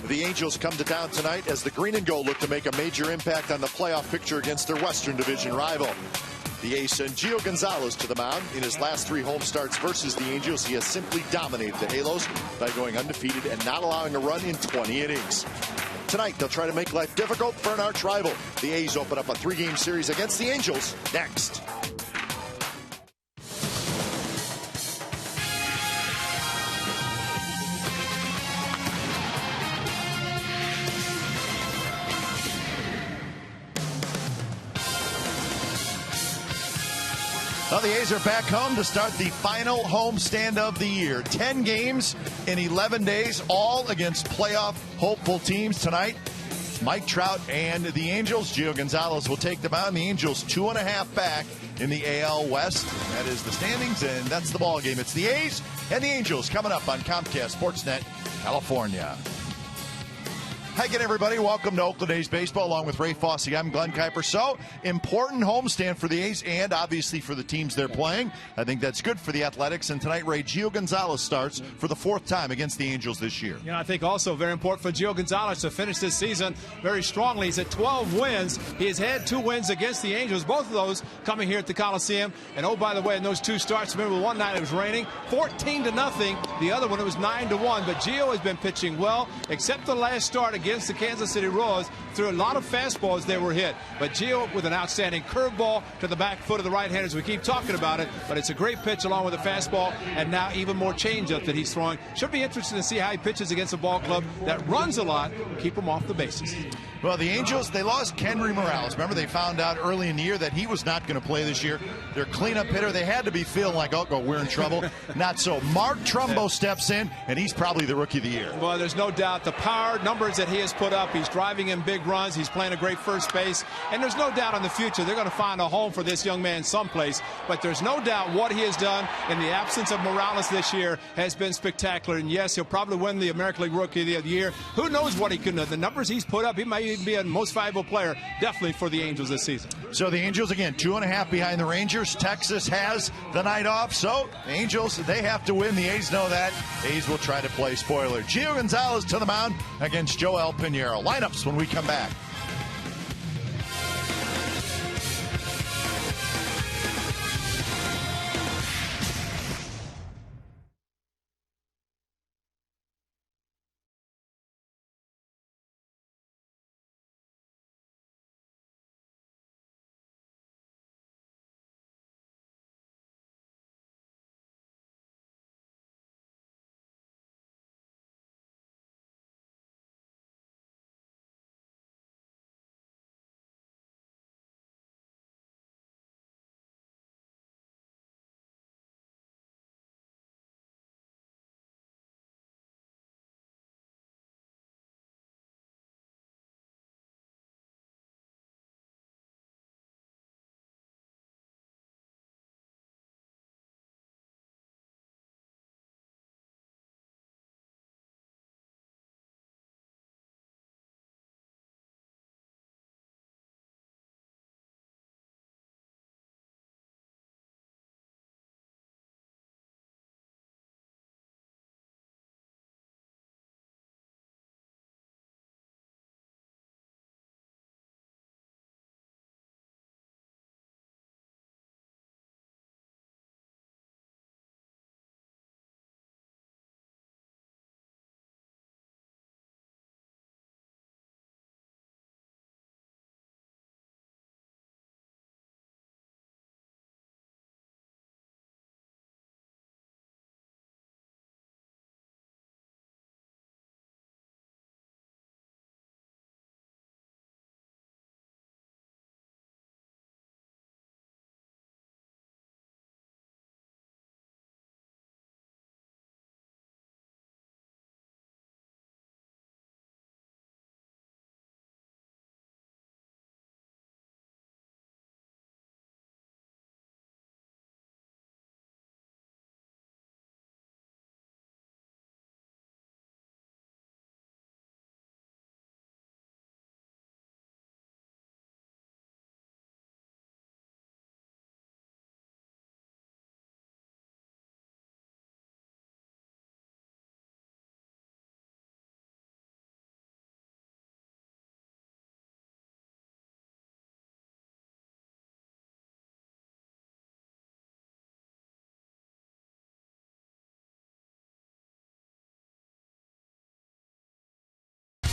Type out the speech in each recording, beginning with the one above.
The Angels come to town tonight as the green and gold look to make a major impact on the playoff picture against their Western Division rival. The ace sent Gio Gonzalez to the mound. In his last 3 home starts versus the Angels, he has simply dominated the Halos by going undefeated and not allowing a run in 20 innings. Tonight, they'll try to make life difficult for an arch rival. The A's open up a 3-game series against the Angels next. Well, the A's are back home to start the final homestand of the year. 10 games in 11 days, all against playoff hopeful teams tonight. Mike Trout and the Angels. Gio Gonzalez will take the mound. The Angels 2.5 back in the AL West. That is the standings, and that's the ball game. It's the A's and the Angels coming up on Comcast Sportsnet, California. Hi again, everybody. Welcome to Oakland A's Baseball. Along with Ray Fosse, I'm Glenn Kuiper. So, important homestand for the A's and obviously for the teams they're playing. I think that's good for the Athletics. And tonight, Ray, Gio Gonzalez starts for the 4th time against the Angels this year. I think also very important for Gio Gonzalez to finish this season very strongly. He's at 12 wins. He has had 2 wins against the Angels, both of those coming here at the Coliseum. And oh, by the way, in those 2 starts, remember one night it was raining, 14-0. The other one it was 9-1. But Gio has been pitching well, except the last start against the Kansas City Royals. Through a lot of fastballs they were hit. But Gio with an outstanding curveball to the back foot of the right handers. We keep talking about it, but it's a great pitch along with a fastball, and now even more changeup that he's throwing. Should be interesting to see how he pitches against a ball club that runs a lot, keep him off the bases. Well, the Angels, they lost Kenry Morales. Remember, they found out early in the year that he was not going to play this year. Their cleanup hitter, they had to be feeling like, oh, we're in trouble. Not so. Mark Trumbo steps in, and he's probably the Rookie of the Year. Well, there's no doubt the power numbers that he has put up. He's driving in big runs. He's playing a great first base. And there's no doubt in the future they're going to find a home for this young man someplace. But there's no doubt what he has done in the absence of Morales this year has been spectacular. And yes, he'll probably win the American League Rookie of the Year. Who knows what he can do? The numbers he's put up, he might even be a most valuable player, definitely for the Angels this season. So the Angels, again, 2.5 behind the Rangers. Texas has the night off. So the Angels, they have to win. The A's know that. A's will try to play spoiler. Gio Gonzalez to the mound against Joel Pinheiro. Lineups when we come back.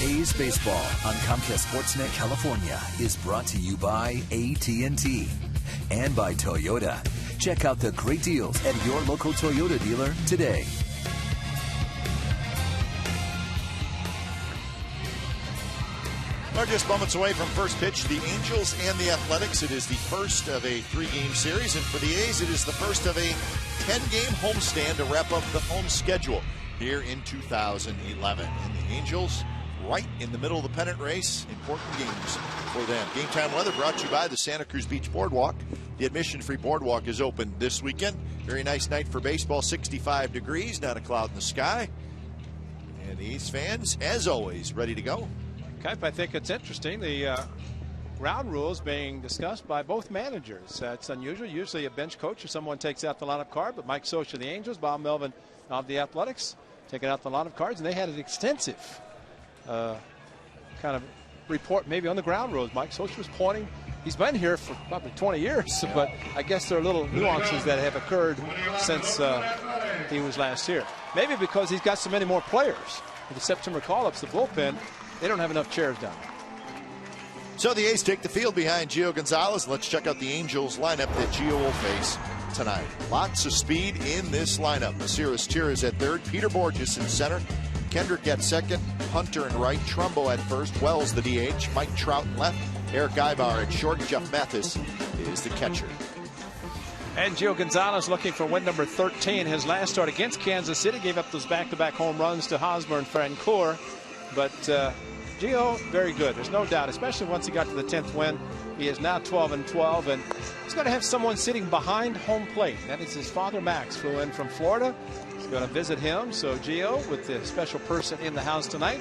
A's Baseball on Comcast Sportsnet California is brought to you by AT&T and by Toyota. Check out the great deals at your local Toyota dealer today. We're just moments away from first pitch. The Angels and the Athletics. It is the first of a 3-game series. And for the A's, it is the first of a 10-game homestand to wrap up the home schedule here in 2011. And the Angels right in the middle of the pennant race. Important games for them. Game time weather brought to you by the Santa Cruz Beach Boardwalk. The admission-free boardwalk is open this weekend. Very nice night for baseball. 65 degrees, not a cloud in the sky. And the A's fans, as always, ready to go. Kemp, I think it's interesting. The ground rules being discussed by both managers. It's unusual. Usually a bench coach or someone takes out the lineup card, but Mike Scioscia of the Angels, Bob Melvin of the Athletics taking out the lineup cards, and they had an extensive kind of report maybe on the ground rules. Mike Scioscia was pointing. He's been here for probably 20 years, but I guess there are little nuances that have occurred since he was last here. Maybe because he's got so many more players. With the September call-ups, the bullpen, they don't have enough chairs down there. So the A's take the field behind Gio Gonzalez. Let's check out the Angels lineup that Gio will face tonight. Lots of speed in this lineup. Masiris Tiras at third, Peter Borges in center, Kendrick at second, Hunter in right, Trumbo at first, Wells the DH, Mike Trout in left, Eric Ivar at short, Jeff Mathis is the catcher. And Gio Gonzalez looking for win number 13. His last start against Kansas City gave up those back-to-back home runs to Hosmer and Francoeur. But Gio, very good. There's no doubt, especially once he got to the 10th win. He is now 12-12, and he's going to have someone sitting behind home plate. That is his father, Max, flew in from Florida. He's going to visit him. So Gio, with the special person in the house tonight,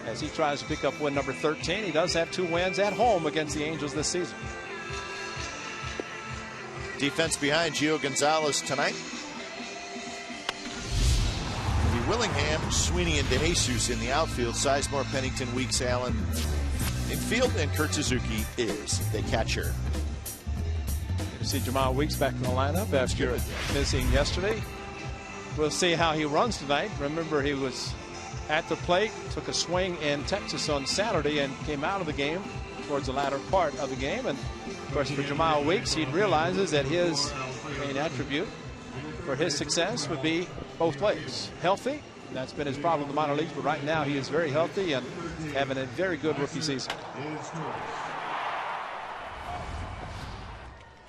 as he tries to pick up win number 13. He does have 2 wins at home against the Angels this season. Defense behind Gio Gonzalez tonight. Willingham, Sweeney, and DeJesus in the outfield. Sizemore, Pennington, Weeks, Allen in field, and Kurt Suzuki is the catcher. Good to see Jamal Weeks back in the lineup after missing yesterday. We'll see how he runs tonight. Remember, he was at the plate, took a swing in Texas on Saturday, and came out of the game towards the latter part of the game. And of course, for Jamal Weeks, he realizes that his main attribute for his success would be both legs. Healthy, that's been his problem in the minor leagues, but right now he is very healthy and having a very good rookie season.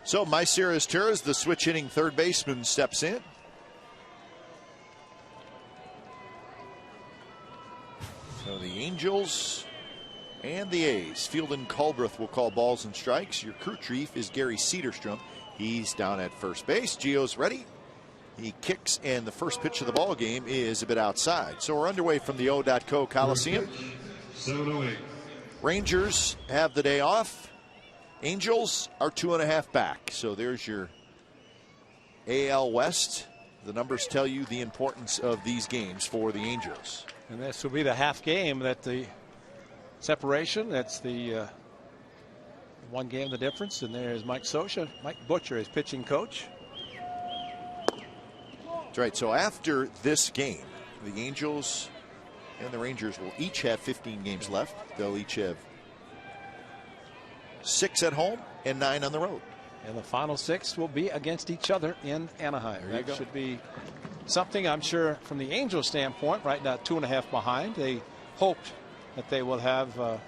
So Masiris Tiras, the switch hitting third baseman, steps in. So the Angels and the A's. Fieldin Culbreth will call balls and strikes. Your crew chief is Gary Cedarstrom. He's down at first base. Gio's ready. He kicks, and the first pitch of the ball game is a bit outside. So we're underway from the O.co Coliseum. Rangers have the day off. Angels are 2.5 back. So there's your AL West. The numbers tell you the importance of these games for the Angels. And this will be the half game that the separation. That's the one game, the difference. And there's Mike Scioscia. Mike Butcher is pitching coach. That's right. So after this game, the Angels and the Rangers will each have 15 games left. They'll each have 6 at home and 9 on the road. And the final 6 will be against each other in Anaheim. That should be something, I'm sure, from the Angels standpoint. Right now, 2.5 behind. They hoped that they will have an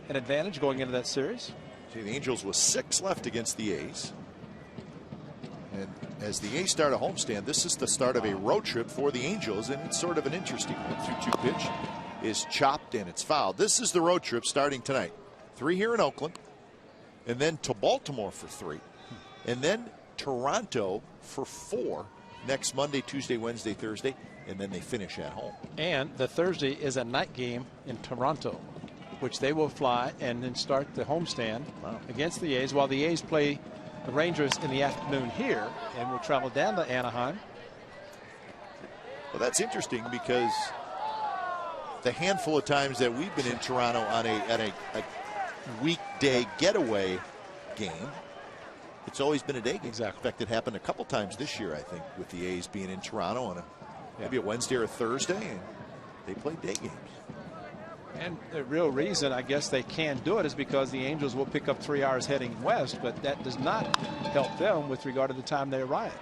advantage going into that series. See, the Angels with 6 left against the A's. And as the A's start a homestand, this is the start of a road trip for the Angels, and it's sort of an interesting 1-2 pitch is chopped and it's fouled. This is the road trip starting tonight. 3 here in Oakland, and then to Baltimore for 3, and then Toronto for 4 next Monday, Tuesday, Wednesday, Thursday, and then they finish at home. And the Thursday is a night game in Toronto, which they will fly and then start the homestand against the A's, while the A's play the Rangers in the afternoon here, and will travel down to Anaheim. Well, that's interesting because the handful of times that we've been in Toronto on a weekday getaway game, it's always been a day game. Exactly. In fact, it happened a couple times this year, I think, with the A's being in Toronto on maybe a Wednesday or a Thursday, and they play day games. And the real reason I guess they can do it is because the Angels will pick up 3 hours heading west, but that does not help them with regard to the time they arrive.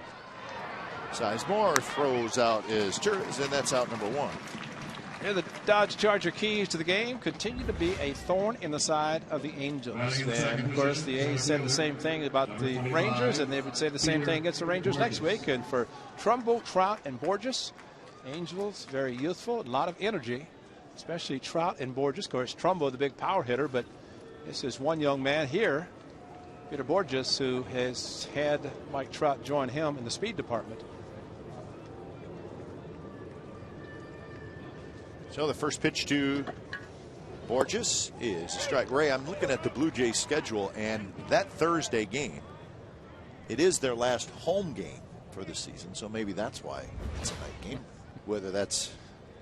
Sizemore throws out his Turris, and that's out number 1. Yeah, the Dodge Charger keys to the game continue to be a thorn in the side of the Angels. And of course, the A's said the same thing about the Rangers, and they would say the same thing against the Rangers next week. And for Trumbo, Trout, and Borges, Angels very youthful, a lot of energy, especially Trout and Borges. Of course, Trumbo, the big power hitter, but this is one young man here, Peter Borges, who has had Mike Trout join him in the speed department. So the first pitch to Borges is a strike. Ray, I'm looking at the Blue Jays schedule, and that Thursday game, it is their last home game for the season, so maybe that's why it's a night game. Whether that's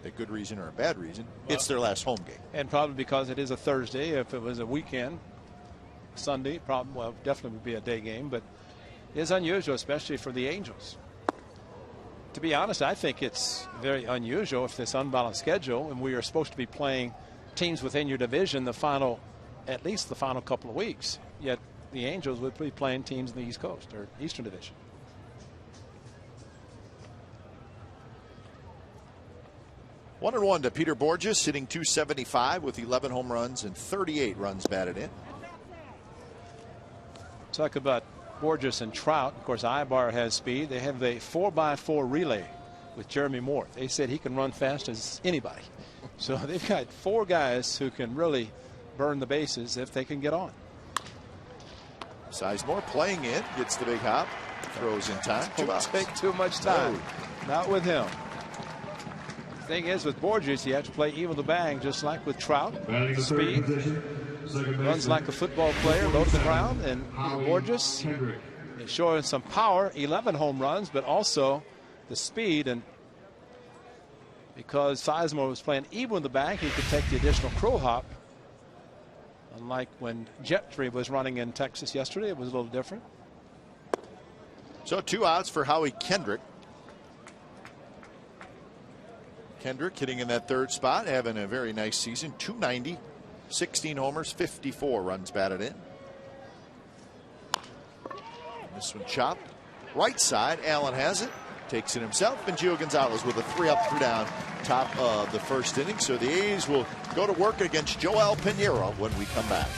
a good reason or a bad reason, it's their last home game. And probably because it is a Thursday. If it was a weekend, Sunday, probably, well, definitely would be a day game, but it is unusual, especially for the Angels. To be honest, I think it's very unusual if this unbalanced schedule, and we are supposed to be playing teams within your division at least the final couple of weeks, yet the Angels would be playing teams in the East Coast or Eastern Division. One and one to Peter Borges, hitting .275 with 11 home runs and 38 runs batted in. Talk about Borges and Trout. Of course, Ibar has speed. They have the 4x4 relay with Jeremy Moore. They said he can run fast as anybody. So they've got 4 guys who can really burn the bases if they can get on. Sizemore playing it, gets the big hop, throws in time. Don't take too much time. Not with him. The thing is, with Borges, you have to play even the bang, just like with Trout. Speed. Runs like a football player, low to the ground, and Borges is showing some power, 11 home runs, but also the speed. And because Sizemore was playing even with the bag, he could take the additional crow hop. Unlike when Jetry was running in Texas yesterday, it was a little different. So 2 outs for Howie Kendrick. Kendrick hitting in that 3rd spot, having a very nice season. .290. 16 homers, 54 runs batted in. This one chopped. Right side, Allen has it. Takes it himself, and Gio Gonzalez with a 3-up, 3-down top of the 1st inning. So the A's will go to work against Joel Pinheiro when we come back.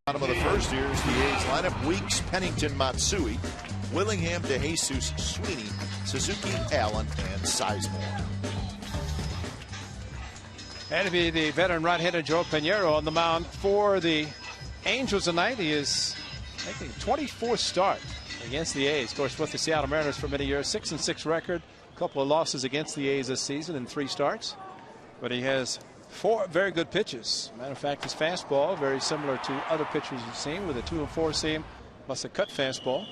Bottom of the 1st, here's the A's lineup. Weeks, Pennington, Matsui, Willingham, DeJesus, Sweeney, Suzuki, Allen, and Sizemore. And to be the veteran right-hander Joe Pinheiro on the mound for the Angels tonight. He is making 24th start against the A's. Of course, with the Seattle Mariners for many years, 6-6 record. A couple of losses against the A's this season in 3 starts. But he has 4 very good pitches. Matter of fact, his fastball, very similar to other pitchers you've seen, with a 2 and 4 seam, plus a cut fastball.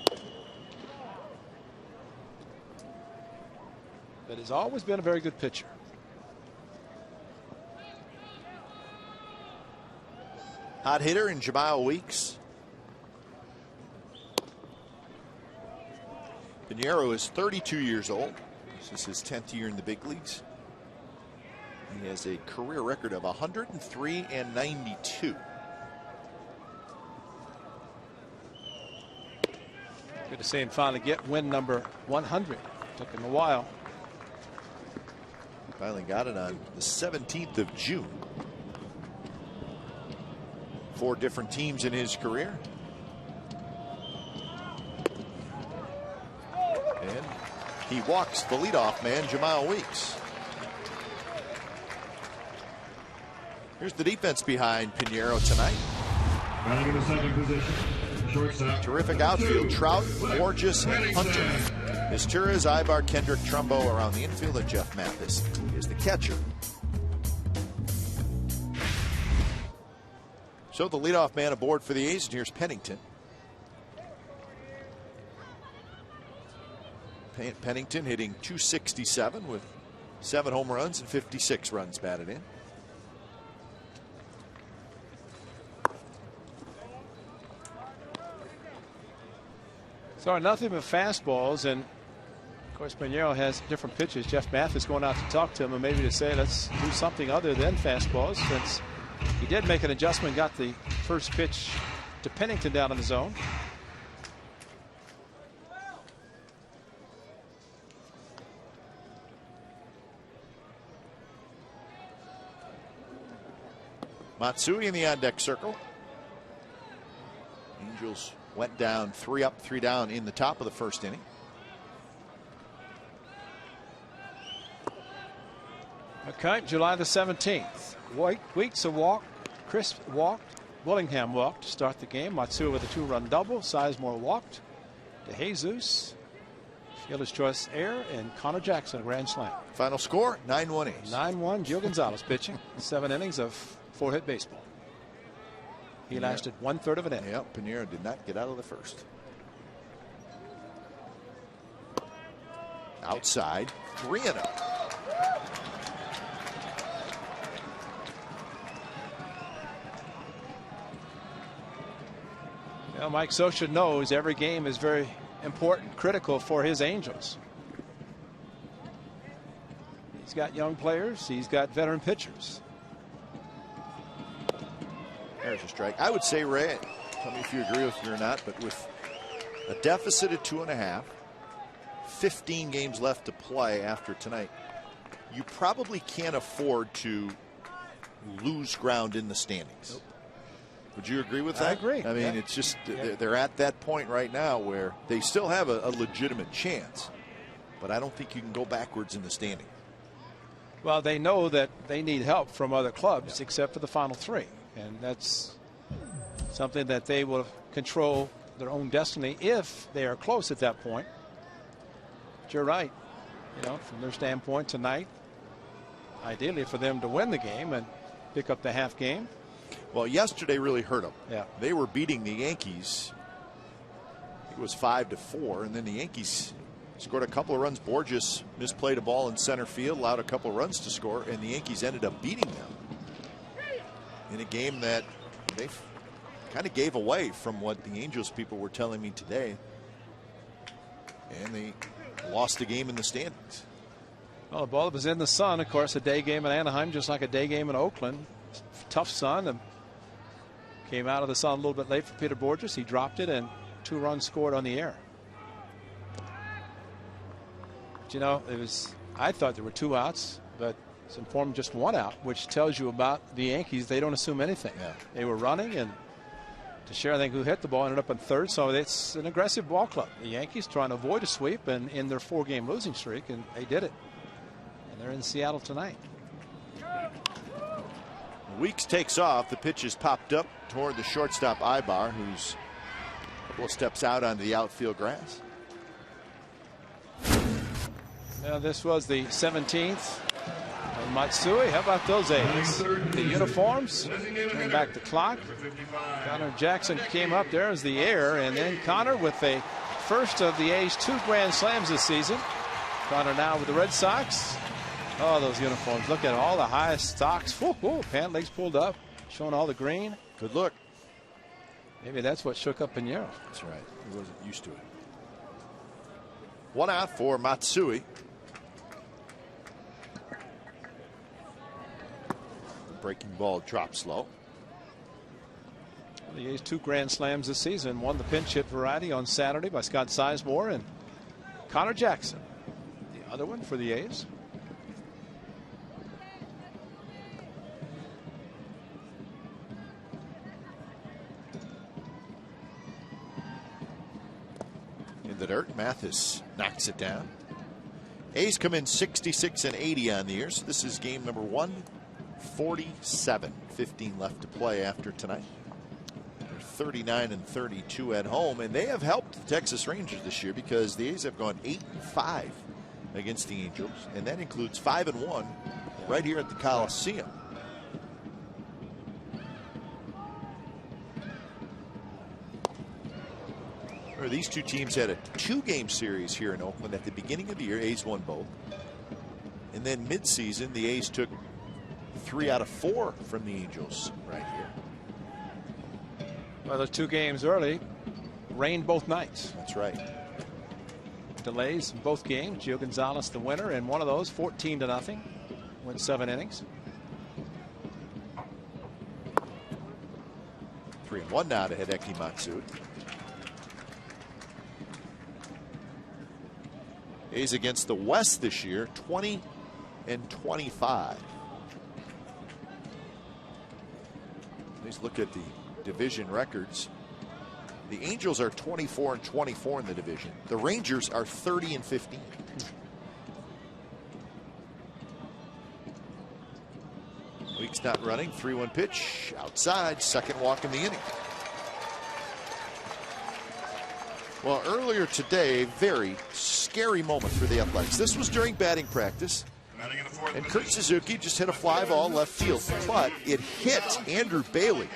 But he's always been a very good pitcher. Hot hitter in Jemile Weeks. Piñeiro is 32 years old. This is his 10th year in the big leagues. He has a career record of 103 and 92. Good to see him finally get win number 100. Took him a while. Finally got it on the 17th of June. 4 different teams in his career. And he walks the leadoff man, Jemile Weeks. Here's the defense behind Piñeiro tonight. Batting in the second position, shortstop. Terrific outfield. Trout, Borges, and Hunter. Misturas, Ibar, Kendrick, Trumbo around the infield, and Jeff Mathis is the catcher. So the leadoff man aboard for the A's, and here's Pennington. Pennington hitting .267 with 7 home runs and 56 runs batted in. So nothing but fastballs, and of course Piñeiro has different pitches. Jeff Mathis going out to talk to him and maybe to say let's do something other than fastballs, since he did make an adjustment, got the first pitch to Pennington down in the zone. Matsui in the on-deck circle. Angels went down 3 up, 3 down in the top of the first inning. Okay, July the 17th. Weeks a walk. Chris walked. Willingham walked to start the game. Matsui with a 2-run double. Sizemore walked. DeJesus, Fielder's choice error, and Connor Jackson a grand slam. Final score 9-1 A's. 9-1. Gio Gonzalez pitching. 7 innings of 4-hit baseball. He lasted 1/3 of an inning. Yep, Piñeiro did not get out of the first. Outside, 3-0. Well, Mike Scioscia knows every game is very important, critical for his Angels. He's got young players. He's got veteran pitchers. There's a strike. I would say, Ray, tell me if you agree with me or not, but with a deficit of 2.5, 15 games left to play after tonight, you probably can't afford to lose ground in the standings. Nope. Would you agree with that? I agree. I mean, it's just they're at that point right now where they still have a legitimate chance, but I don't think you can go backwards in the standing. Well, they know that they need help from other clubs except for the final 3. And that's something that they will control their own destiny if they are close at that point. But you're right. You know, from their standpoint tonight, ideally for them to win the game and pick up the half game. Well, yesterday really hurt them. Yeah. They were beating the Yankees. It was 5-4, and then the Yankees scored a couple of runs. Borges misplayed a ball in center field, allowed a couple of runs to score, and the Yankees ended up beating them in a game that they kind of gave away from what the Angels people were telling me today. And they lost the game in the standings. Well, the ball was in the sun. Of course, a day game in Anaheim, just like a day game in Oakland. Tough sun. And came out of the sun a little bit late for Peter Borges. He dropped it, and 2 runs scored on the air. But, you know, I thought there were 2 outs, but it's informed just 1 out, which tells you about the Yankees. They don't assume anything. Yeah. They were running, and Teixeira, I think, who hit the ball, ended up in third. So it's an aggressive ball club. The Yankees trying to avoid a sweep and in their 4-game losing streak, and they did it. And they're in Seattle tonight. Weeks takes off. The pitch is popped up toward the shortstop Ibar, who's couple of steps out onto the outfield grass. Now this was the 17th. Matsui, how about those A's? The uniforms, turn back the clock. Connor Jackson came up there as the heir, and then Connor with a first of the A's 2 grand slams this season. Connor now with the Red Sox. Oh, those uniforms. Look at all the highest stocks. Woo, pant legs pulled up, showing all the green. Good look. Maybe that's what shook up Pinheiro. That's right. He wasn't used to it. 1 out for Matsui. Breaking ball drops low. The A's 2 grand slams this season. Won the pinch hit variety on Saturday by Scott Sizemore and Connor Jackson. The other one for the A's. In the dirt, Mathis knocks it down. A's come in 66 and 80 on the year. So this is game number 147. 15 left to play after tonight. They're 39 and 32 at home, and they have helped the Texas Rangers this year because the A's have gone 8-5 against the Angels, and that includes 5-1 right here at the Coliseum. These two teams had a 2-game series here in Oakland at the beginning of the year. A's won both. And then midseason, the A's took 3 out of 4 from the Angels right here. Well, those 2 games early rained both nights. That's right. Delays in both games. Gio Gonzalez the winner in one of those, 14-0. Went 7 innings. 3-1 now to Hideki Matsui. A's against the West this year, 20 and 25. Let's look at the division records. The Angels are 24 and 24 in the division. The Rangers are 30 and 15. Weeks not running. 3-1 pitch outside. Second walk in the inning. Well, earlier today, a very scary moment for the Athletics. This was during batting practice. And Kurt Suzuki just hit a fly ball left field. But it hit Andrew Bailey.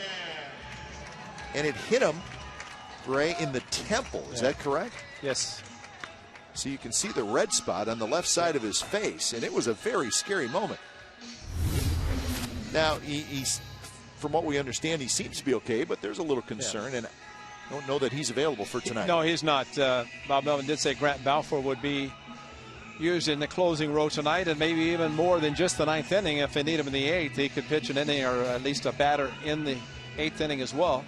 And it hit him, Ray, in the temple. Is that correct? Yes. So you can see the red spot on the left side of his face. And it was a very scary moment. Now, he's, from what we understand, he seems to be okay, but there's a little concern. And I don't know that he's available for tonight. No, he's not. Bob Melvin did say Grant Balfour would be used in the closing row tonight, and maybe even more than just the 9th inning. If they need him in the 8th, he could pitch an inning or at least a batter in the 8th inning as well.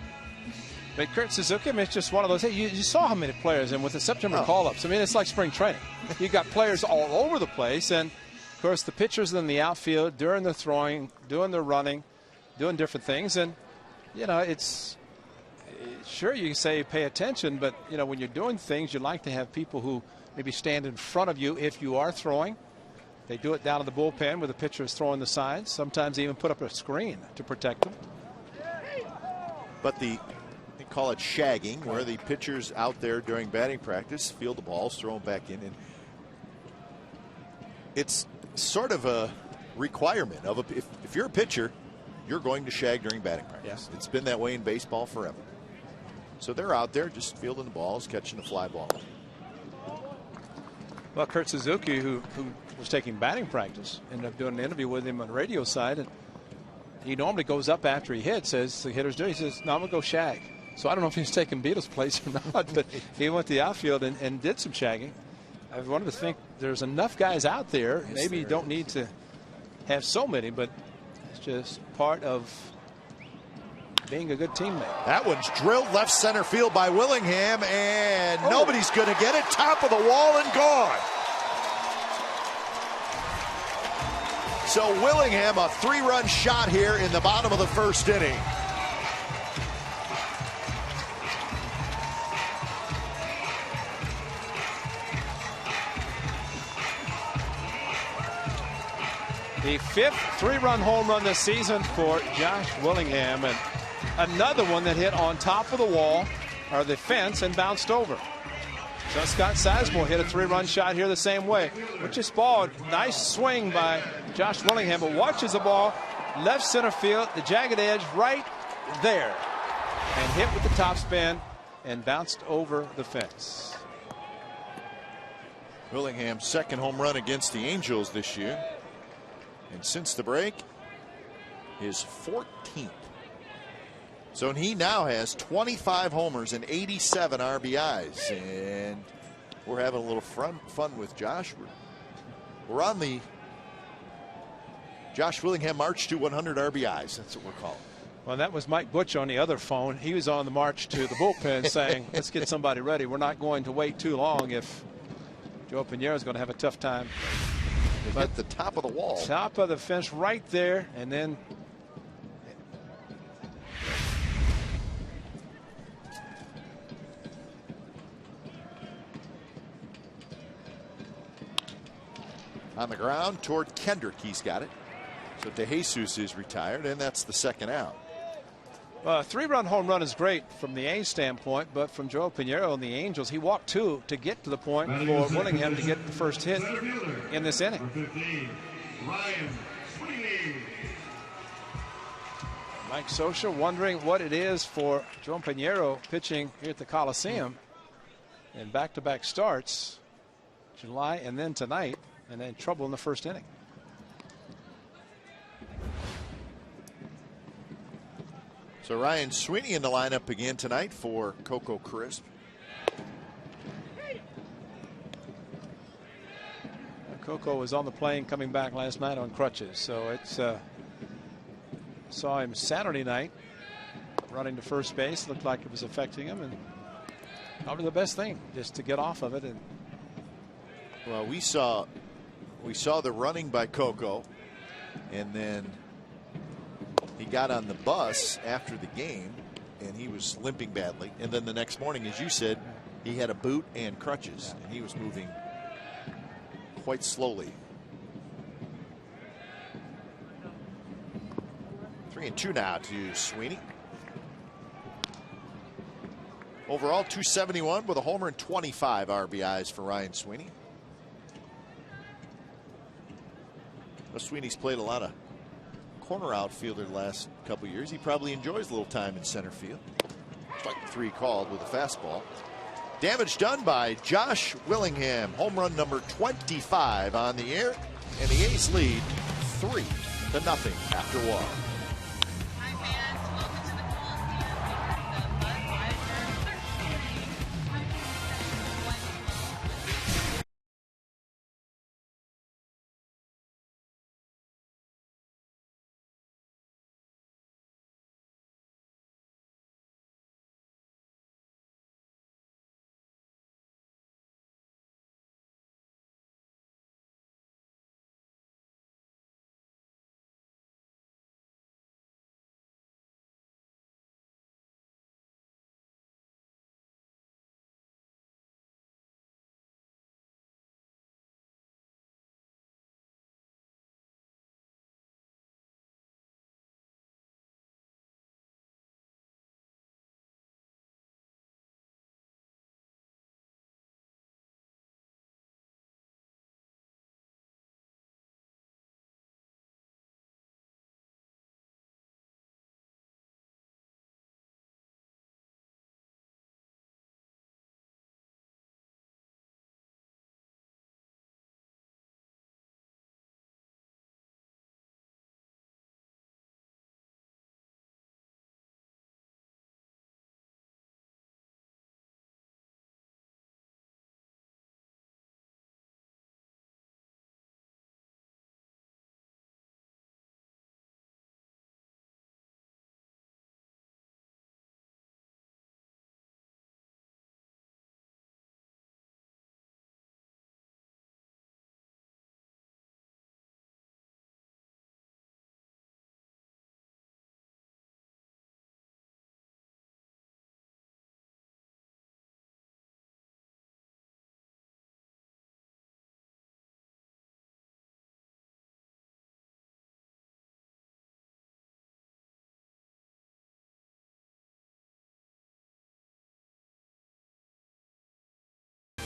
But Kurt Suzuki, I mean, it's just one of those. Hey, you saw how many players, and with the September call-ups, I mean, it's like spring training. You got players all over the place, and of course the pitchers in the outfield during the throwing, doing the running, doing different things, and you know, it's sure you can say pay attention, but you know, when you're doing things, you like to have people who maybe stand in front of you if you are throwing. They do it down in the bullpen where the pitcher is throwing the sides. Sometimes they even put up a screen to protect them. But they call it shagging, where the pitchers out there during batting practice field the balls, throw them back in, and it's sort of a requirement of if you're a pitcher, you're going to shag during batting practice. Yeah. It's been that way in baseball forever. So they're out there just fielding the balls, catching the fly ball. Well, Kurt Suzuki, who was taking batting practice, ended up doing an interview with him on the radio side, and he normally goes up after he hits, as the hitters do. He says, no, I'm going to go shag. So I don't know if he's taking Beatles' place or not, but he went to the outfield and did some shagging. I wanted to think there's enough guys out there. Yes, maybe you don't need to have so many, but it's just part of being a good teammate. That one's drilled left center field by Willingham, and nobody's going to get it. Top of the wall and gone. So Willingham, a 3-run shot here in the bottom of the 1st inning. The 5th 3-run home run this season for Josh Willingham, and another one that hit on top of the wall or the fence and bounced over. So Scott Sizemore hit a 3-run shot here the same way. Which is ball. Nice swing by Josh Willingham, but watches the ball left center field, the jagged edge right there, and hit with the topspin and bounced over the fence. Willingham's second home run against the Angels this year. And since the break, his 14th. So he now has 25 homers and 87 RBIs. And we're having a little fun with Josh. We're on the Josh Willingham March to 100 RBIs. That's what we're calling. Well, that was Mike Butch on the other phone. He was on the march to the bullpen saying, let's get somebody ready. We're not going to wait too long if Joe Piñeiro is going to have a tough time. It hit the top of the wall. Top of the fence right there, and then on the ground toward Kendrick. He's got it. So DeJesus is retired, and that's the second out. A 3-run home run is great from the A's standpoint, but from Joe Piñeiro and the Angels, he walked 2 to get to the point for Willingham to get the first hit in this inning. 15, Ryan Sweeney. Mike Scioscia wondering what it is for Joe Piñeiro pitching here at the Coliseum in back-to-back starts, July and then tonight, and then trouble in the first inning. So Ryan Sweeney in the lineup again tonight for Coco Crisp. Coco was on the plane coming back last night on crutches, so it's saw him Saturday night running to first base. Looked like it was affecting him, and probably the best thing just to get off of it. And well, we saw the running by Coco, and then he got on the bus after the game and he was limping badly, and then the next morning, as you said, he had a boot and crutches, and he was moving quite slowly. 3-2 now to Sweeney. Overall 271 with a homer and 25 RBIs for Ryan Sweeney. Well, Sweeney's played a lot of corner outfielder the last couple years. He probably enjoys a little time in center field. Strike 3 called with a fastball. Damage done by Josh Willingham. Home run number 25 on the air, and the A's lead 3-0 after 1.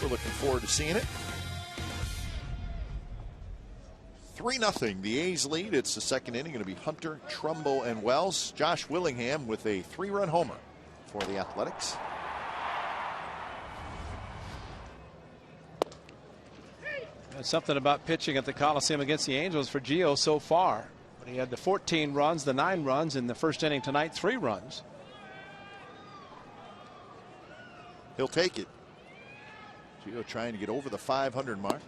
looking forward to seeing it. 3-0. The A's lead. It's the second inning. Going to be Hunter, Trumbo, and Wells. Josh Willingham with a 3-run homer for the Athletics. That's something about pitching at the Coliseum against the Angels for Gio so far. But he had the 14 runs, the 9 runs in the first inning tonight, 3 runs. He'll take it. Gio trying to get over the 500 mark.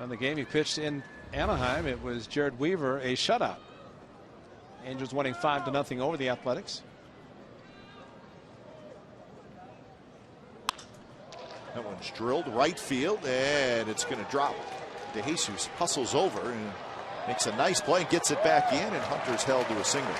On the game he pitched in Anaheim, it was Jared Weaver, a shutout. Angels winning 5-0 over the Athletics. That one's drilled right field, and it's going to drop. DeJesus hustles over and makes a nice play and gets it back in, and Hunter's held to a single.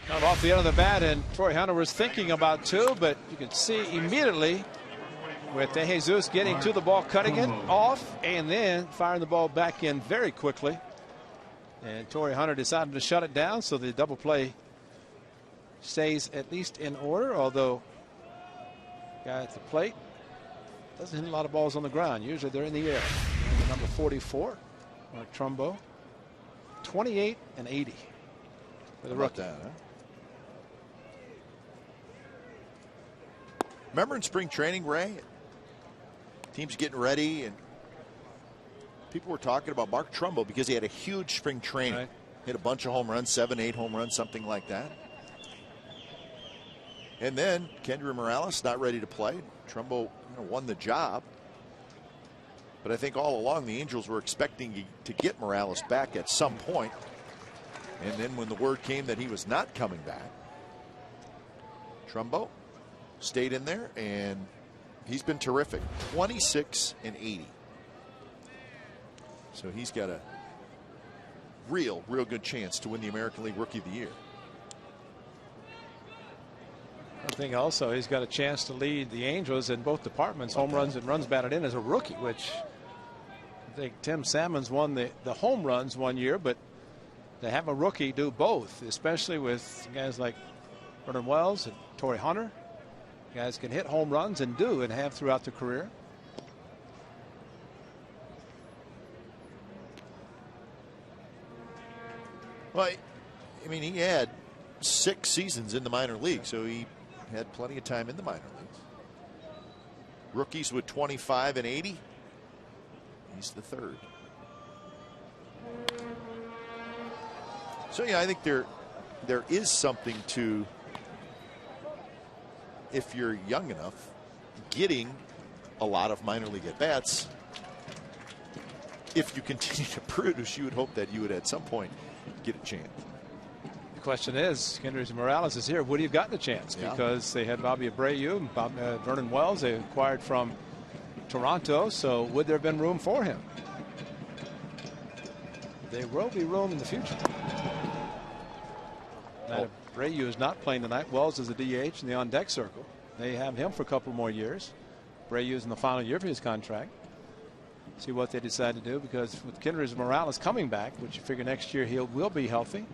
Now off the end of the bat, and Troy Hunter was thinking about 2, but you can see immediately with DeJesus getting to the ball, cutting it off, and then firing the ball back in very quickly. And Torrey Hunter decided to shut it down, so the double play stays at least in order, although guy at the plate doesn't hit a lot of balls on the ground. Usually they're in the air. And number 44, Mark Trumbo, 28 and 80 for the rookie. That, huh? Remember in spring training, Ray? Teams getting ready, and people were talking about Mark Trumbo because he had a huge spring training. Right. Hit a bunch of home runs, 7, 8 home runs, something like that. And then Kendry Morales not ready to play. Trumbo won the job. But I think all along the Angels were expecting to get Morales back at some point. And then when the word came that he was not coming back, Trumbo stayed in there, and he's been terrific. 26 and 80. So he's got a real good chance to win the American League Rookie of the Year. I think also he's got a chance to lead the Angels in both departments, home runs and runs batted in, as a rookie, which I think Tim Salmons won the home runs one year, but to have a rookie do both, especially with guys like Vernon Wells and Torrey Hunter, guys can hit home runs and have throughout their career. Well, I mean, he had 6 seasons in the minor league, so he had plenty of time in the minor leagues. Rookies with 25 and 80. He's the third. So yeah, I think there is something to, if you're young enough, getting a lot of minor league at bats. If you continue to produce, you would hope that you would at some point get a chance. The question is, Kendry Morales is here. Would he have gotten a chance? Yeah. Because they had Bobby Abreu and Vernon Wells they acquired from Toronto. So would there have been room for him? There will be room in the future. Now, Abreu is not playing tonight. Wells is the DH in the on-deck circle. They have him for a couple more years. Abreu is in the final year for his contract. See what they decide to do, because with Kendry Morales coming back, which you figure next year he will be healthy.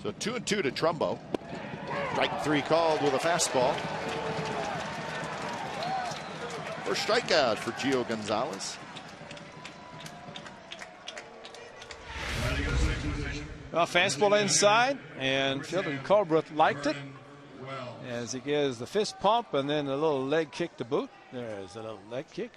So 2-2 to Trumbo. Strike 3 called with a fastball. First strikeout for Gio Gonzalez. Well, fastball inside, and Sheldon Colbrook liked it as he gives the fist pump and then a little leg kick to boot. There's a little leg kick.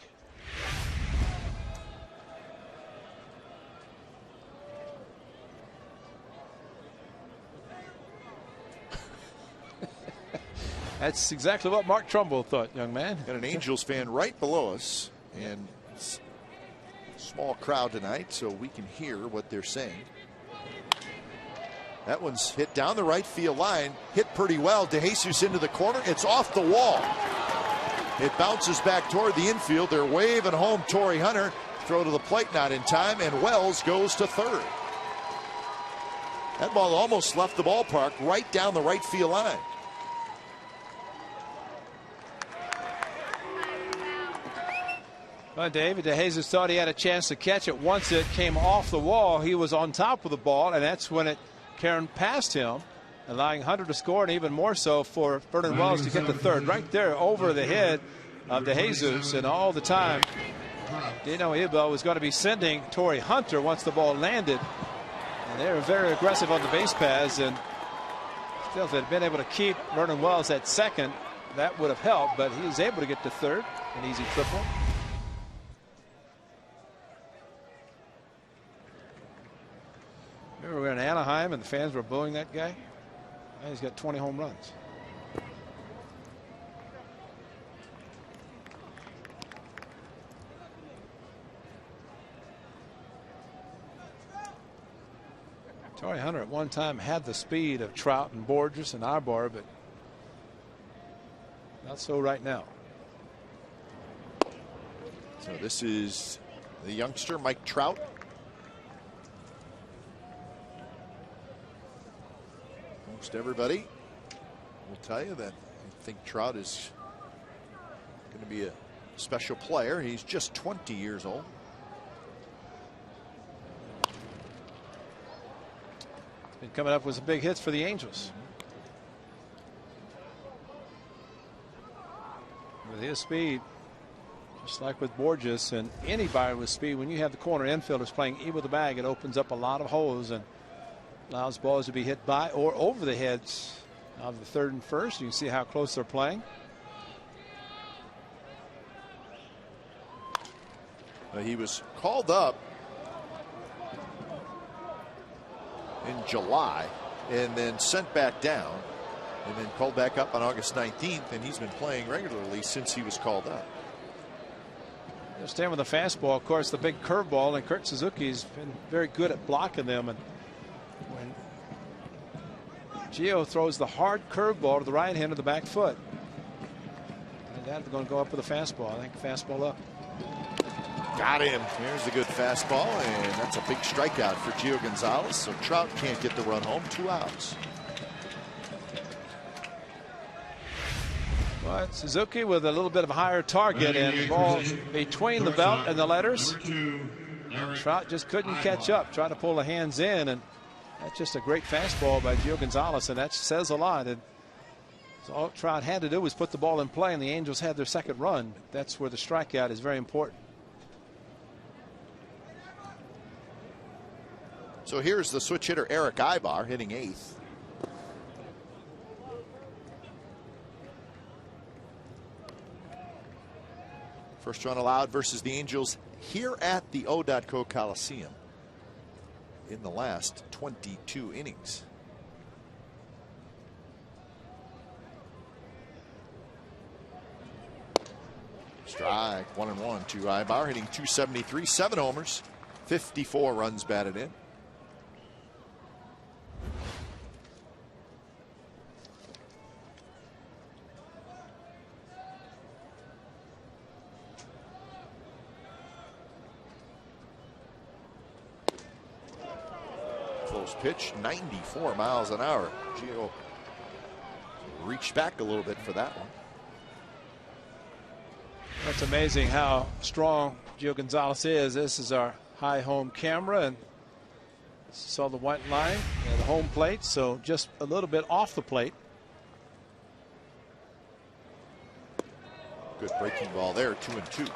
That's exactly what Mark Trumbo thought, young man. Got an Angels fan right below us, and small crowd tonight, so we can hear what they're saying. That one's hit down the right field line, hit pretty well. DeJesus into the corner. It's off the wall. It bounces back toward the infield. They're waving home Torrey Hunter. Throw to the plate, not in time, and Wells goes to third. That ball almost left the ballpark right down the right field line. Well, David DeJesus thought he had a chance to catch it. Once it came off the wall, he was on top of the ball, and that's when it careened past him, allowing Hunter to score, and even more so for Vernon Wells to get the third. Right there over the head of DeJesus, and all the time, Dino Iba was going to be sending Torrey Hunter once the ball landed. And they were very aggressive on the base paths, and still, if they'd been able to keep Vernon Wells at second, that would have helped, but he was able to get to third, an easy triple. Remember, we were in Anaheim and the fans were booing that guy? Now he's got 20 home runs. Torrey Hunter at one time had the speed of Trout and Borges and Ibar, but not so right now. So this is the youngster, Mike Trout. Most everybody will tell you that I think Trout is going to be a special player. He's just 20 years old. Been coming up with some big hits for the Angels. With his speed, just like with Borges and anybody with speed, when you have the corner infielders playing even with the bag, it opens up a lot of holes and allows balls to be hit by or over the heads of the third and first. You can see how close they're playing. He was called up in July and then sent back down and then called back up on August 19th, and he's been playing regularly since he was called up. They'll stand with the fastball, of course, the big curveball, and Kurt Suzuki's been very good at blocking them. And when Gio throws the hard curveball to the right hand of the back foot, and that's going to go up with a fastball. I think fastball up. Got him. Here's the good fastball, and that's a big strikeout for Gio Gonzalez. So Trout can't get the run home. 2 outs. But Suzuki with a little bit of a higher target and the ball between the belt and the letters. Trout just couldn't catch up, trying to pull the hands in, and that's just a great fastball by Gio Gonzalez, and that says a lot. And so all Trout had to do was put the ball in play, and the Angels had their second run. That's where the strikeout is very important. So here's the switch hitter Eric Ibar hitting 8th. First run allowed versus the Angels here at the O.co Coliseum in the last 22 innings. Strike 1-1 to Ibar, hitting .273, 7 homers, 54 runs batted in. Close pitch, 94 miles an hour. Gio reached back a little bit for that one. That's amazing how strong Gio Gonzalez is. This is our high home camera, and saw the white line and the home plate, so just a little bit off the plate. Good breaking ball there, 2-2.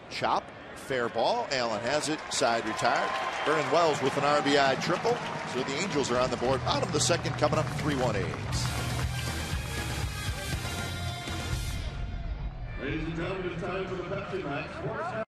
Chop, fair ball. Allen has it, side retired. Vernon Wells with an RBI triple. So the Angels are on the board. Bottom of the second, coming up 3-1 A's. Ladies and gentlemen, it's time for the Pepsi Max.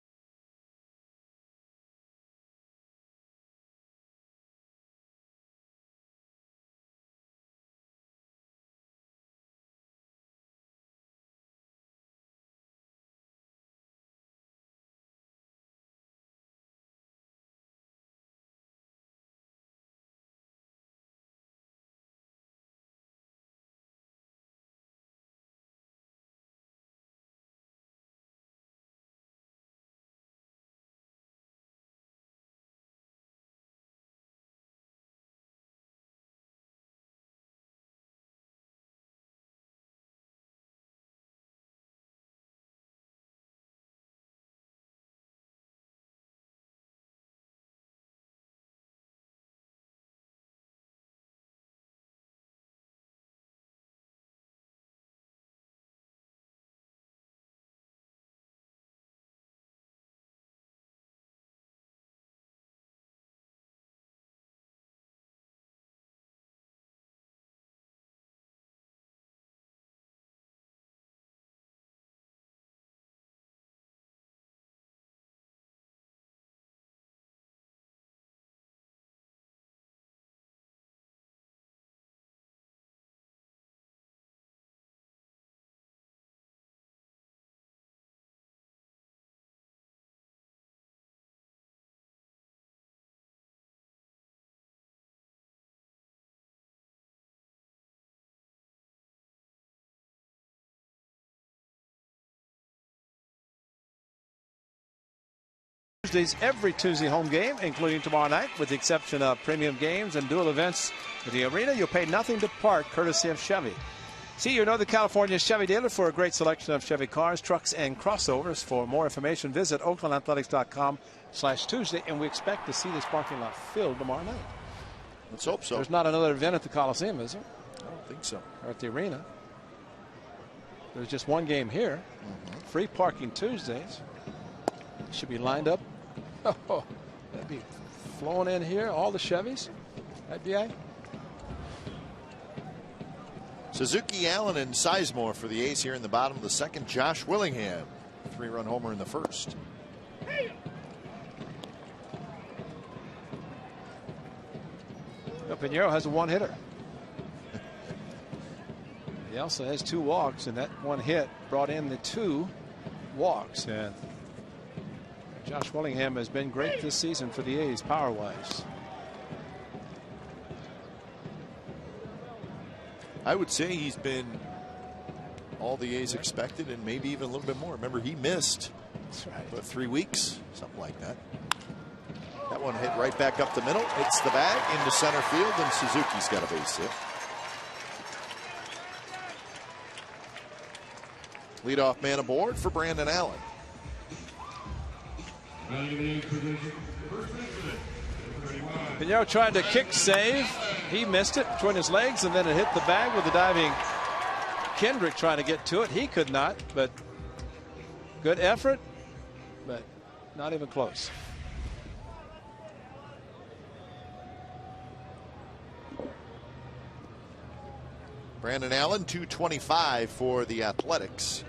Tuesdays, every Tuesday home game, including tomorrow night, with the exception of premium games and dual events at the arena. You'll pay nothing to park, courtesy of Chevy. See your Northern California Chevy dealer for a great selection of Chevy cars, trucks, and crossovers. For more information, visit oaklandathletics.com/Tuesday, and we expect to see this parking lot filled tomorrow night. Let's hope so. There's not another event at the Coliseum, is there? I don't think so. Or at the arena. There's just one game here. Free parking Tuesdays. Should be lined up. Oh, that'd be flowing in here, all the Chevys. That'd be right. Suzuki, Allen, and Sizemore for the A's here in the bottom of the second. Josh Willingham, 3-run homer in the first. Pinheiro has a one-hitter. He also has 2 walks, and that one hit brought in the 2 walks. And Josh Willingham has been great this season for the A's power-wise. I would say he's been all the A's expected and maybe even a little bit more. Remember, he missed about 3 weeks, something like that. That one hit right back up the middle. Hits the bag into center field, and Suzuki's got a base hit. Leadoff man aboard for Brandon Allen. Pinheiro tried to kick save. He missed it between his legs, and then it hit the bag with the diving Kendrick trying to get to it. He could not, but good effort, but not even close. Brandon Allen, 225 for the Athletics.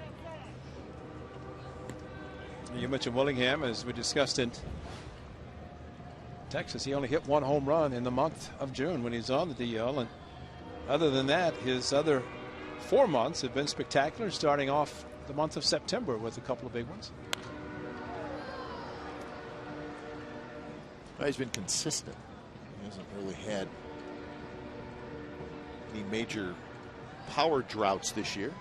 You mentioned Willingham, as we discussed in Texas. He only hit 1 home run in the month of June when he's on the DL, and other than that, his other 4 months have been spectacular, starting off the month of September with a couple of big ones. Well, he's been consistent. He hasn't really had any major power droughts this year.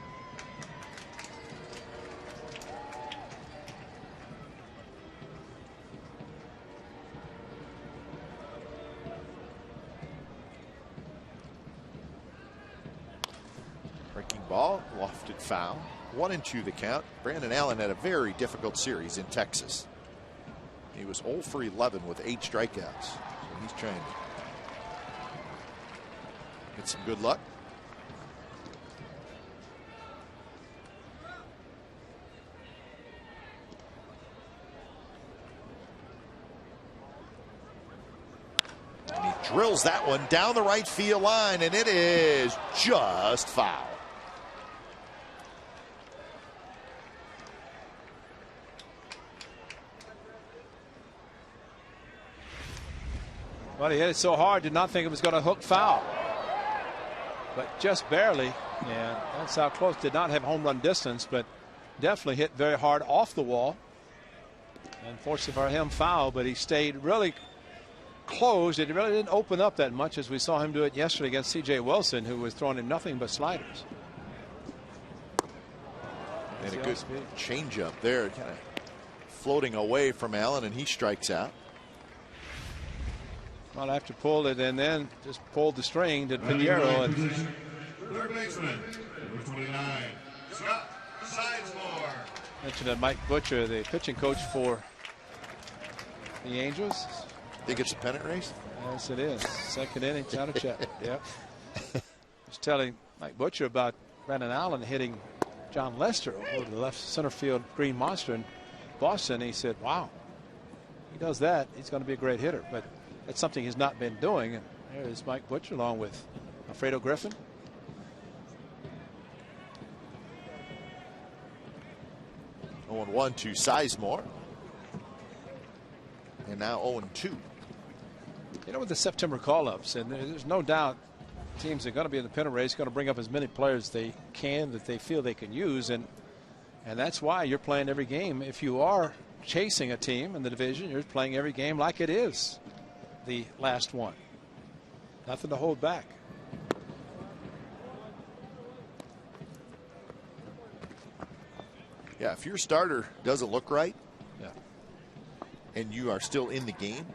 Breaking ball, lofted foul. 1-2 the count. Brandon Allen had a very difficult series in Texas. He was 0 for 11 with 8 strikeouts. So he's trying to get some good luck. And he drills that one down the right field line, and it is just foul. Well, he hit it so hard, did not think it was going to hook foul. But just barely, and that's how close. Did not have home run distance, but definitely hit very hard off the wall. Unfortunately for him, foul, but he stayed really close. It really didn't open up that much, as we saw him do it yesterday against C.J. Wilson, who was throwing him nothing but sliders. And a good changeup there, kind of floating away from Allen, and he strikes out. Well, after pulled it and then just pulled the string to Pinheiro. And third baseman, number 29, Scott Sizemore. Mentioned that Mike Butcher, the pitching coach for the Angels. Think it's a pennant race? Yes, it is. Second inning, out of chat. Yep. Was telling Mike Butcher about Brandon Allen hitting John Lester over the left center field green monster in Boston. He said, wow, he does that, he's going to be a great hitter. But that's something he's not been doing. And there is Mike Butcher along with Alfredo Griffin. Oh, 0-1 to Sizemore. And now 0-2. You know, with the September call-ups, and there's no doubt teams are going to be in the pennant race, going to bring up as many players they can that they feel they can use. And that's why you're playing every game. If you are chasing a team in the division, you're playing every game like it is the last one. Nothing to hold back. Yeah, if your starter doesn't look right, yeah, and you are still in the game.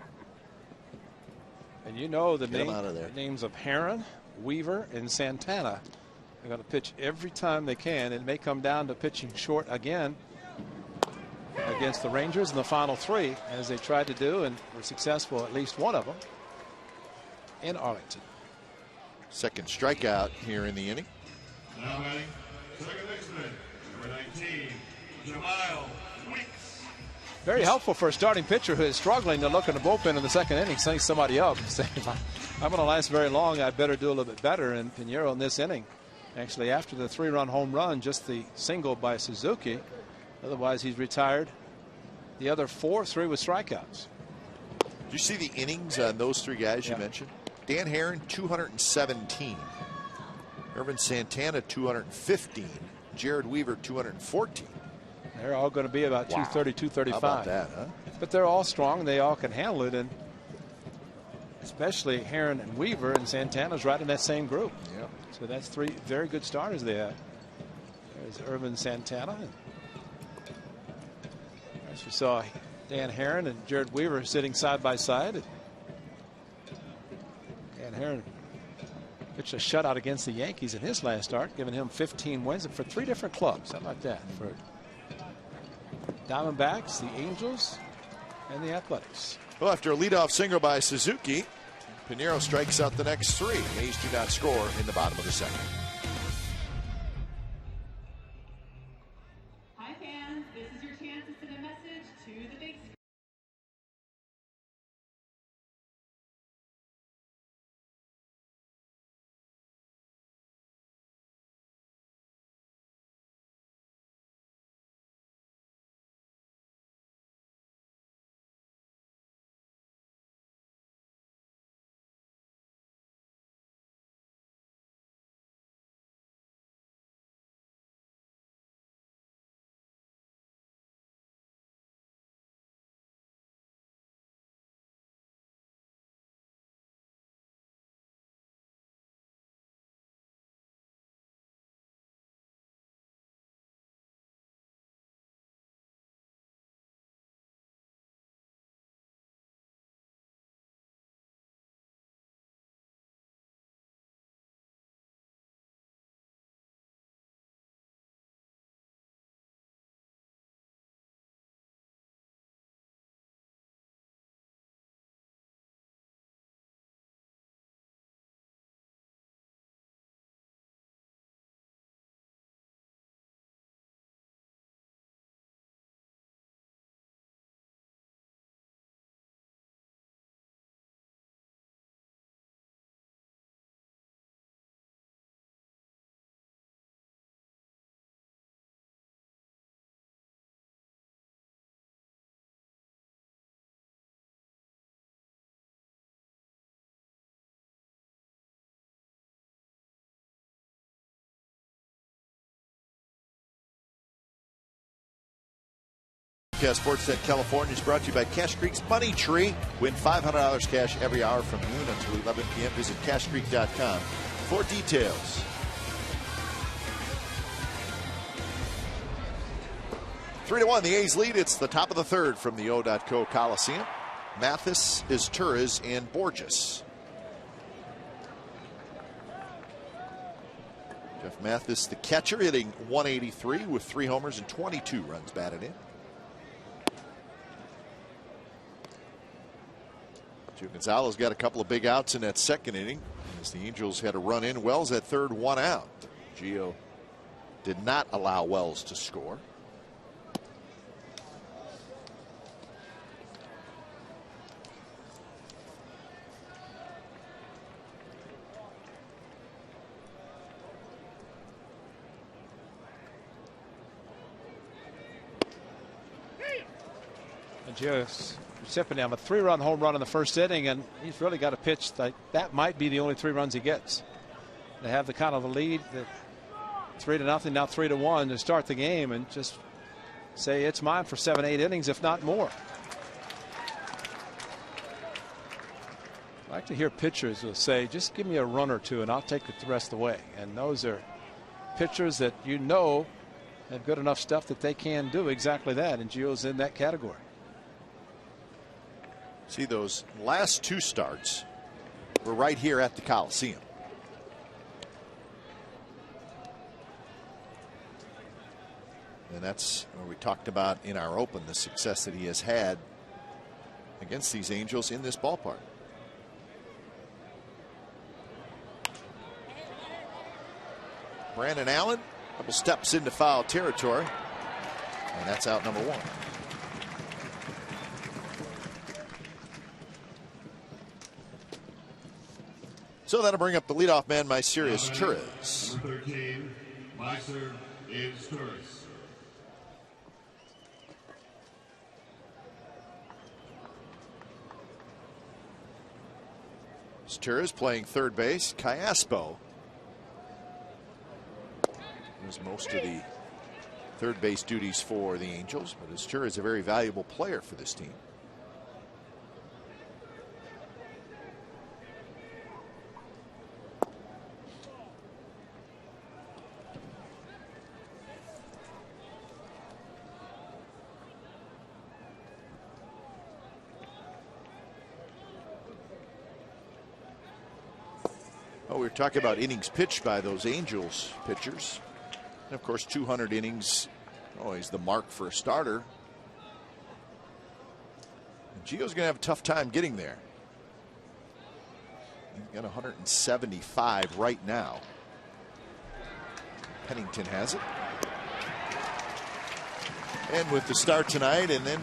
And you know the names of Herron, Weaver, and Santana. They're going to pitch every time they can. It may come down to pitching short again against the Rangers in the final 3, as they tried to do and were successful, at least one of them, in Arlington. Second strikeout here in the inning. Now batting, second baseman, number 19, Jamal Weeks. Very helpful for a starting pitcher who is struggling to look in the bullpen in the second inning, setting somebody up and saying, if I'm going to last very long, I better do a little bit better. And Pinheiro in this inning, actually after the 3-run home run, just the single by Suzuki. Otherwise, he's retired. The other 3 with strikeouts. Do you see the innings on those 3 guys you mentioned? Dan Herron, 217. Ervin Santana, 215. Jared Weaver, 214. They're all going to be about 230, 235. How about that, huh? But they're all strong. They all can handle it. And especially Herron and Weaver, and Santana's right in that same group. Yeah. So that's 3 very good starters they have. There's Ervin Santana. As you saw, Dan Herron and Jared Weaver sitting side by side. Dan Herron pitched a shutout against the Yankees in his last start, giving him 15 wins for 3 different clubs. How about that? For Diamondbacks, the Angels, and the Athletics. Well, after a leadoff single by Suzuki, Pinheiro strikes out the next 3. A's do not score in the bottom of the second. Hi fans, this is your chance to send a message to the big screen. Sportsnet California is brought to you by Cache Creek's Money Tree. Win $500 cash every hour from noon until 11 p.m. Visit CacheCreek.com for details. Three to 1, the A's lead. It's the top of the 3rd from the O.co Coliseum. Mathis, Izturis, and Borges. Jeff Mathis, the catcher, hitting 183 with 3 homers and 22 runs batted in. Gio Gonzalez got a couple of big outs in that second inning as the Angels had a run in. Wells at third, 1 out. Gio did not allow Wells to score. And Gio's sipping down a 3-run home run in the first inning, and he's really got a pitch that might be the only 3 runs he gets. They have the kind of a lead, that 3-0, now 3-1 to start the game, and just say it's mine for 7, 8 innings, if not more. I like to hear pitchers will say, just give me a run or 2 and I'll take it the rest of the way. And those are pitchers that you know have good enough stuff that they can do exactly that, and Gio's in that category. See, those last two starts were right here at the Coliseum. And that's where we talked about in our open the success that he has had against these Angels in this ballpark. Brandon Allen, couple steps into foul territory, and that's out number one. So that'll bring up the leadoff man, Maisarius Torres. Number 13, Maisarius Torres. Torres playing third base. Callaspo does most of the third base duties for the Angels, but Torres is a very valuable player for this team. Oh, we were talking about innings pitched by those Angels pitchers. And of course, 200 innings, always the mark for a starter. And Gio's going to have a tough time getting there. He's got 175 right now. Pennington has it. And with the start tonight and then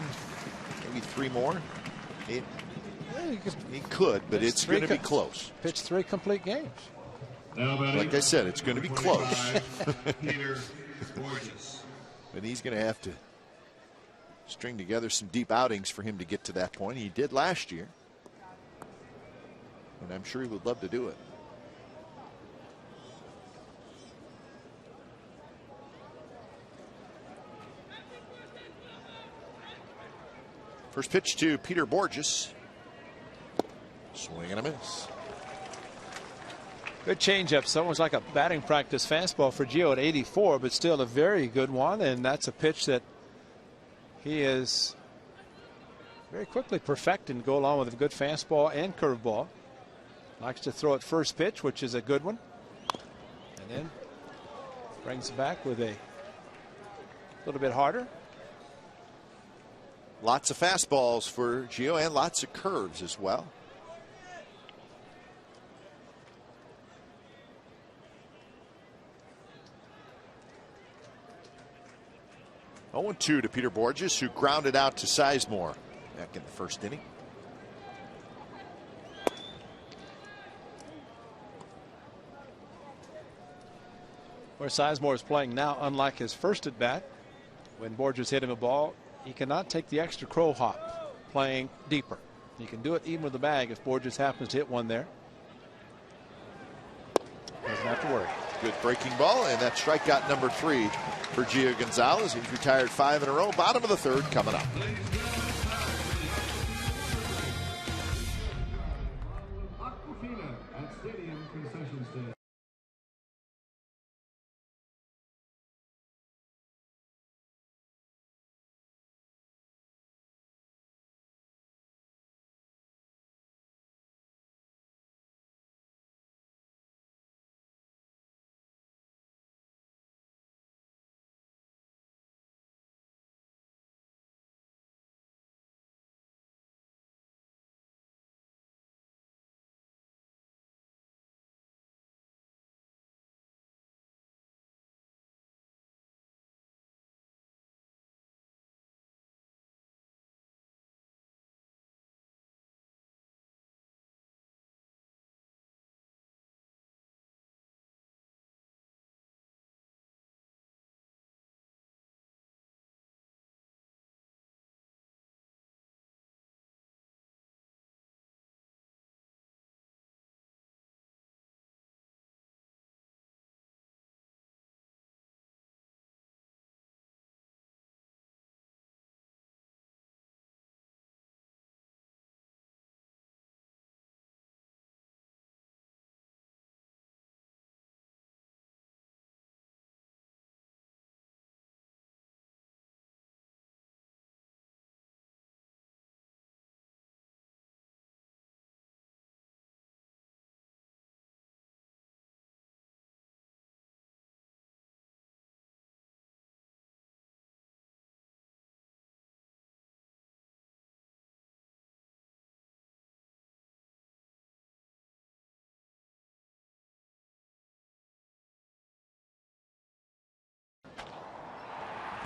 maybe three more, he could, but it's going to be close. Pitched 3 complete games. Like I said, it's going to be close. Peter Bourjos. But he's going to have to string together some deep outings for him to get to that point. He did last year. And I'm sure he would love to do it. First pitch to Peter Bourjos. Swing and a miss. Good changeup. It's almost like a batting practice fastball for Gio at 84, but still a very good one. And that's a pitch that he is very quickly perfecting to go along with a good fastball and curveball. Likes to throw at first pitch, which is a good one. And then brings it back with a little bit harder. Lots of fastballs for Gio and lots of curves as well. 0-2 to Peter Bourjos, who grounded out to Sizemore back in the first inning. Where Sizemore is playing now, unlike his first at bat, when Bourjos hit him a ball, he cannot take the extra crow hop playing deeper. He can do it even with the bag if Bourjos happens to hit one there. Doesn't have to worry. Good breaking ball, and that strikeout number 3 for Gio Gonzalez. He's retired 5 in a row. Bottom of the third coming up. Aquafina at Stadium Concession Stand.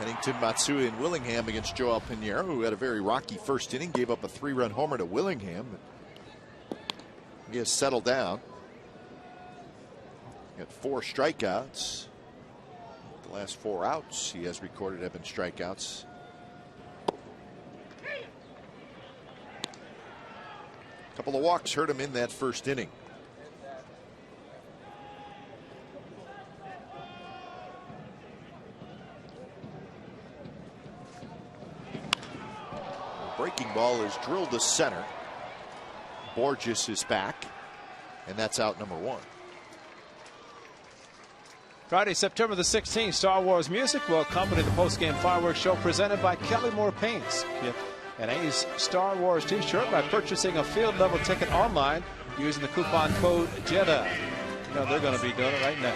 Pennington, Matsui, and Willingham against Joel Pinheiro, who had a very rocky first inning, gave up a 3-run homer to Willingham. He has settled down. Got 4 strikeouts. The last 4 outs he has recorded have been strikeouts. A couple of walks hurt him in that first inning. Breaking ball is drilled to center. Borges is back, and that's out number 1. Friday, September the 16th, Star Wars music will accompany the postgame fireworks show presented by Kelly Moore Paints. Get an A's Star Wars t-shirt by purchasing a field level ticket online using the coupon code JEDI. You know they're going to be doing it right now.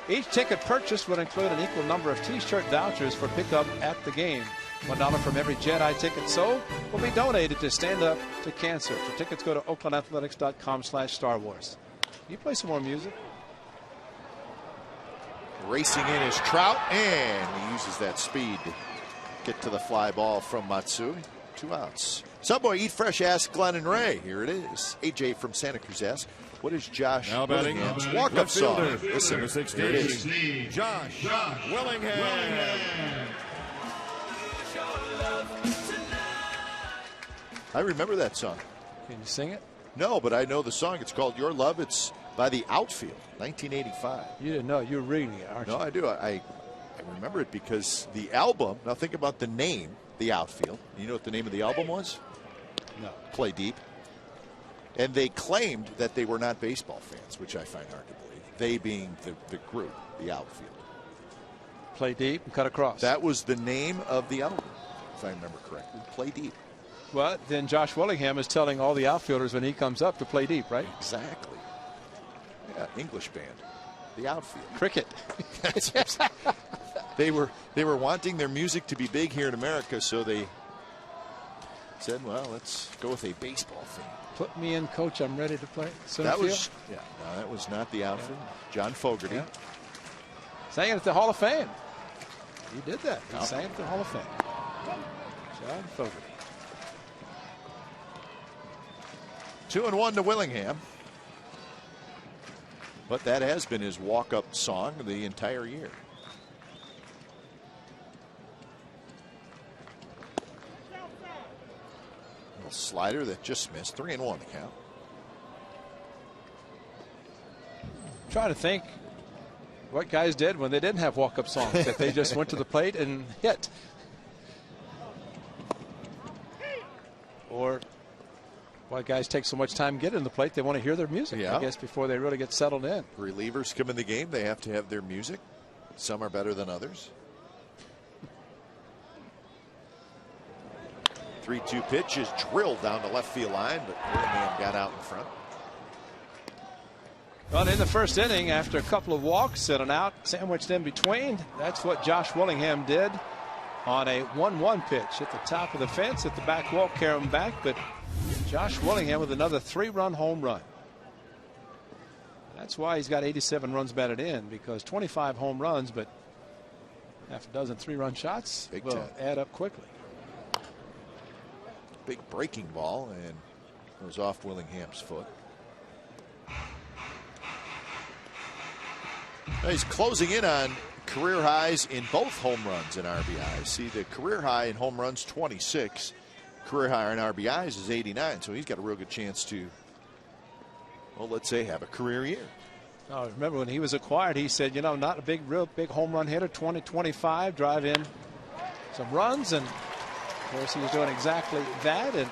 Each ticket purchased would include an equal number of t-shirt vouchers for pickup at the game. $1 from every Jedi ticket sold will be donated to Stand Up to Cancer. For tickets, go to oaklandathletics.com/Star Wars. Can you play some more music? Racing in is Trout, and he uses that speed to get to the fly ball from Matsui. 2 outs. Subway Eat Fresh asks Glenn and Ray. Here it is. AJ from Santa Cruz asks, what is Josh Willingham's walk-up song? Listen, here it is. Josh Willingham. I remember that song. Can you sing it? No, but I know the song. It's called Your Love. It's by the Outfield, 1985. You didn't know. You're reading it, aren't you? No, I do. I remember it because the album, now think about the name, The Outfield. You know what the name of the album was? No. Play Deep. And they claimed that they were not baseball fans, which I find hard to believe. They being the group, The Outfield. Play Deep and Cut Across. That was the name of the album, if I remember correctly. Play Deep. Well, then Josh Willingham is telling all the outfielders when he comes up to play deep, right? Exactly. Yeah, English band. The Outfield. Cricket. They were wanting their music to be big here in America, so they said, well, let's go with a baseball theme. Put me in, coach. I'm ready to play. That was that was not the Outfield. John Fogerty. Yeah. Sang it at the Hall of Fame. He did that. He sang it at the Hall of Fame. John Fogerty. 2-1 to Willingham. But that has been his walk-up song the entire year. Little slider that just missed. 3-1 the count. Try to think what guys did when they didn't have walk-up songs, that they just went to the plate and hit. Or why guys take so much time getting to the plate, they want to hear their music, I guess, before they really get settled in. Relievers come in the game, they have to have their music. Some are better than others. 3-2 pitch is drilled down the left field line, but Willingham got out in front. Well, in the first inning, after a couple of walks and an out sandwiched in between, that's what Josh Willingham did on a 1-1 pitch at the top of the fence at the back wall, carry him back, but Josh Willingham with another 3-run home run. That's why he's got 87 runs batted in, because 25 home runs, but half a dozen 3-run shots will add up quickly. Big breaking ball and goes off Willingham's foot. Now he's closing in on career highs in both home runs and RBIs. See, the career high in home runs 26. Career high in RBIs is 89, so he's got a real good chance to, well, let's say, have a career year. Oh, remember when he was acquired, he said, you know, not a real big home run hitter, 20-25, drive in some runs, and of course he's doing exactly that, and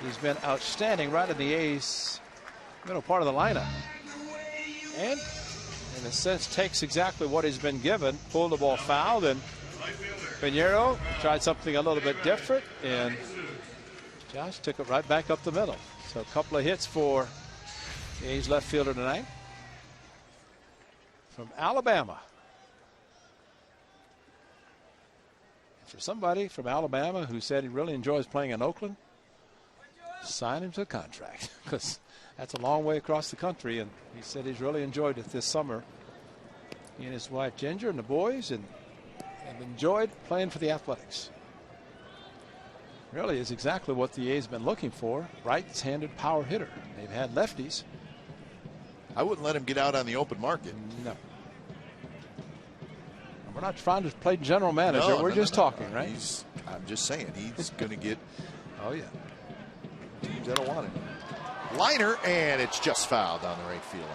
he's been outstanding right in the A's middle part of the lineup. And in a sense takes exactly what he's been given, pulled the ball foul, and Pinheiro tried something a little bit different, and Josh took it right back up the middle. So a couple of hits for the A's left fielder tonight from Alabama. For somebody from Alabama who said he really enjoys playing in Oakland, sign him to a contract, because that's a long way across the country, and he said he's really enjoyed it this summer. He and his wife Ginger and the boys, and and enjoyed playing for the Athletics. Really is exactly what the A's been looking for. Right-handed power hitter. They've had lefties. I wouldn't let him get out on the open market. No. We're not trying to play general manager. No, We're just talking, right? I'm just saying he's going to get oh, yeah. teams that don't want him. Liner, and it's just fouled on the right field line.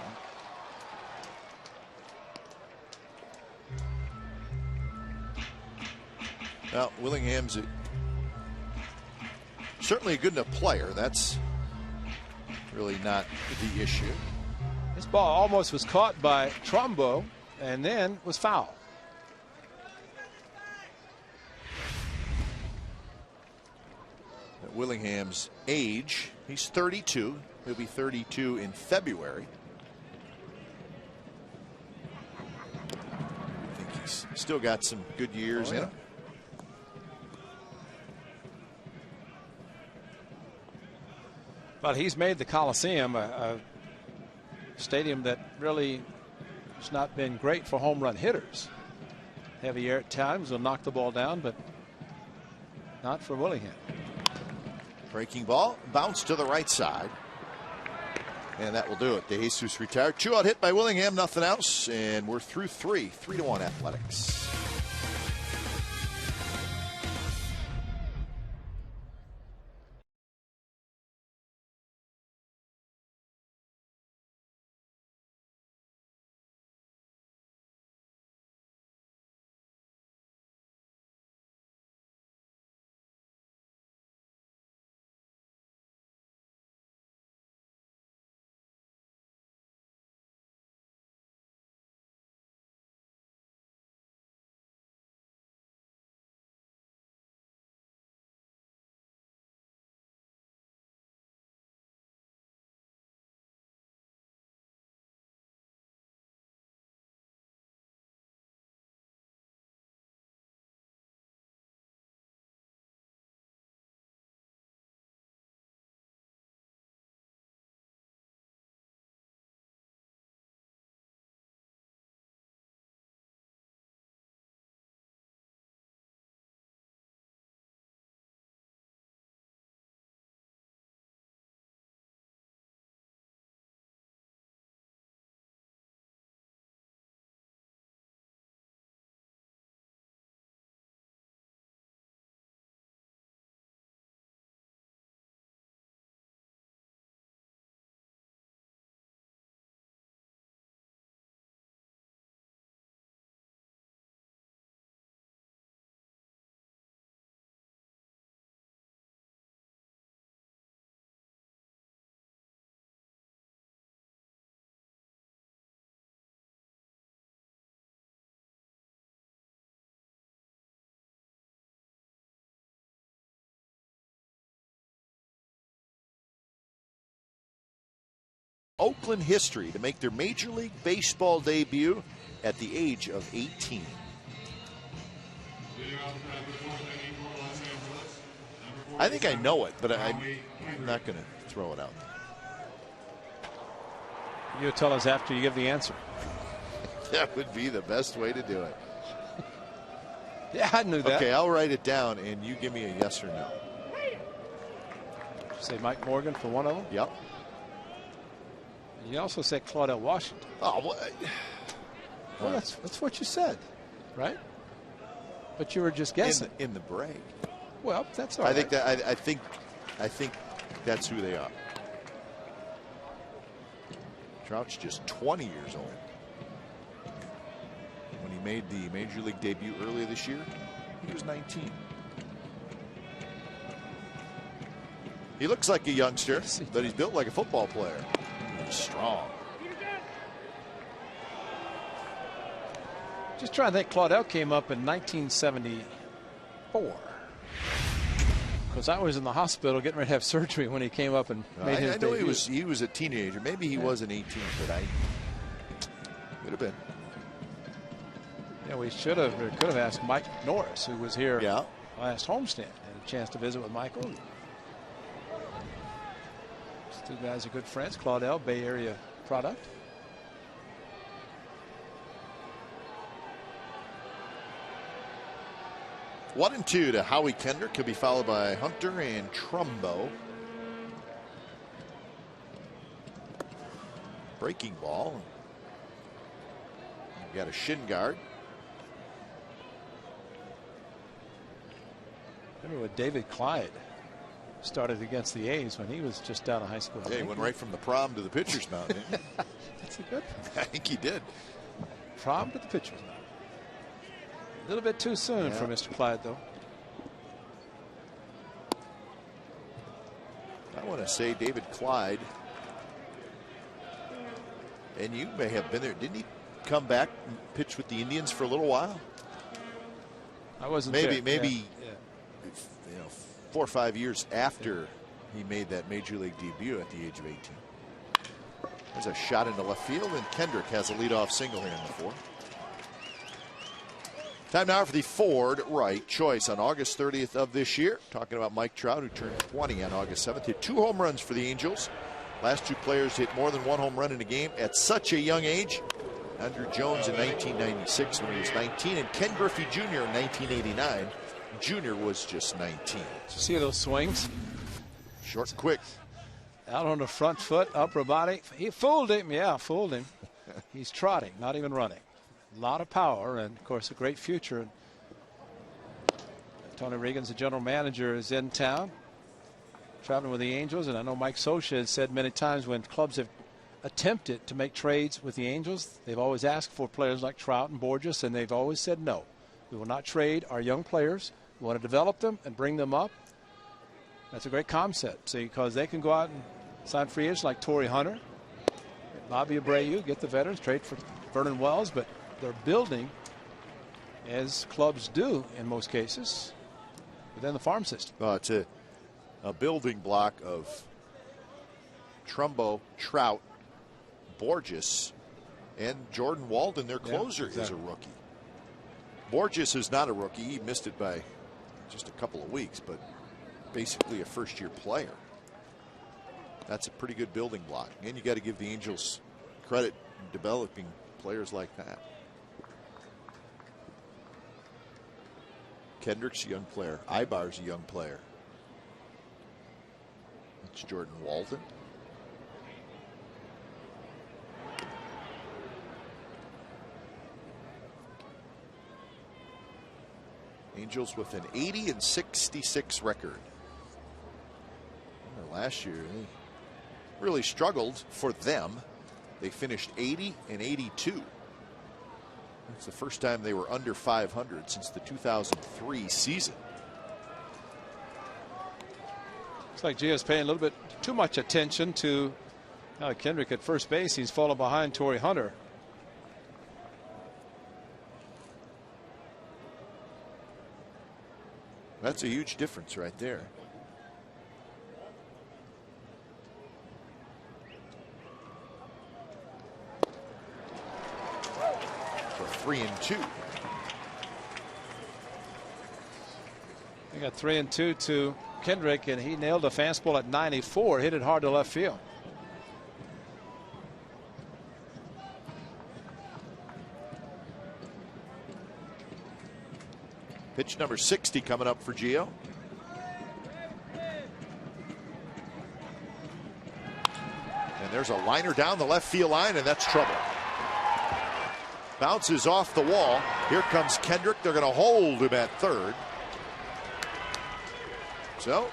Well, Willingham's certainly a good enough player. That's really not the issue. This ball almost was caught by Trumbo and then was fouled. At Willingham's age, he's 32. He'll be 32 in February. I think he's still got some good years in him. But he's made the Coliseum a stadium that really has not been great for home run hitters. Heavy air at times will knock the ball down, but not for Willingham. Breaking ball, bounce to the right side. And that will do it. De Jesus retired. 2 out hit by Willingham, nothing else. And we're through 3. 3-1 Athletics. Oakland history to make their Major League Baseball debut at the age of 18. I think I know it, but I'm not going to throw it out. You'll tell us after you give the answer. That would be the best way to do it. Yeah, I knew that. Okay, I'll write it down, and you give me a yes or no. Say Mike Morgan for one of them? Yep. You also said Claudell Washington. Oh, well, that's what you said, right? But you were just guessing in the break. Well, that's all right. I think that's who they are. Trout's just 20 years old. When he made the Major League debut earlier this year, he was 19. He looks like a youngster, but he's built like a football player. He's strong. Just trying to think. Claudell came up in 1974. Because I was in the hospital getting ready to have surgery when he came up and made his debut. I know he was a teenager. Maybe he wasn't 18, but I could have been. Yeah, we could have asked Mike Norris, who was here last homestand. Had a chance to visit with Michael. These two guys are good friends. Claudell, Bay Area product. 1-2 to Howie Kendrick. Could be followed by Hunter and Trumbo. Breaking ball. You got a shin guard. Remember when David Clyde started against the A's when he was just out of high school? Yeah, he went right from the prom to the pitcher's mound. That's a good one. I think he did. Prom to the pitcher's mound. A little bit too soon for Mr. Clyde, though. I want to say David Clyde, and you may have been there. Didn't he come back and pitch with the Indians for a little while? I wasn't maybe there. you know, 4 or 5 years after he made that major league debut at the age of 18. There's a shot into left field, and Kendrick has a leadoff single here in the fourth. Time now for the Ford Wright choice on August 30th of this year. Talking about Mike Trout, who turned 20 on August 7th. Hit 2 home runs for the Angels. Last 2 players hit more than 1 home run in a game at such a young age. Andrew Jones in 1996 when he was 19, and Ken Griffey Jr. in 1989. Jr. was just 19. See those swings? Short, quick. Out on the front foot, upper body. He fooled him. Yeah, fooled him. He's trotting, not even running. A lot of power, and of course a great future. Tony Regan's the general manager, is in town traveling with the Angels, and I know Mike Scioscia has said many times when clubs have attempted to make trades with the Angels, they've always asked for players like Trout and Borges, and they've always said no. We will not trade our young players. We want to develop them and bring them up. That's a great concept, see, because they can go out and sign free agents like Torrey Hunter, Bobby Abreu, get the veterans, trade for Vernon Wells, but they're building, as clubs do in most cases, within the farm system. It's a building block of Trumbo, Trout, Borges, and Jordan Walden. Their closer is a rookie. Borges is not a rookie. He missed it by just a couple of weeks, but basically a first-year player. That's a pretty good building block. And you got to give the Angels credit in developing players like that. Kendrick's a young player. Ibar's a young player. It's Jordan Walden. Angels with an 80-66 record. Last year, they really struggled for them. They finished 80-82. It's the first time they were under 500 since the 2003 season. Looks like Gio's paying a little bit too much attention to Kendrick at first base. He's fallen behind Torrey Hunter. That's a huge difference right there. For 3-2. They got 3-2 to Kendrick, and he nailed a fastball at 94, hit it hard to left field. Pitch number 60 coming up for Gio. And there's a liner down the left field line, and that's trouble. Bounces off the wall. Here comes Kendrick. They're going to hold him at third. So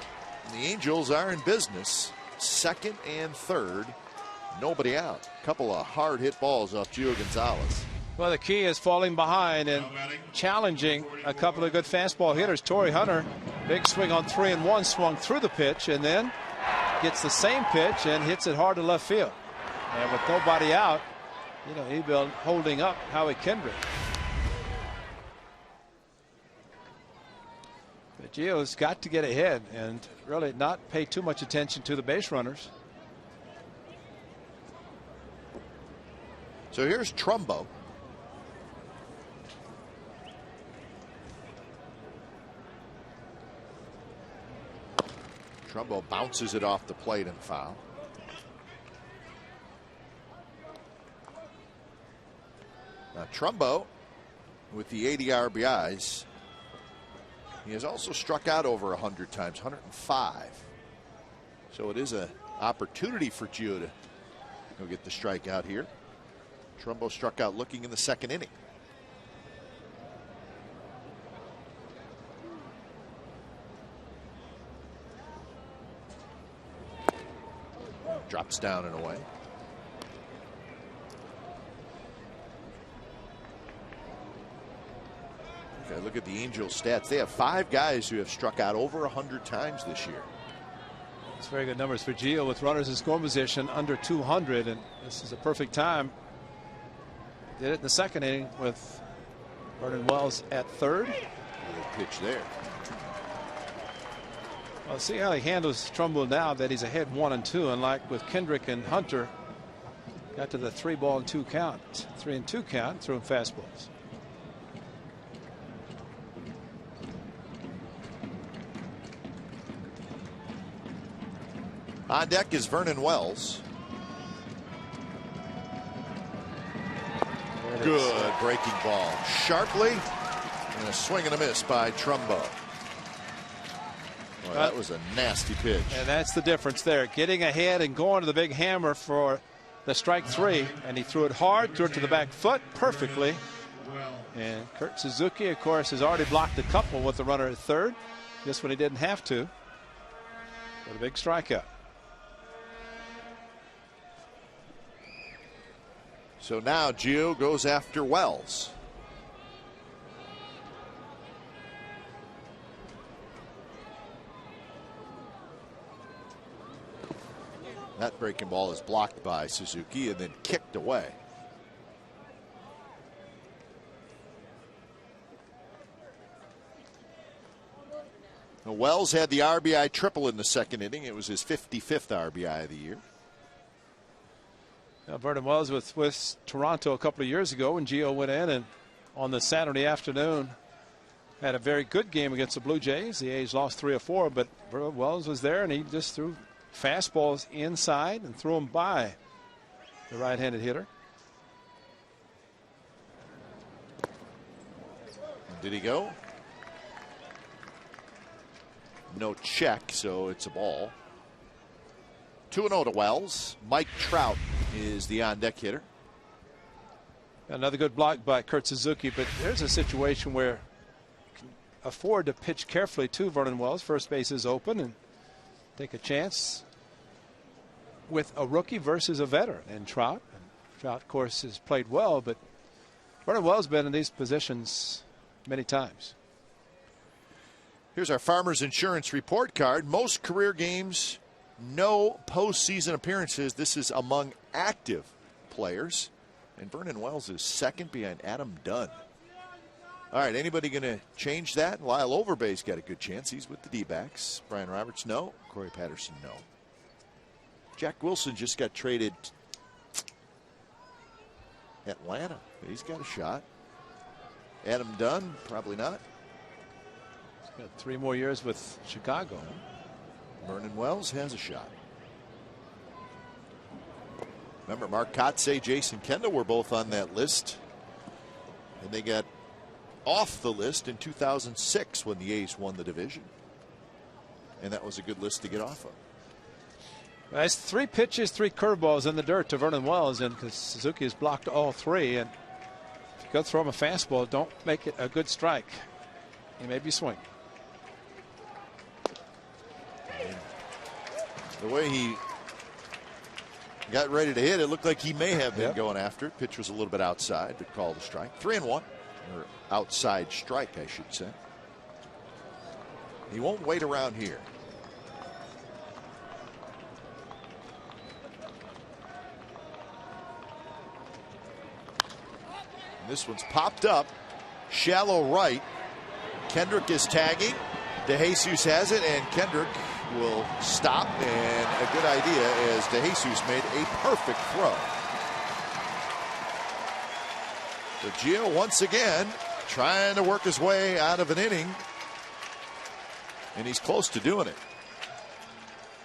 the Angels are in business. Second and third. Nobody out. A couple of hard hit balls off Gio Gonzalez. Well, the key is falling behind and challenging a couple of good fastball hitters. Torrey Hunter, big swing on 3-1, swung through the pitch and then gets the same pitch and hits it hard to left field. And with nobody out, you know, he's been holding up Howie Kendrick. But Gio's got to get ahead and really not pay too much attention to the base runners. So here's Trumbo. Trumbo bounces it off the plate and foul. Now Trumbo with the 80 RBIs He has also struck out over 100 times, 105. So it is an opportunity for Gio to go get the strikeout here. Trumbo struck out looking in the second inning. Drops down and away. Okay, look at the Angels stats. They have 5 guys who have struck out over 100 times this year. It's very good numbers for Gio with runners in scoring position under 200, and this is a perfect time. Did it in the second inning with Vernon Wells at third. Good pitch there. Well, see how he handles Trumbo now that he's ahead 1-2, unlike with Kendrick and Hunter. Got to the 3-2 count, 3-2 count, throwing fastballs. On deck is Vernon Wells. Good breaking ball. Sharply, and a swing and a miss by Trumbo. Well, that was a nasty pitch. And that's the difference there. Getting ahead and going to the big hammer for the strike 3. And he threw it hard, threw it to the back foot perfectly. And Kurt Suzuki, of course, has already blocked a couple with the runner at third. This one he didn't have to. But a big strikeout. So now Gio goes after Wells. That breaking ball is blocked by Suzuki and then kicked away. Now Wells had the RBI triple in the second inning. It was his 55th RBI of the year. Now, Vernon Wells with Toronto a couple of years ago when Gio went in and on the Saturday afternoon had a very good game against the Blue Jays. The A's lost 3 of 4, but Vernon Wells was there and he just threw fastballs inside and threw them by the right-handed hitter. Did he go? No check, so it's a ball. 2-0 to Wells. Mike Trout is the on-deck hitter. Another good block by Kurt Suzuki, but there's a situation where you can afford to pitch carefully to Vernon Wells. First base is open and take a chance with a rookie versus a veteran. And Trout, of course, has played well, but Vernon Wells has been in these positions many times. Here's our Farmers Insurance report card. Most career games, no postseason appearances. This is among active players. And Vernon Wells is second behind Adam Dunn. All right, anybody going to change that? Lyle Overbay's got a good chance. He's with the D-backs. Brian Roberts, no. Corey Patterson, no. Jack Wilson just got traded Atlanta. He's got a shot. Adam Dunn, probably not. He's got 3 more years with Chicago. Vernon Wells has a shot. Remember, Mark Kotsay, Jason Kendall were both on that list. And they got off the list in 2006 when the A's won the division. And that was a good list to get off of. That's 3 pitches, 3 curveballs in the dirt to Vernon Wells, and because Suzuki has blocked all 3. And if you go throw him a fastball, don't make it a good strike. He may be swinging. The way he got ready to hit, it looked like he may have been going after it. Pitch was a little bit outside, but called a strike. 3-1, or outside strike, I should say. He won't wait around here. And this one's popped up, shallow right. Kendrick is tagging. DeJesus has it, and Kendrick will stop, and a good idea as DeJesus made a perfect throw. So Gio once again trying to work his way out of an inning, and he's close to doing it.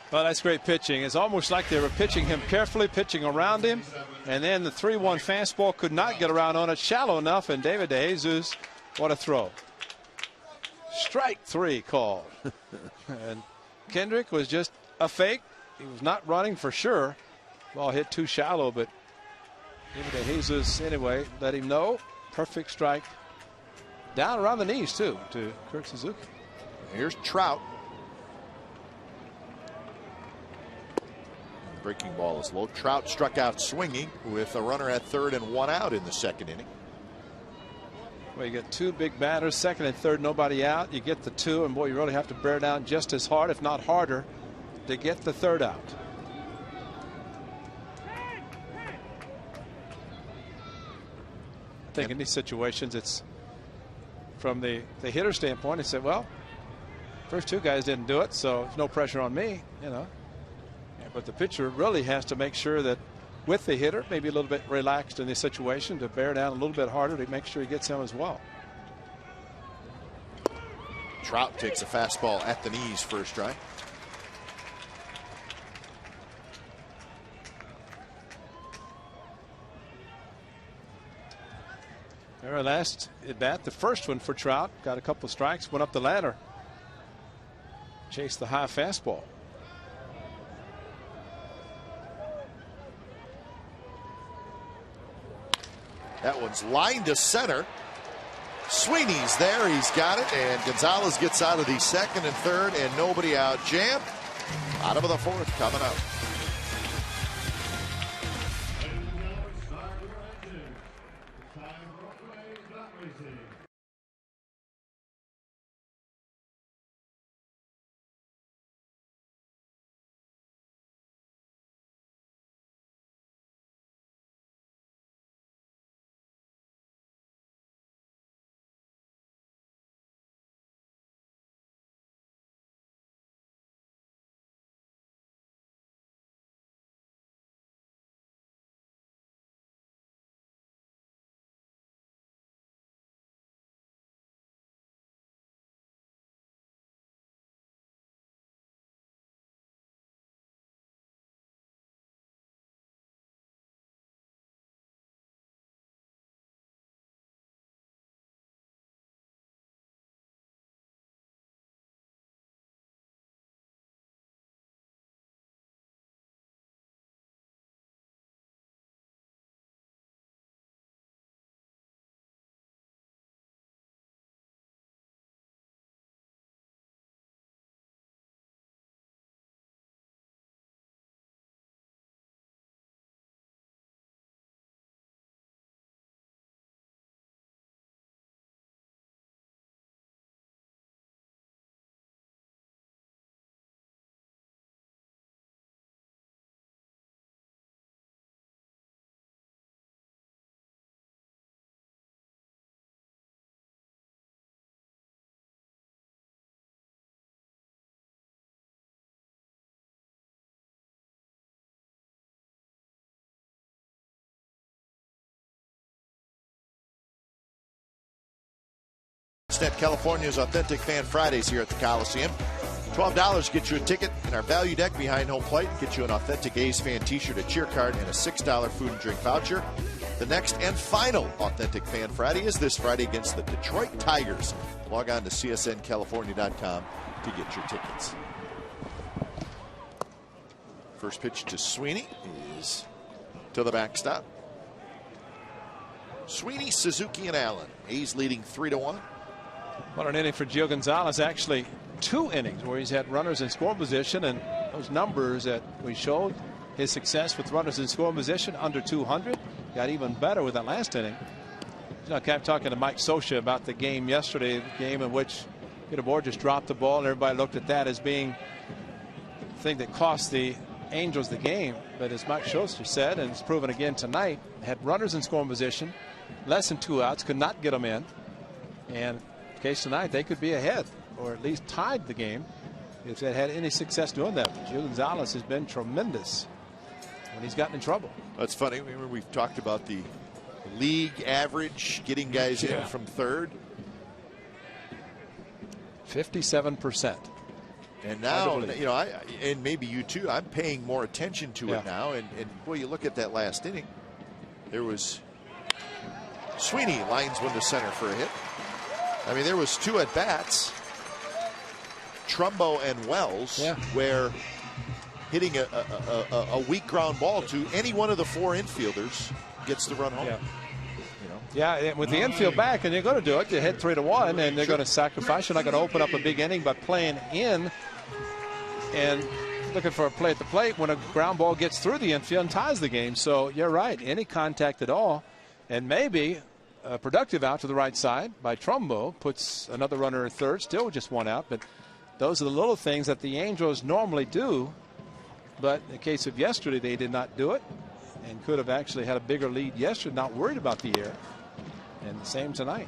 Well, that's great pitching. It's almost like they were pitching him carefully, pitching around him, and then the 3-1 fastball could not get around on it, shallow enough, and David DeJesus, what a throw. Strike 3 called. And Kendrick was just a fake. He was not running for sure. Ball hit too shallow, but give it to Jesus anyway. Let him know. Perfect strike. Down around the knees, too, to Kurt Suzuki. Here's Trout. Breaking ball is low. Trout struck out swinging with a runner at third and 1 out in the second inning. Well, you get 2 big batters, second and third, nobody out. You get the 2, and boy, you really have to bear down just as hard, if not harder, to get the 3rd out. I think in these situations, it's from the hitter standpoint, they said, well, first 2 guys didn't do it, so there's no pressure on me, you know. Yeah, but the pitcher really has to make sure that with the hitter, maybe a little bit relaxed in this situation, to bear down a little bit harder to make sure he gets him as well. Trout takes a fastball at the knees, first strike. Our last at bat, the first one for Trout, got a couple of strikes, went up the ladder, chased the high fastball. That one's lined to center. Sweeney's there. He's got it. And Gonzalez gets out of the second and third, and nobody out. Jam. Bottom of the 4th coming up. California's Authentic Fan Fridays here at the Coliseum. $12 gets you a ticket in our value deck behind home plate. Get you an authentic A's fan t-shirt, a cheer card, and a $6 food and drink voucher. The next and final Authentic Fan Friday is this Friday against the Detroit Tigers. Log on to csncalifornia.com to get your tickets. First pitch to Sweeney is to the backstop. Sweeney, Suzuki, and Allen. A's leading 3-1. What an inning for Gio Gonzalez. Actually, 2 innings where he's had runners in scoring position, and those numbers that we showed, his success with runners in scoring position under 200, got even better with that last inning. You know, I kept talking to Mike Scioscia about the game yesterday, the game in which Peter Bourjos dropped the ball, and everybody looked at that as being the thing that cost the Angels the game. But as Mike Scioscia said, and it's proven again tonight, had runners in scoring position, less than 2 outs, could not get them in, and in case tonight they could be ahead or at least tied the game if they had any success doing that. Gio Gonzalez has been tremendous when he's gotten in trouble. That's funny. Remember, we've talked about the league average getting guys in from third. 57%. And now, you know, and maybe you too, I'm paying more attention to it now. And boy, you look at that last inning. There was Sweeney lines one to center for a hit. I mean, there was 2 at bats, Trumbo and Wells, where hitting a weak ground ball to any one of the 4 infielders gets the run home. Yeah, with the infield back, and you're going to do it. You hit 3-1, and they're going to sacrifice. You're not going to open up a big inning by playing in and looking for a play at the plate when a ground ball gets through the infield and ties the game. So you're right, any contact at all, and maybe a productive out to the right side by Trumbo puts another runner at third, still just 1 out. But those are the little things that the Angels normally do. But in the case of yesterday, they did not do it and could have actually had a bigger lead yesterday, not worried about the air. And the same tonight.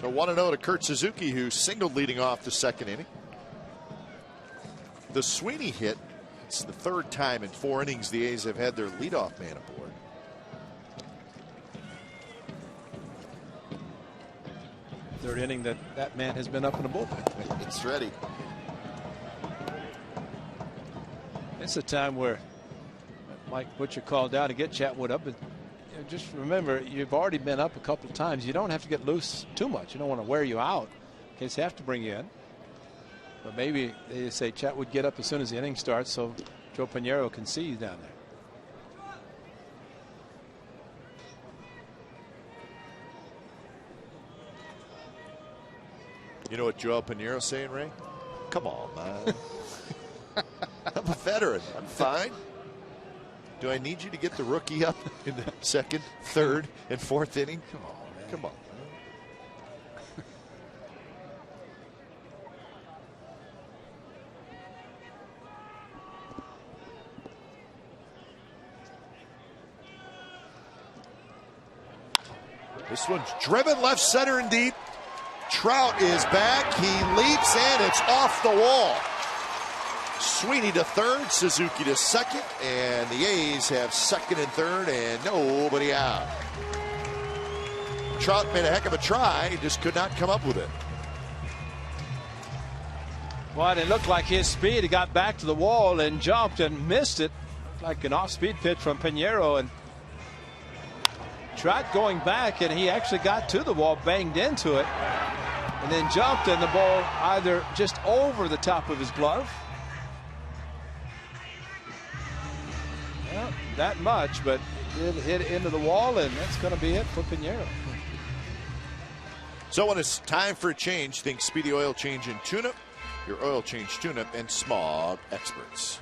So 1-0 to Kurt Suzuki, who singled leading off the 2nd inning. The Sweeney hit. It's the 3rd time in 4 innings the A's have had their leadoff man aboard. Third inning that man has been up in the bullpen. It's ready. It's a time where Mike Butcher called down to get Chatwood up. But just remember, you've already been up a couple of times. You don't have to get loose too much. You don't want to wear you out in case they have to bring you in. But maybe they say Chatwood get up as soon as the inning starts so Joe Pinheiro can see you down there. You know what Joe Pinheiro's saying, Ray? Come on, man. I'm a veteran. I'm fine. Do I need you to get the rookie up in the 2nd, 3rd, and 4th inning? Come on, man. Come on. This one's driven left center and deep. Trout is back. He leaps and it's off the wall. Sweeney to 3rd, Suzuki to 2nd, and the A's have 2nd and 3rd and nobody out. Trout made a heck of a try, he just could not come up with it. Well, it looked like his speed. He got back to the wall and jumped and missed it. Like an off-speed pitch from Pinheiro, and Trout going back, and he actually got to the wall, banged into it, and then jumped, and the ball either just over the top of his glove. Well, that much, but it hit into the wall, and that's going to be it for Pinheiro. So when it's time for a change, think Speedy Oil Change and Tune-Up, your oil change tune-up and smog experts.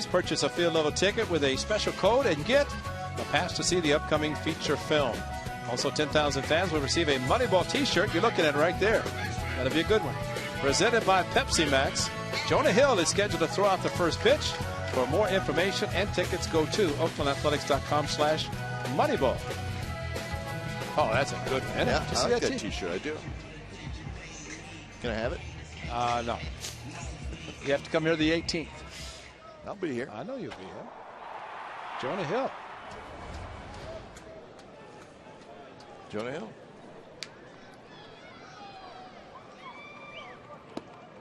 Purchase a field level ticket with a special code and get a pass to see the upcoming feature film. Also, 10,000 fans will receive a Moneyball t-shirt. You're looking at it right there. That'll be a good one. Presented by Pepsi Max. Jonah Hill is scheduled to throw out the first pitch. For more information and tickets, go to oaklandathletics.com/Moneyball. Oh, that's a good one. Yeah, I like that t-shirt. I do. Can I have it? No. You have to come here the 18th. I'll be here. I know you'll be here. Jonah Hill. Jonah Hill.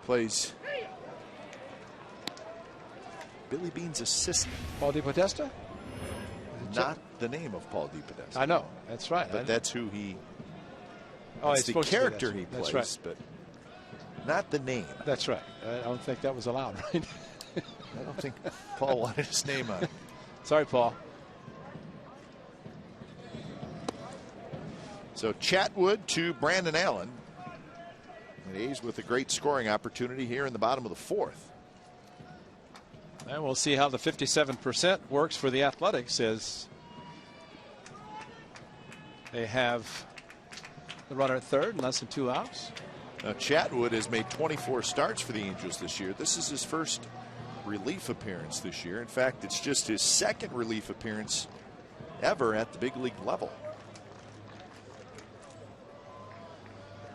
Plays Billy Beane's assistant. Paul DePodesta? Not the name of Paul DePodesta. I know. That's right. But that's who he... Oh, it's the character he that's plays, right. but not the name. That's right. I don't think that was allowed, right? I don't think Paul wanted his name on it. Sorry, Paul. So Chatwood to Brandon Allen. And A's with a great scoring opportunity here in the bottom of the fourth. And we'll see how the 57% works for the Athletics as they have the runner at third and less than 2 outs. Now Chatwood has made 24 starts for the Angels this year. This is his first relief appearance this year. In fact, it's just his second relief appearance ever at the big league level.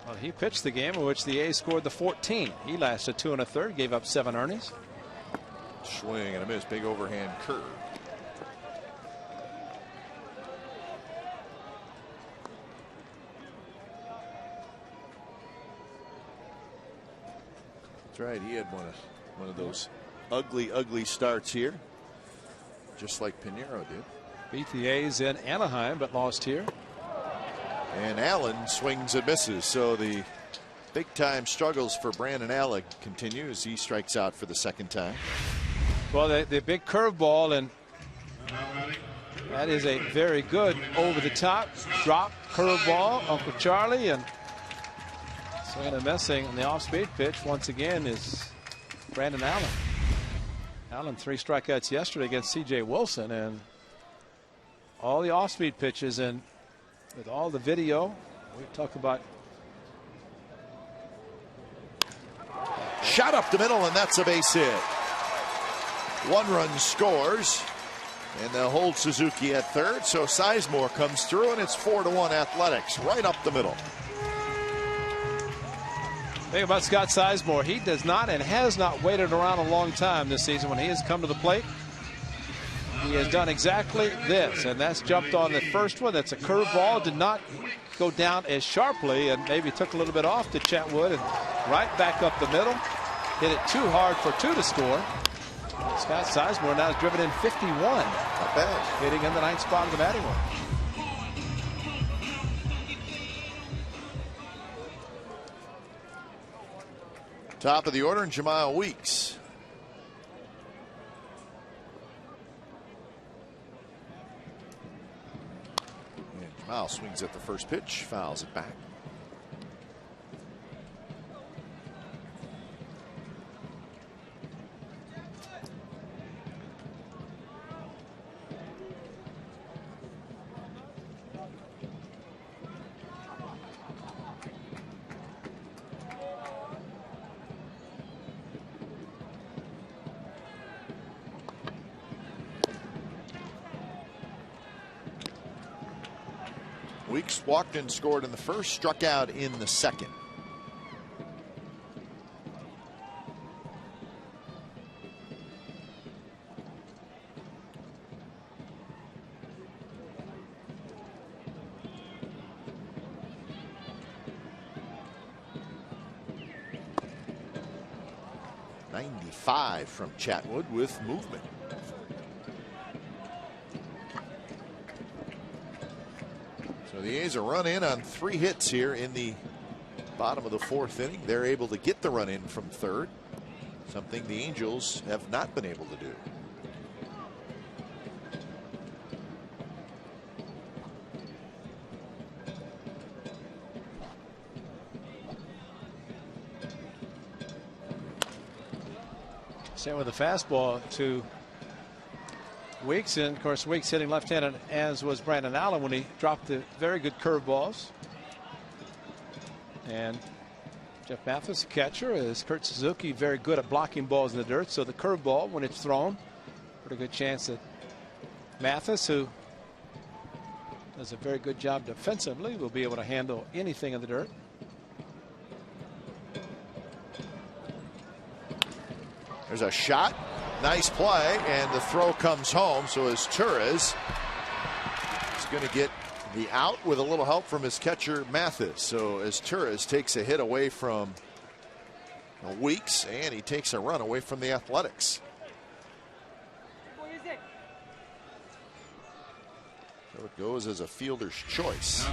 Well, he pitched the game in which the A's scored the 14. He lasted 2 1/3, gave up 7 earnings. Swing and a miss, big overhand curve. That's right, he had one of those ugly starts here, just like Pinheiro did. Beat the A's in Anaheim, but lost here. And Allen swings and misses, so the big time struggles for Brandon Allen continue as he strikes out for the second time. Well, the big curveball, and that is a very good over the top drop curveball. Uncle Charlie, and swinging and missing on the off speed pitch once again is Brandon Allen. Allen 3 strikeouts yesterday against C.J. Wilson, and all the off speed pitches, and with all the video we talk about. Shot up the middle, and that's a base hit. 1 run scores, and they'll hold Suzuki at third. So Sizemore comes through, and it's 4-1 Athletics, right up the middle. Think about Scott Sizemore. He does not and has not waited around a long time this season when he has come to the plate. He has done exactly this, and that's jumped on the first one. That's a curveball. Did not go down as sharply, and maybe took a little bit off to Chatwood, and right back up the middle. Hit it too hard for 2 to score. Scott Sizemore now has driven in 51. Not bad. Hitting in the 9th spot of the batting order. Top of the order, and Jemile Weeks. And Jemile swings at the first pitch, fouls it back. Weeks walked and scored in the first, struck out in the second. .95 from Chatwood with movement. So the A's are run in on 3 hits here in the bottom of the 4th inning. They're able to get the run in from third, something the Angels have not been able to do. Same with the fastball to Weeks, and of course Weeks hitting left-handed, as was Brandon Allen when he dropped the very good curveballs. And Jeff Mathis, a catcher, is Kurt Suzuki very good at blocking balls in the dirt. So the curveball, when it's thrown, pretty good chance that Mathis, who does a very good job defensively, will be able to handle anything in the dirt. There's a shot. Nice play, and the throw comes home. So as Torres is going to get the out with a little help from his catcher, Mathis. So as Torres takes a hit away from Weeks, and he takes a run away from the Athletics. So it goes as a fielder's choice.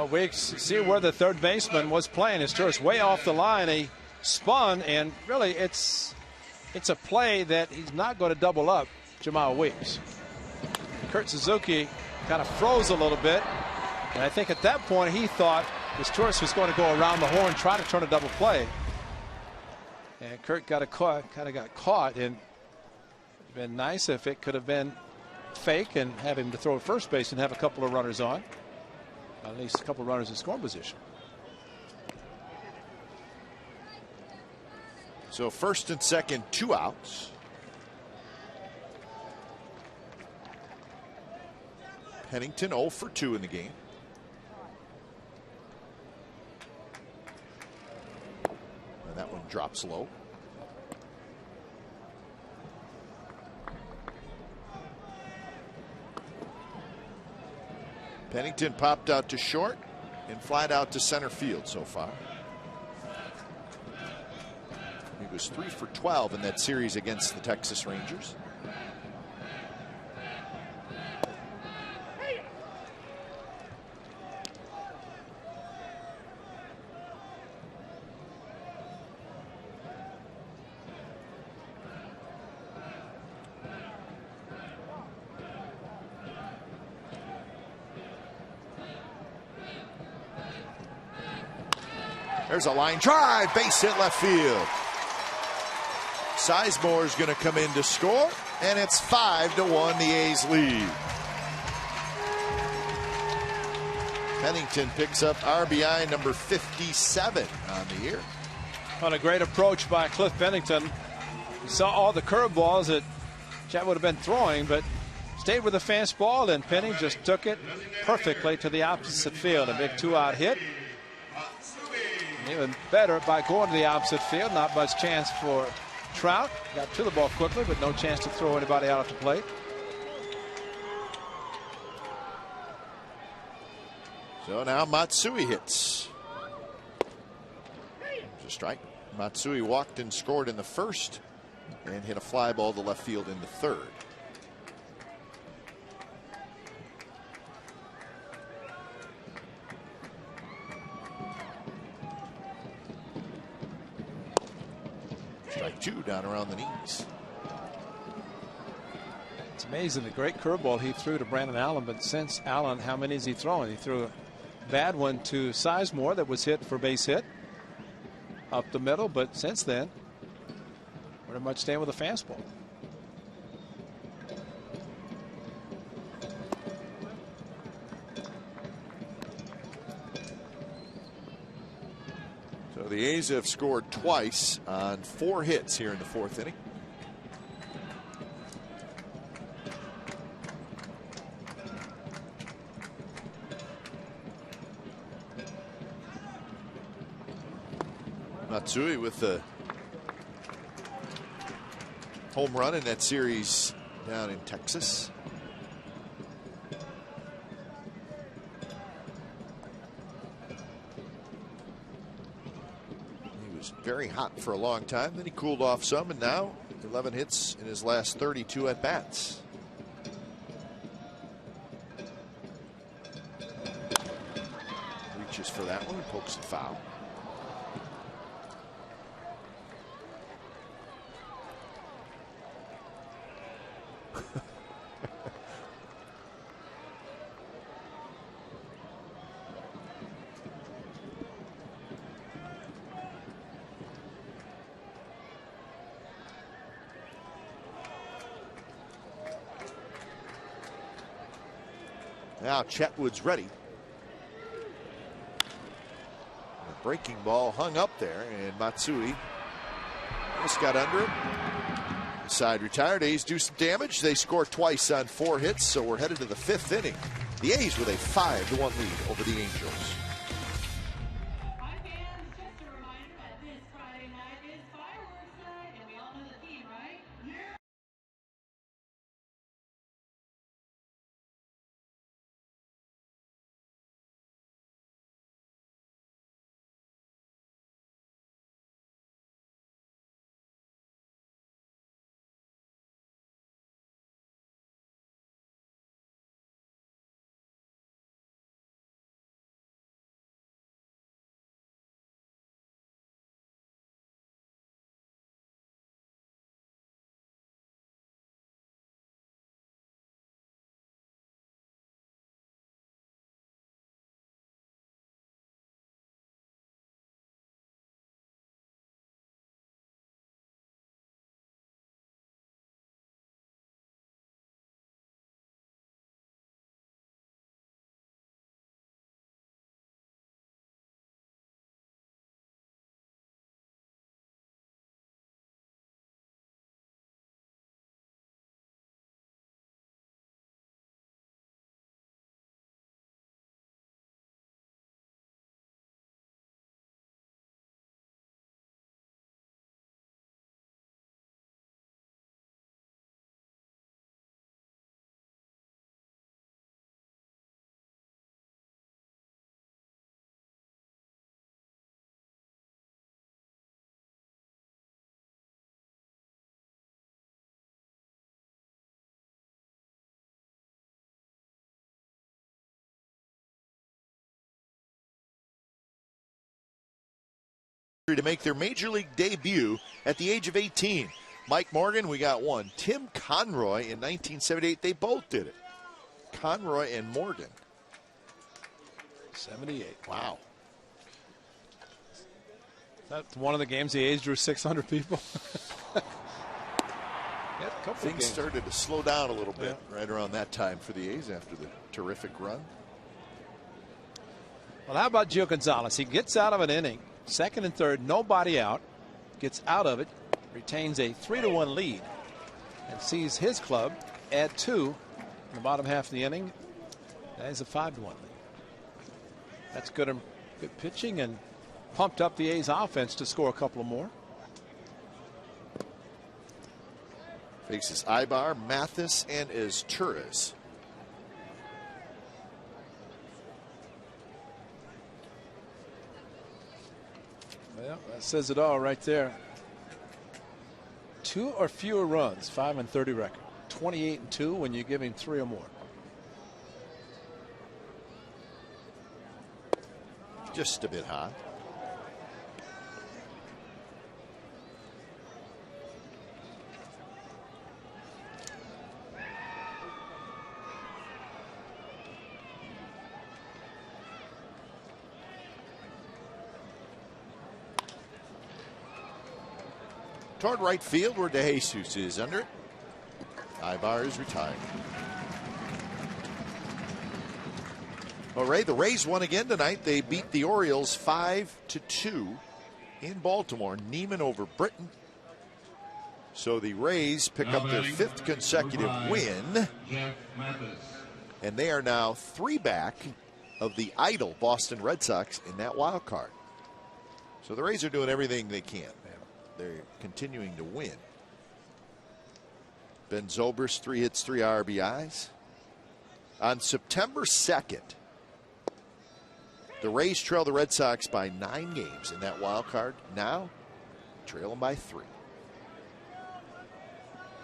Weeks, see where the third baseman was playing. His Torres way off the line. He spun, and really it's a play that he's not going to double up Jamal Weeks. Kurt Suzuki kind of froze a little bit, and I think at that point he thought his Torres was going to go around the horn, try to turn a double play. And Kurt got caught, and it'd been nice if it could have been fake and have him to throw at first base and have a couple of runners on. At least a couple of runners in scoring position. So first and second, 2 outs. Pennington 0 for 2 in the game. And that one drops low. Pennington popped out to short and flied out to center field so far. He was 3 for 12 in that series against the Texas Rangers. There's a line drive, base hit left field. Sizemore is going to come in to score, and it's 5-1 the A's lead. Pennington picks up RBI number 57 on the year. On a great approach by Cliff Pennington. He saw all the curveballs that Chet would have been throwing, but stayed with the fastball, and Penny just took it perfectly to the opposite field. A big 2-out hit. Even better by going to the opposite field. Not much chance for Trout. Got to the ball quickly, but no chance to throw anybody out at the plate. So now Matsui hits. There's a strike. Matsui walked and scored in the first and hit a fly ball to left field in the third. Strike 2 down around the knees. It's amazing the great curveball he threw to Brandon Allen, but since Allen, how many is he throwing? He threw a bad one to Sizemore that was hit for base hit up the middle, but since then, pretty much staying with a fastball. So the A's have scored twice on 4 hits here in the 4th inning. Matsui with the home run in that series down in Texas. He was very hot for a long time, then he cooled off some, and now 11 hits in his last 32 at bats. Reaches for that one, pokes it foul. Now Chetwood's ready. The breaking ball hung up there, and Matsui just got under it. The side retired. A's do some damage. They score twice on 4 hits, so we're headed to the 5th inning. The A's with a 5-1 lead over the Angels. Hi fans, just a reminder that this Friday night is fireworks night, and we all to make their major league debut at the age of 18. Mike Morgan, we got one. Tim Conroy in 1978, they both did it. Conroy and Morgan. 78. Wow. That's one of the games the A's drew 600 people. Things started to slow down a little bit right around that time for the A's after the terrific run. Well, how about Gio Gonzalez? He gets out of an inning, second and third, nobody out, gets out of it, retains a 3-1 lead, and sees his club add 2 in the bottom half of the inning. That is a 5-1 lead. That's good pitching and pumped up the A's offense to score a couple of more. Faces Ibar, Mathis, and Izturis. Well, that says it all right there. 2 or fewer runs, 5-30 record. 28-2 when you give him 3 or more. Just a bit hot. Toward right field where DeJesus is under it. Ibar is retired. Well, Ray, the Rays won again tonight. They beat the Orioles 5-2 in Baltimore. Neiman over Britton. So the Rays pick up their 5th consecutive win. And they are now 3 back of the idle Boston Red Sox in that wild card. So the Rays are doing everything they can. They're continuing to win. Ben Zobrist, 3 hits, 3 RBIs. On September 2nd, the Rays trail the Red Sox by 9 games in that wild card. Now, trail them by 3.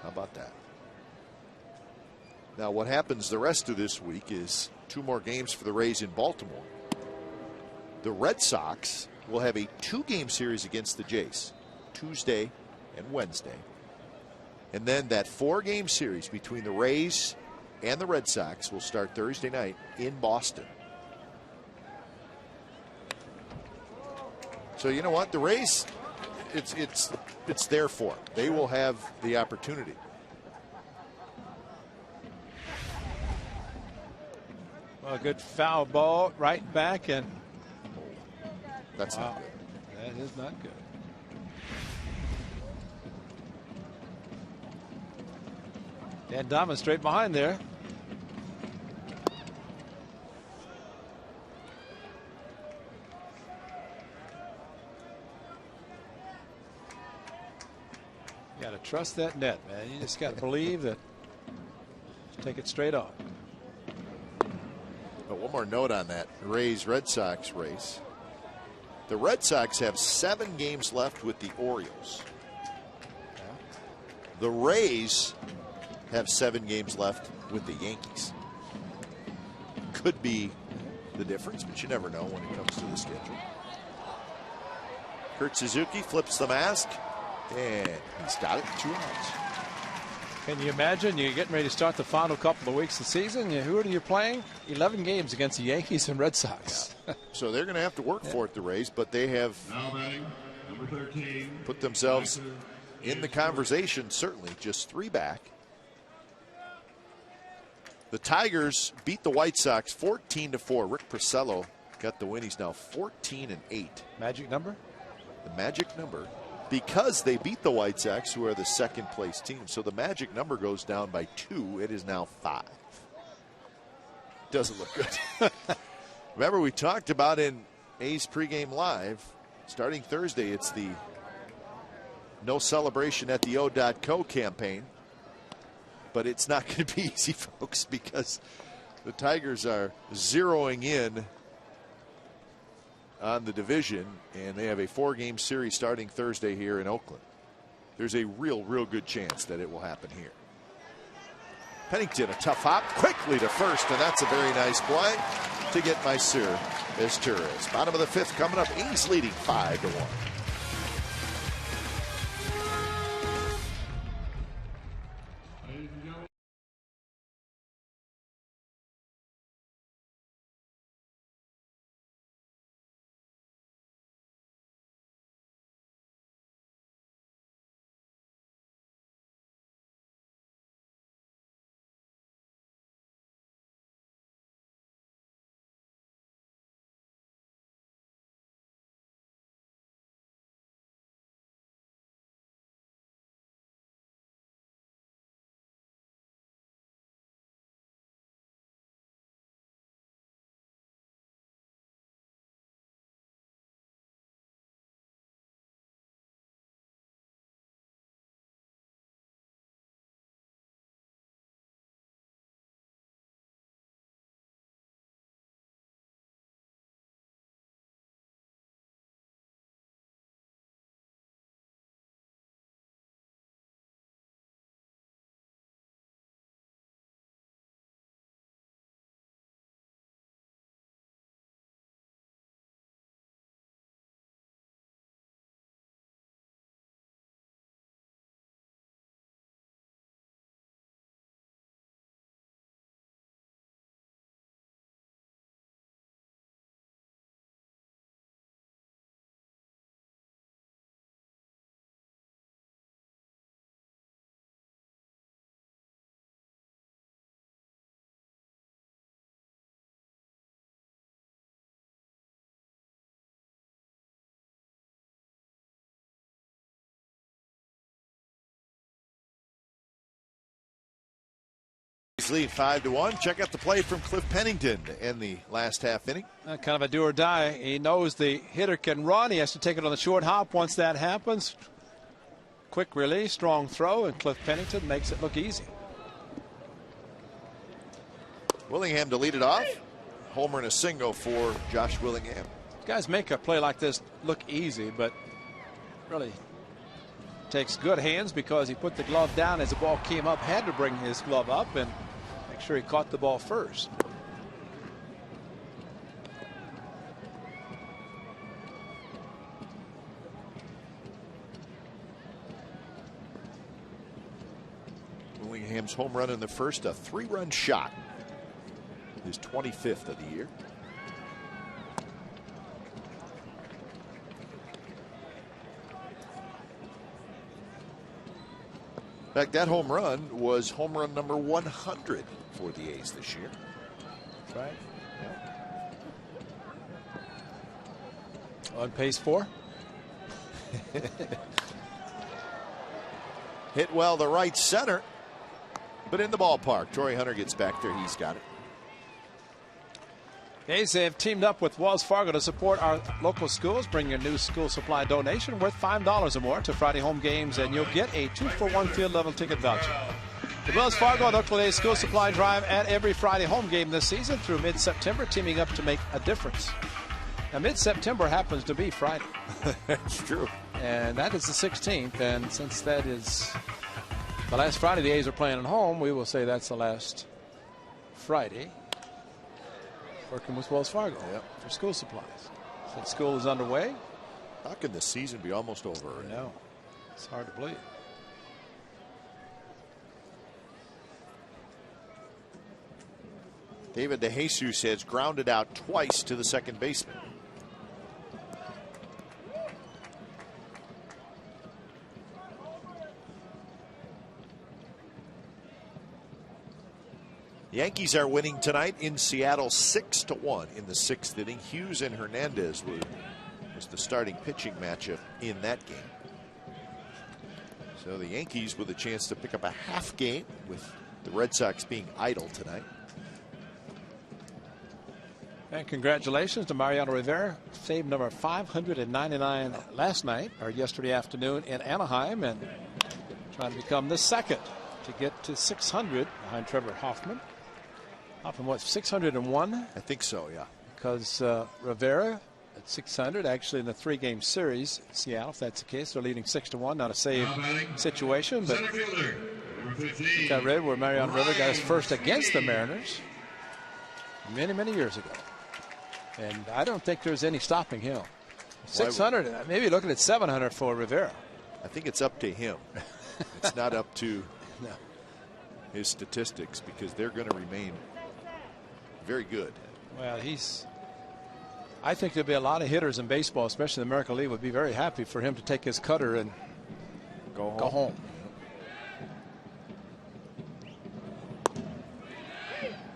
How about that? Now, what happens the rest of this week is 2 more games for the Rays in Baltimore. The Red Sox will have a 2-game series against the Jays, Tuesday and Wednesday. And then that 4-game series between the Rays and the Red Sox will start Thursday night in Boston. So you know what? The Rays, it's there for them. They will have the opportunity. Well, a good foul ball right back, and that's not good. That is not good. And Diamond straight behind there. You got to trust that net, man. You just got to believe that. Take it straight off. But one more note on that Rays Red Sox race. The Red Sox have 7 games left with the Orioles. The Rays have 7 games left with the Yankees. Could be the difference, but you never know when it comes to the schedule. Kurt Suzuki flips the mask, and he's got it. 2 outs. Can you imagine you're getting ready to start the final couple of weeks of the season? Who are you playing? 11 games against the Yankees and Red Sox. Yeah. So they're going to have to work for it, the Rays, but they have number 13, put themselves in the conversation, certainly just 3 back. The Tigers beat the White Sox 14-4. Rick Porcello got the win. He's now 14-8. Magic number? The magic number, because they beat the White Sox, who are the 2nd place team. So the magic number goes down by 2. It is now 5. Doesn't look good. Remember, we talked about in A's pregame live, starting Thursday, it's the No Celebration at the O.co campaign. But it's not going to be easy, folks, because the Tigers are zeroing in on the division, and they have a 4-game series starting Thursday here in Oakland. There's a real good chance that it will happen here. Pennington, a tough hop, quickly to first, and that's a very nice play to get Mysur Izturis. Bottom of the 5th coming up. A's leading 5-1. Yankees lead 5-1. Check out the play from Cliff Pennington to end the last half inning. Kind of a do or die. He knows the hitter can run. He has to take it on the short hop. Once that happens, quick release, strong throw, and Cliff Pennington makes it look easy. Willingham to lead it off. Homer and a single for Josh Willingham. Guys make a play like this look easy, but really takes good hands because he put the glove down as the ball came up, had to bring his glove up and make sure he caught the ball first. Willingham's home run in the first, a 3-run shot. His 25th of the year. In fact, that home run was home run number 100 for the A's this year. That's right. On pace for. Hit well to right center, but in the ballpark. Troy Hunter gets back there. He's got it. The A's have teamed up with Wells Fargo to support our local schools. Bring your new school supply donation worth $5 or more to Friday home games, and you'll get a 2-for-1 field level ticket voucher. The Wells Fargo and Oakland A's school supply drive at every Friday home game this season through mid-September, teaming up to make a difference. Now, mid-September happens to be Friday. That's true. And that is the 16th, and since that is the last Friday the A's are playing at home, we will say that's the last Friday. Working with Wells Fargo for school supplies. Since school is underway. How can the season be almost over? I know. It's hard to believe. David DeJesus has grounded out twice to the second baseman. The Yankees are winning tonight in Seattle 6-1 in the 6th inning. Hughes and Hernandez was the starting pitching matchup in that game. So the Yankees with a chance to pick up a half game with the Red Sox being idle tonight. And congratulations to Mariano Rivera. Save number 599 last night or yesterday afternoon in Anaheim, and trying to become the second to get to 600 behind Trevor Hoffman. Hoffman, what, 601? I think so, yeah. Because Rivera at 600, actually in the 3-game series, Seattle, if that's the case, they're leading 6-1. Not a save situation, but got rid where Mariano Rivera got his first against the Mariners many, many years ago. And I don't think there's any stopping him. 600, maybe looking at 700 for Rivera. I think it's up to him. It's not up to his statistics, because they're going to remain very good. Well, I think there'll be a lot of hitters in baseball, especially the American League, would be very happy for him to take his cutter and go home.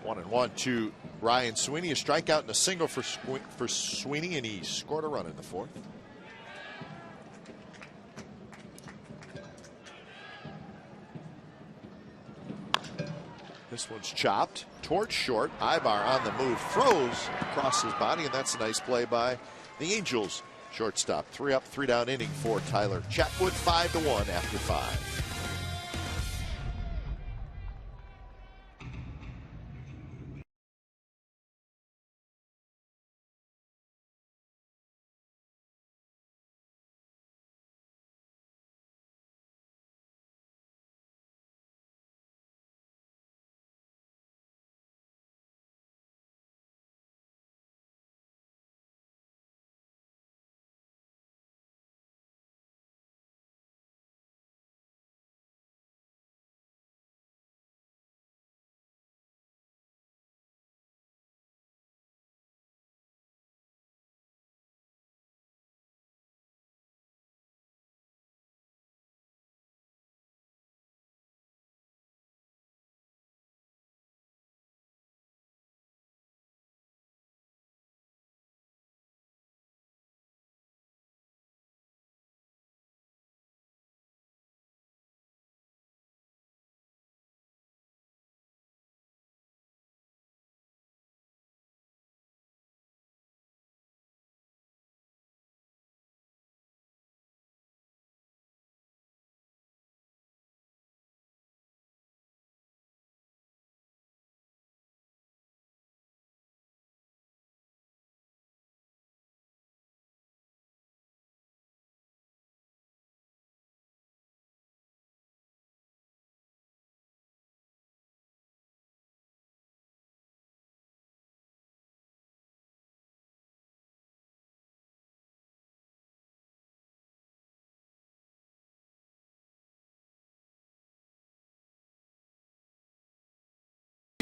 1-1 to Ryan Sweeney. A strikeout and a single for Sweeney, and he scored a run in the 4th. This one's chopped towards short. Ibar on the move, throws across his body, and that's a nice play by the Angels shortstop. 3 up, 3 down inning for Tyler Chatwood. 5-1 after 5.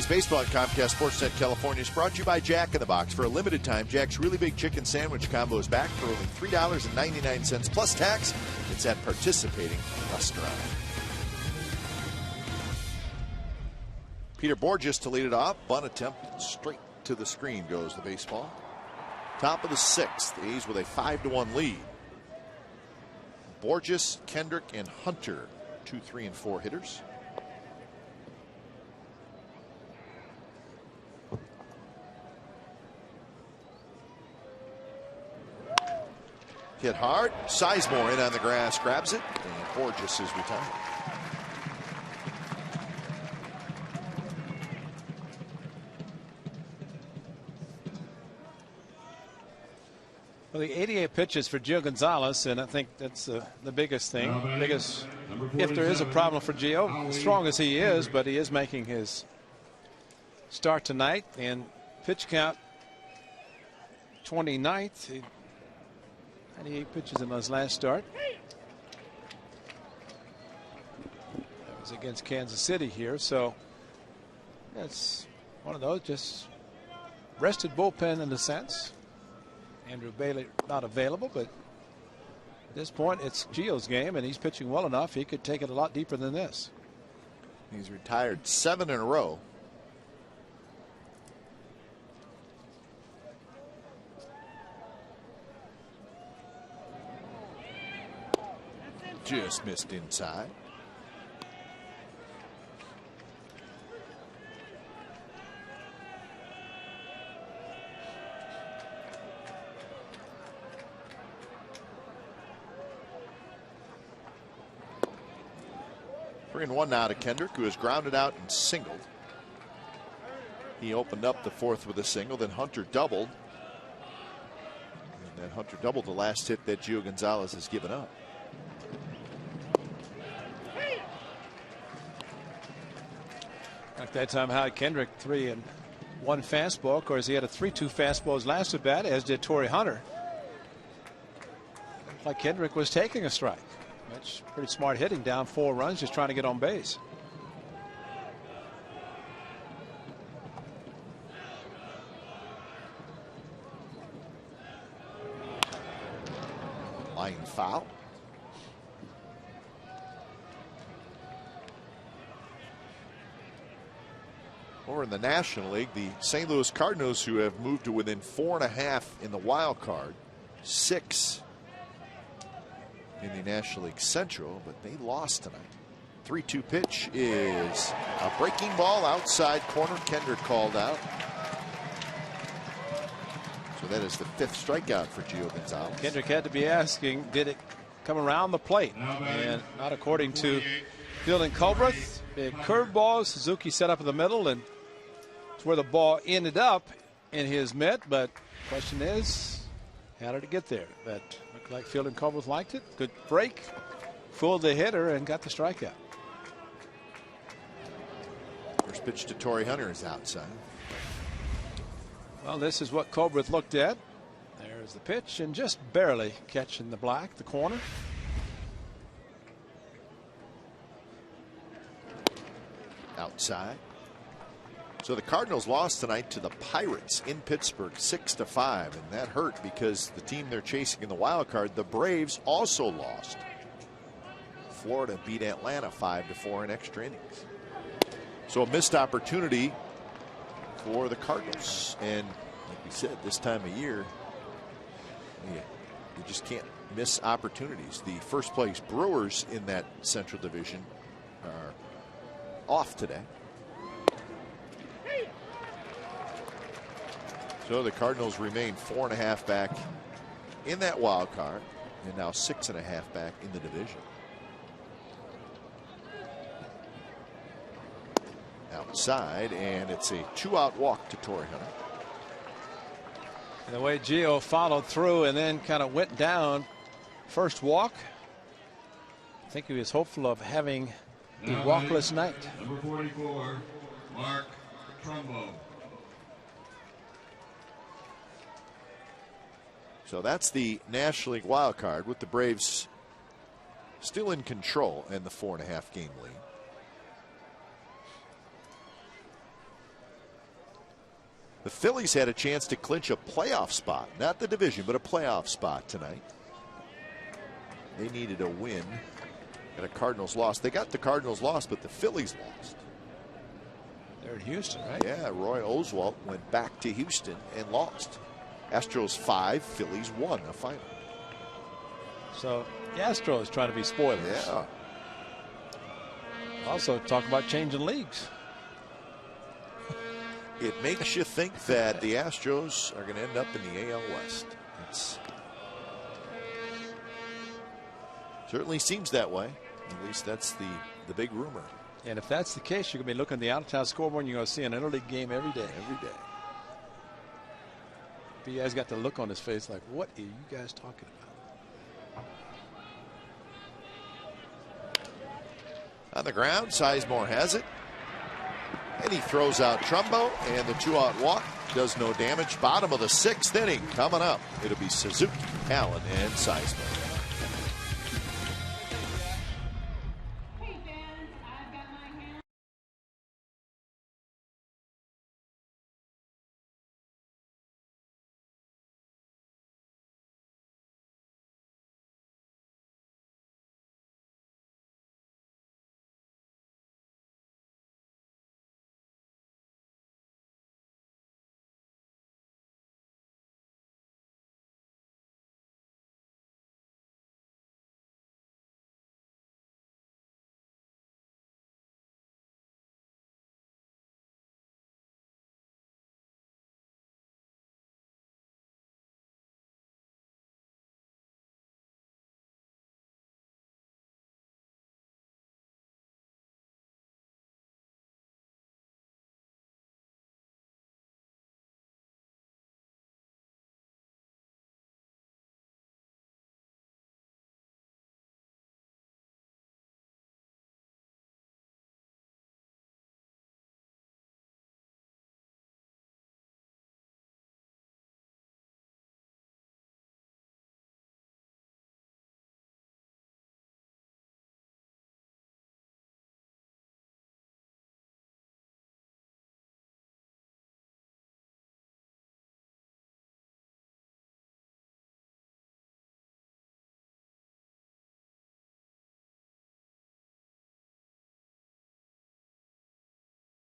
Today's baseball on Comcast Sportsnet California is brought to you by Jack in the Box. For a limited time, Jack's Really Big Chicken Sandwich combo is back for only $3.99 plus tax. It's at participating restaurant. Peter Bourjos to lead it off. Bunt attempt straight to the screen goes the baseball. Top of the 6th. The A's with a 5-1 lead. Bourjos, Kendrick, and Hunter, 2, 3, and 4 hitters. Hit hard. Sizemore in on the grass, grabs it, and Bourjos is retired. Well, the 88 pitches for Gio Gonzalez, and I think that's the biggest thing. If there is a problem for Gio, as strong as he is, but he is making his start tonight, and pitch count 29th. He had 88 pitches in his last start. That was against Kansas City here, so it's one of those just rested bullpen in a sense. Andrew Bailey not available, but at this point it's Gio's game, and he's pitching well enough. He could take it a lot deeper than this. He's retired 7 in a row. Just missed inside. Three and one now to Kendrick, who has grounded out and singled. He opened up the 4th with a single, then Hunter doubled. And then Hunter doubled the last hit that Gio Gonzalez has given up. Like that time, Howard Kendrick 3 and 1 fastball. Of course, he had a 3-2 fastball his last at bat, as did Torrey Hunter. Looked like Kendrick was taking a strike. That's pretty smart hitting, down 4 runs, just trying to get on base. Line foul. Over in the National League, the St. Louis Cardinals, who have moved to within 4.5 in the wild card, 6 in the National League Central, but they lost tonight. 3-2 pitch is a breaking ball outside corner. Kendrick called out. So that is the 5th strikeout for Gio Gonzalez. Kendrick had to be asking, did it come around the plate? And not according to Dylan Culbreth. Big curveball. Suzuki set up in the middle, and it's where the ball ended up in his mitt. But the question is, how did it get there? But looked like Fielding Culbreth liked it. Good break, fooled the hitter, and got the strikeout. First pitch to Torrey Hunter is outside. Well, this is what Culbreth looked at. There's the pitch, and just barely catching the black, the corner. Outside. So the Cardinals lost tonight to the Pirates in Pittsburgh 6-5, and that hurt because the team they're chasing in the wild card, the Braves, also lost. Florida beat Atlanta 5-4 in extra innings. So a missed opportunity for the Cardinals, and like we said, this time of year, you just can't miss opportunities. The first place Brewers in that Central Division are off today. So the Cardinals remain 4.5 back in that wild card, and now 6.5 back in the division. Outside, and it's a 2-out walk to Torrey Hunter. And the way Gio followed through and then kind of went down, first walk. I think he was hopeful of having a walkless night. Number 44, Mark Trumbo. So that's the National League wild card, with the Braves still in control and the 4.5 game lead. The Phillies had a chance to clinch a playoff spot, not the division, but a playoff spot tonight. They needed a win, and a Cardinals loss. They got the Cardinals loss, but the Phillies lost. They're in Houston, right? Yeah, Roy Oswalt went back to Houston and lost. Astros 5, Phillies 1, a final. So the Astros trying to be spoilers. Yeah. Also talk about changing leagues. It makes you think that the Astros are going to end up in the AL West. It certainly seems that way. At least that's the big rumor. And if that's the case, you're going to be looking at the out-of-town scoreboard and you're going to see an interleague game every day. Every day. B.I.'s got the look on his face like, what are you guys talking about? On the ground, Sizemore has it. And he throws out Trumbo, and the 2-out walk does no damage. Bottom of the 6th inning coming up. It'll be Suzuki, Allen, and Sizemore. Hey fans, I've got my hand.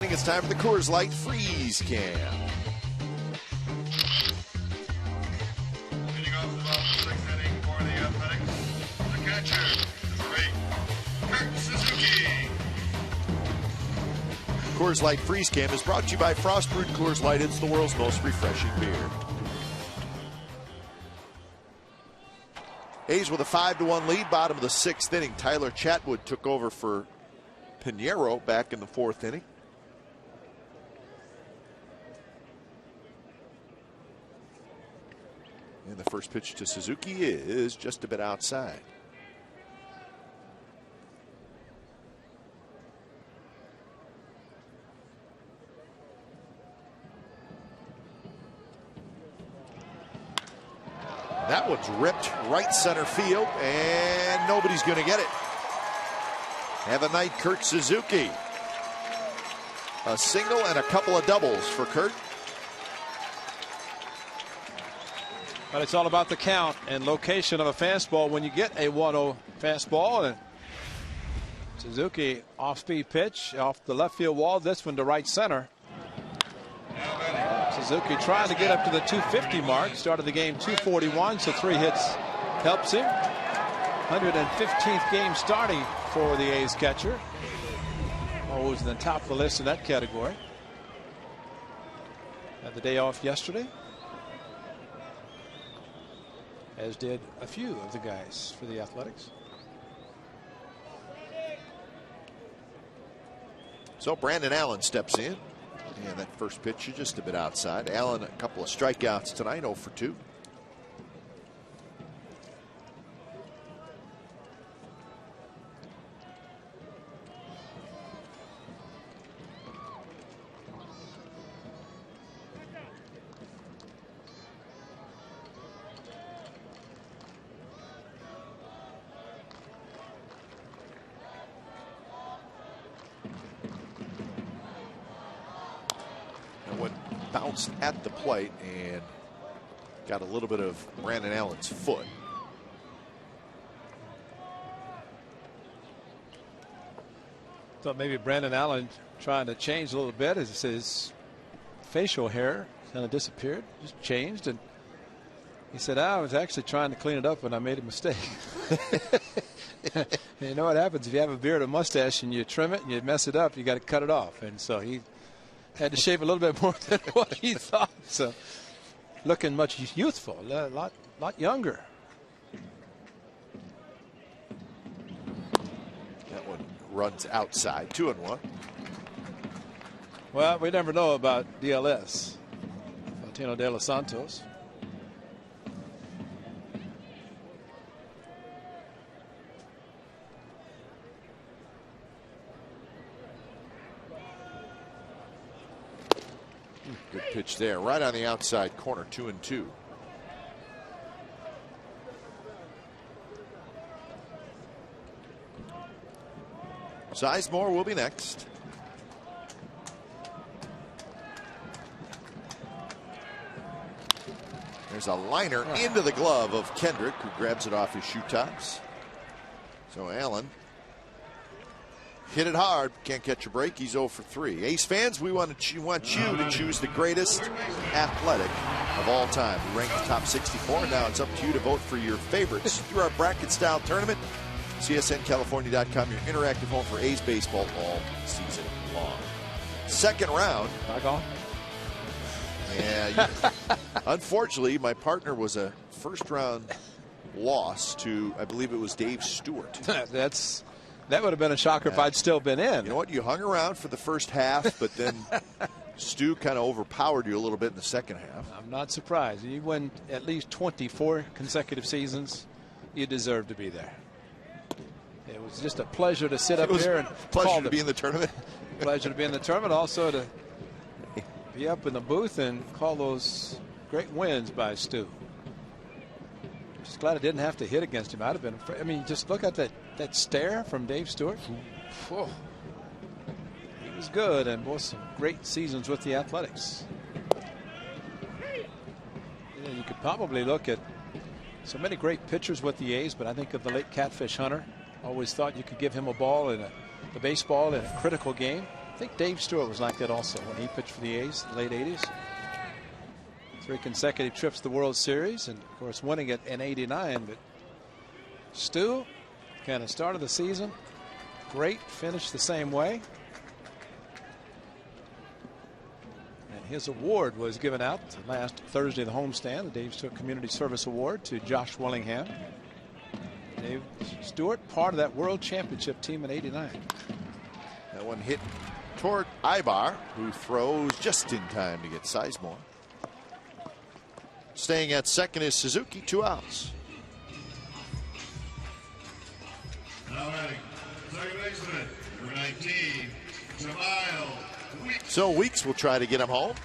It's time for the Coors Light Freeze Cam. Leading off the bottom 6th inning for the Athletics, the catcher, number 8, Kurt Suzuki. Coors Light Freeze Cam is brought to you by Frost Brewed Coors Light. It's the world's most refreshing beer. A's with a 5-1 lead, bottom of the 6th inning. Tyler Chatwood took over for Pinheiro back in the 4th inning. And the first pitch to Suzuki is just a bit outside. That one's ripped right center field, and nobody's going to get it. Have a night, Kurt Suzuki. A single and a couple of doubles for Kurt. But it's all about the count and location of a fastball when you get a 1-0 fastball. And Suzuki off-speed pitch off the left field wall. This one to right center. Suzuki trying to get up to the 250 mark. Started the game 241, so 3 hits helps him. 115th game starting for the A's catcher. Always in the top of the list in that category. Had the day off yesterday, as did a few of the guys for the Athletics. So Brandon Allen steps in. And that first pitch is just a bit outside. Allen, a couple of strikeouts tonight, 0 for 2. bounced at the plate and got a little bit of Brandon Allen's foot. Thought maybe Brandon Allen trying to change a little bit as his facial hair kind of disappeared, just changed, and he said, I was actually trying to clean it up and I made a mistake. You know what happens if you have a beard or mustache and you trim it and you mess it up, you got to cut it off. And so he had to shave a little bit more than what he thought. So looking much youthful, a lot younger. That one runs outside, 2-1. Well, we never know about DLS, Faustino de los Santos. Good pitch there, right on the outside corner, 2-2. Sizemore will be next. There's a liner into the glove of Kendrick, who grabs it off his shoe tops. So Allen hit it hard, can't catch a break. He's 0 for 3. Ace fans, we want you to choose the greatest athletic of all time. We rank the top 64. Now it's up to you to vote for your favorites through our bracket-style tournament. CSNCalifornia.com, your interactive home for A's baseball all season long. Second round. Back on. Yeah. Unfortunately, my partner was a first-round loss to, I believe it was Dave Stewart. That would have been a shocker if I'd still been in. You know what? You hung around for the first half, but then Stu kind of overpowered you a little bit in the second half. I'm not surprised. You win at least 24 consecutive seasons. You deserve to be there. It was just a pleasure to sit up here and pleasure to be in the tournament. Pleasure to be in the tournament. Also to be up in the booth and call those great wins by Stu. Just glad I didn't have to hit against him. I'd have been afraid. I mean, just look at that stare from Dave Stewart. Whew. He was good, and both some great seasons with the Athletics. You could probably look at so many great pitchers with the A's, but I think of the late Catfish Hunter. Always thought you could give him a ball in the baseball in a critical game. I think Dave Stewart was like that also when he pitched for the A's in the late 80s. 3 consecutive trips to the World Series, and of course winning it in '89. But Stu kind of started the season great, finished the same way. And his award was given out last Thursday, the homestand, the Dave Stewart Community Service Award, to Josh Willingham. Dave Stewart, part of that World Championship team in '89. That one hit toward Ibar, who throws just in time to get Sizemore. Staying at second is Suzuki, 2 outs. Now batting, second baseman, number 19, Jamil Weeks. So Weeks will try to get him home.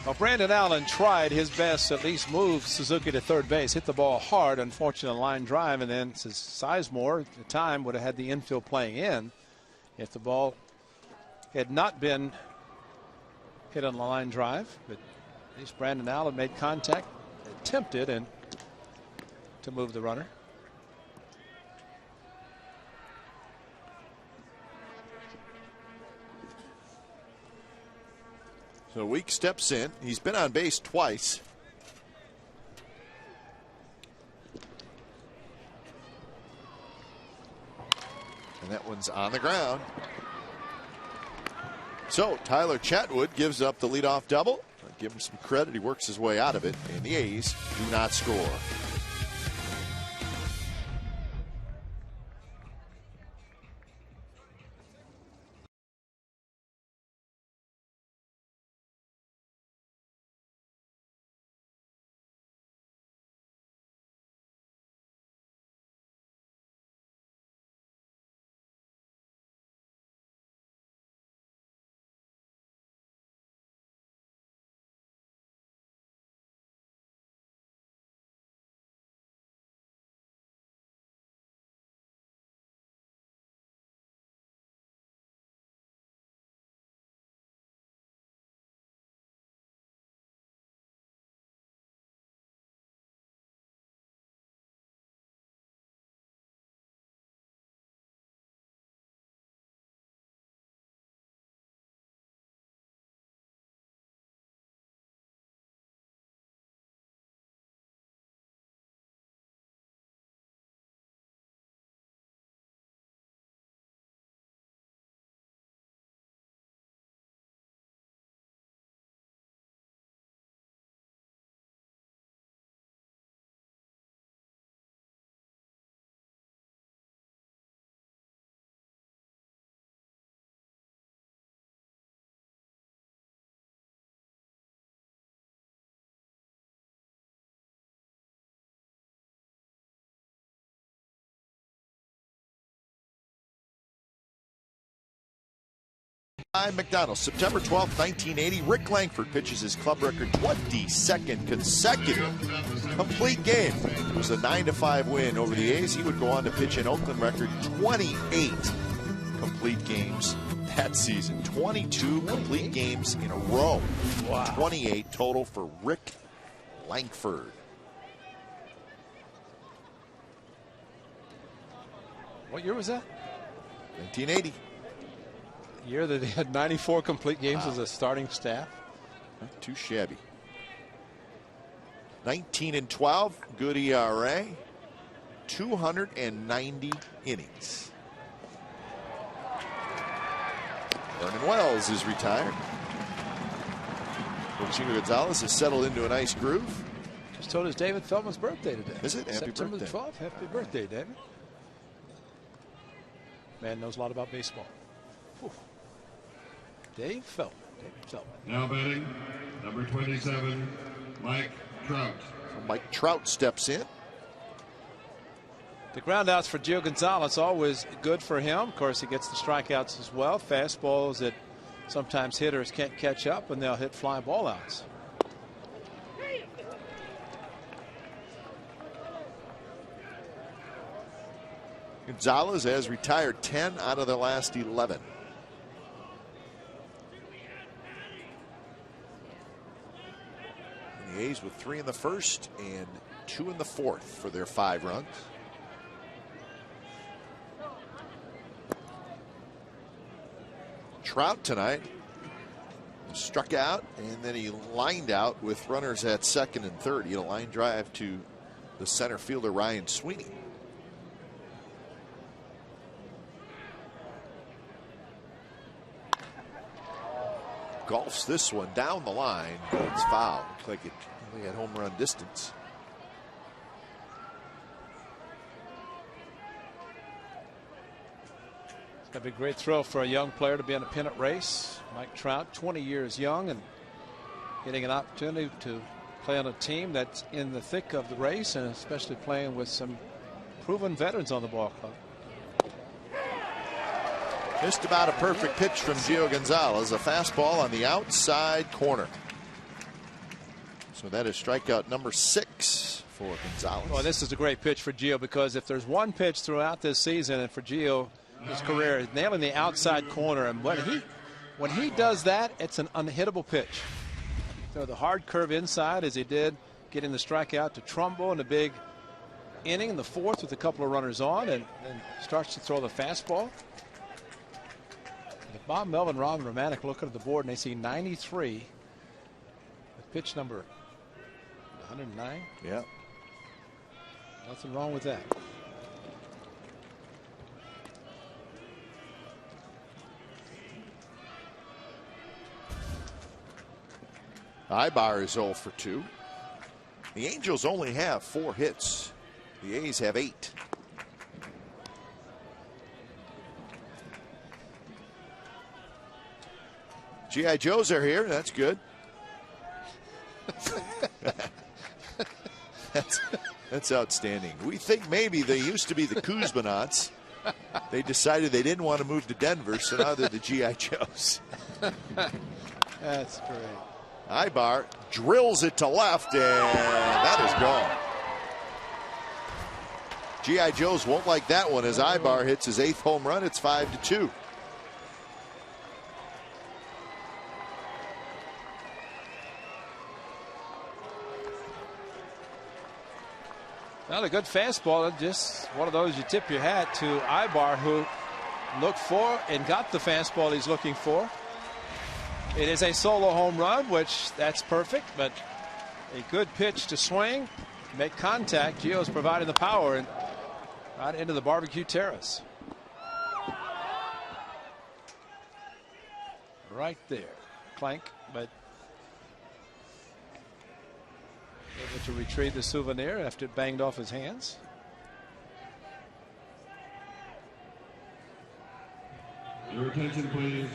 Well, Brandon Allen tried his best to at least move Suzuki to third base, hit the ball hard, unfortunate line drive, and then Sizemore at the time would have had the infield playing in if the ball had not been hit on the line drive. But at least Brandon Allen made contact, attempted, and to move the runner. So Weeks steps in. He's been on base twice. And that one's on the ground. So Tyler Chatwood gives up the leadoff double. Give him some credit. He works his way out of it. And the A's do not score. McDonald, September 12th, 1980. Rick Langford pitches his club record 22nd consecutive complete game. It was a 9-5 win over the A's. He would go on to pitch an Oakland record 28 complete games that season. 22 complete games in a row. Wow. 28 total for Rick Langford. What year was that? 1980. Year that they had 94 complete games as a starting staff. Not too shabby. 19-12, good ERA, 290 innings. Vernon Wells is retired. Chino Gonzalez has settled into a nice groove. Just told us David Feldman's birthday today. Is it? Happy September birthday. 12th. Happy birthday, David. Man knows a lot about baseball. Whew. Dave Feldman. Now batting, number 27, Mike Trout. Mike Trout steps in. The groundouts for Gio Gonzalez always good for him. Of course, he gets the strikeouts as well. Fastballs that sometimes hitters can't catch up, and they'll hit fly ball outs. Gonzalez has retired 10 out of the last 11. And the A's with 3 in the first and 2 in the fourth for their 5 runs. Trout tonight struck out, and then he lined out with runners at second and third. He had a line drive to the center fielder Ryan Sweeney. Golfs this one down the line, but it's foul. Looks like it only had home run distance. It's going to be a great thrill for a young player to be in a pennant race. Mike Trout, 20 years young, and getting an opportunity to play on a team that's in the thick of the race, and especially playing with some proven veterans on the ball club. Just about a perfect pitch from Gio Gonzalez. A fastball on the outside corner. So that is strikeout number 6 for Gonzalez. Well, this is a great pitch for Gio, because if there's one pitch throughout this season and for Gio, his career is nailing the outside corner. And when he does that, it's an unhittable pitch. Throw the hard curve inside, as he did, getting the strikeout to Trumbo in the big inning in the fourth with a couple of runners on, and starts to throw the fastball. Bob Melvin, Robin Romanek looking at the board, and they see 93. With pitch number 109. Yeah. Nothing wrong with that. Ibar is 0 for 2. The Angels only have 4 hits. The A's have 8. G.I. Joes are here. That's good. That's outstanding. We think maybe they used to be the Kuzmanauts. They decided they didn't want to move to Denver, so now they're the G.I. Joes. That's great. Ibar drills it to left, and that is gone. G.I. Joes won't like that one as Ibar hits his 8th home run. It's 5-2. Well, a good fastball, just one of those you tip your hat to Ibar, who looked for and got the fastball he's looking for. It is a solo home run, which that's perfect, but a good pitch to swing, make contact. Gio's providing the power and right into the barbecue terrace. Right there. Clank, but able to retrieve the souvenir after it banged off his hands. Your attention, please,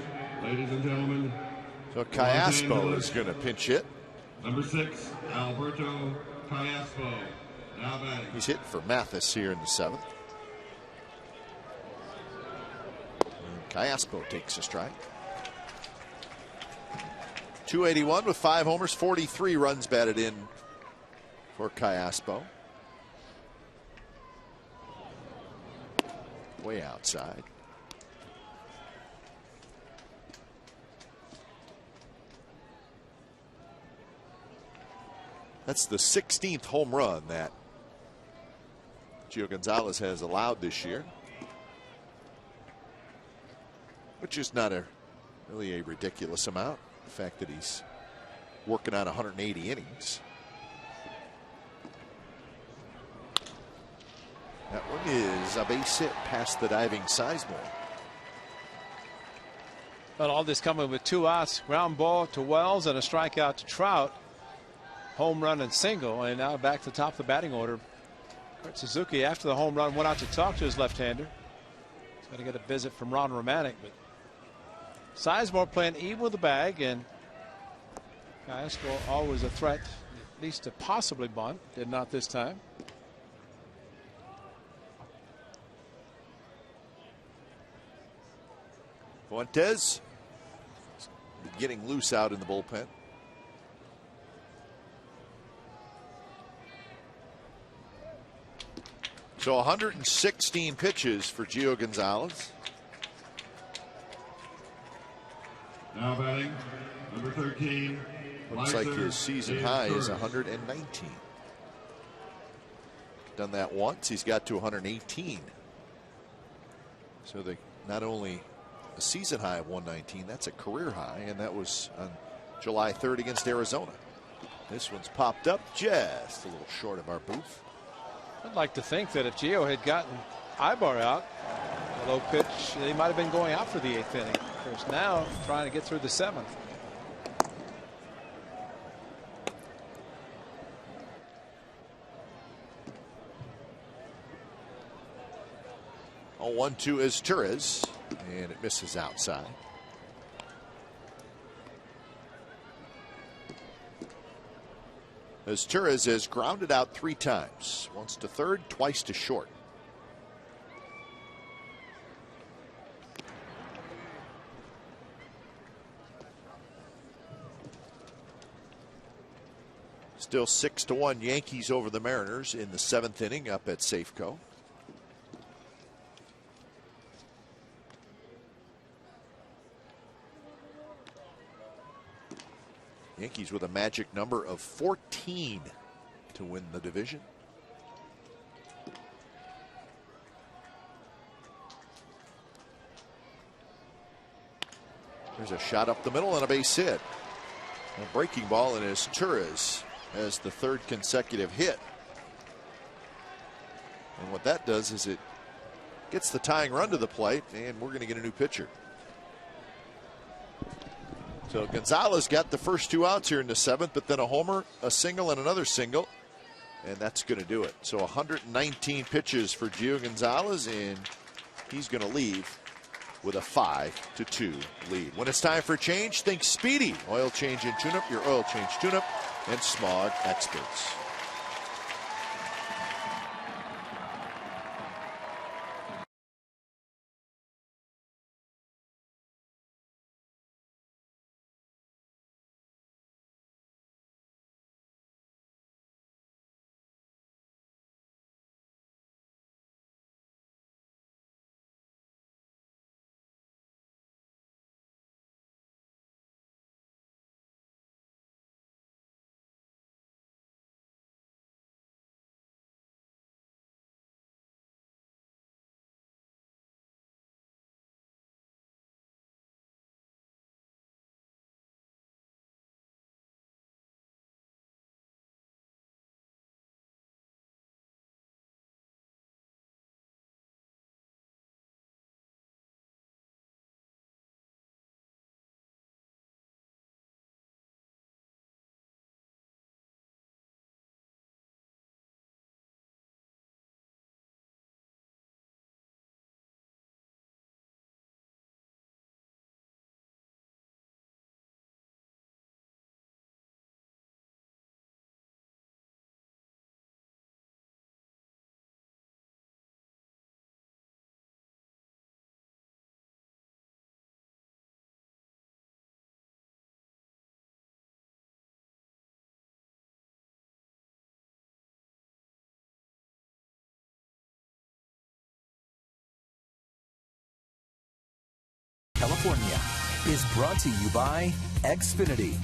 ladies and gentlemen. So Callaspo is going to pinch hit. Number 6, Alberto Callaspo. Now batting. He's hit for Mathis here in the 7th. And Callaspo takes a strike. .281 with 5 homers, 43 runs batted in for Callaspo. Way outside. That's the 16th home run that Gio Gonzalez has allowed this year, which is not really a ridiculous amount. The fact that he's working on 180 innings. That one is a base hit past the diving Sizemore. But all this coming with 2 outs, ground ball to Wells and a strikeout to Trout. Home run and single, and now back to the top of the batting order. Kurt Suzuki, after the home run, went out to talk to his left-hander. He's going to get a visit from Ron Romanek, but Sizemore playing even with the bag, and Callaspo always a threat, at least to possibly bunt. Did not this time. Fuentes getting loose out in the bullpen. So 116 pitches for Gio Gonzalez. Now batting, number 13. Looks like his season high is 119. Done that once. He's got to 118. So not only a season high of 119, that's a career high, and that was on July 3rd against Arizona. This one's popped up just a little short of our booth. I'd like to think that if Gio had gotten Ibar out, a low pitch, they might have been going out for the 8th inning. Of course, now trying to get through the 7th. Oh, 1-2 is Torres, and it misses outside. As Torres has grounded out 3 times, once to third, twice to short. Still 6-1 Yankees over the Mariners in the 7th inning up at Safeco. Yankees with a magic number of 14 to win the division. There's a shot up the middle and a base hit. A breaking ball, and as Torres has the 3rd consecutive hit. And what that does is it gets the tying run to the plate, and we're going to get a new pitcher. So Gonzalez got the first 2 outs here in the 7th, but then a homer, a single, and another single, and that's going to do it. So 119 pitches for Gio Gonzalez, and he's going to leave with a 5-2 lead. When it's time for a change, think Speedy Oil Change and Tune-Up, your oil change tune-up and smog experts. California is brought to you by Xfinity,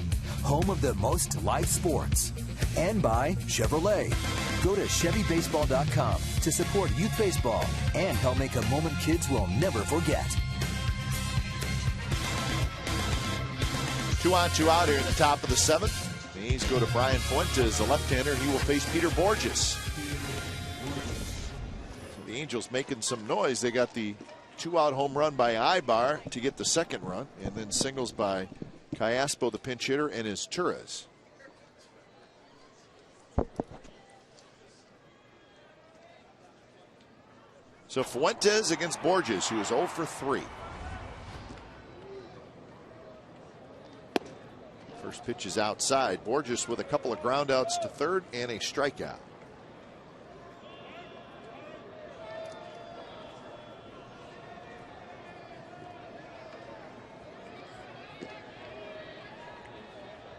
home of the most live sports, and by Chevrolet. Go to ChevyBaseball.com to support youth baseball and help make a moment kids will never forget. 2 on, 2 out here in the top of the 7th. The A's go to Brian Fuentes, the left-hander. He will face Peter Borges. So the Angels making some noise. They got the 2-out home run by Ibar to get the second run, and then singles by Callaspo, the pinch hitter, and his Torres. So Fuentes against Borges, who is 0 for 3. First pitch is outside. Borges with a couple of groundouts to third and a strikeout.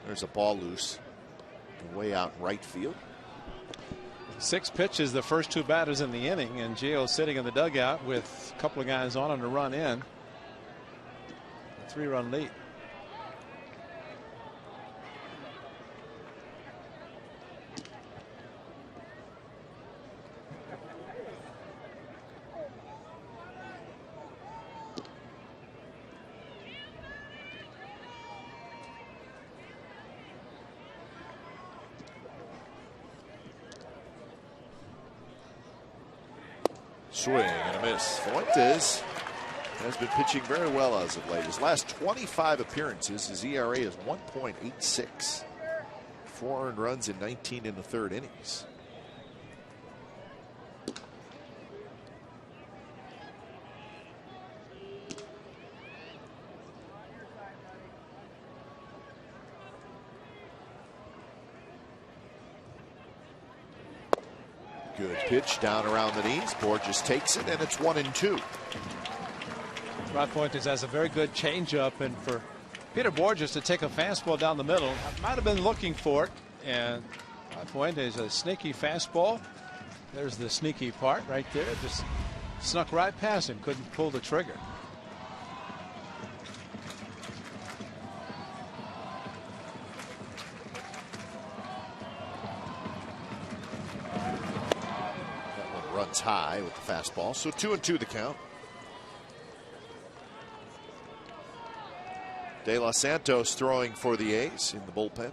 There's a ball loose. Way out in right field. 6 pitches, the first 2 batters in the inning, and Gio sitting in the dugout with a couple of guys on him to run in. A 3-run lead. Swing and a miss. Fuentes has been pitching very well as of late. His last 25 appearances, his ERA is 1.86. 4 earned runs in 19 1/3 innings. Good pitch down around the knees. Borges takes it, and it's 1-2. Rod Fuentes has a very good changeup, and for Peter Borges to take a fastball down the middle, might have been looking for it. And Rod Fuentes, a sneaky fastball. There's the sneaky part right there. Just snuck right past him, couldn't pull the trigger. Runs high with the fastball. So 2-2 the count. De Los Santos throwing for the A's in the bullpen.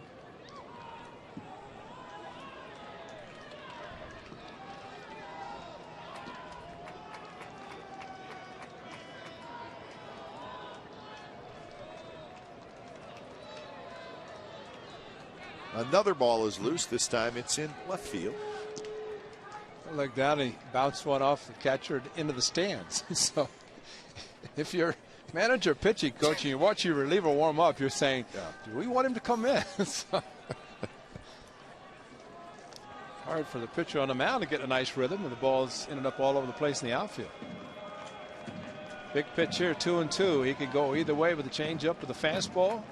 Another ball is loose. This time it's in left field. Like that, he bounced one off the catcher into the stands. So if you're manager, pitching coach, and you watch your reliever warm up, you're saying, do we want him to come in? So, hard for the pitcher on the mound to get a nice rhythm, and the ball's ended up all over the place in the outfield. Big pitch here, 2-2. He could go either way with the changeup or the fastball.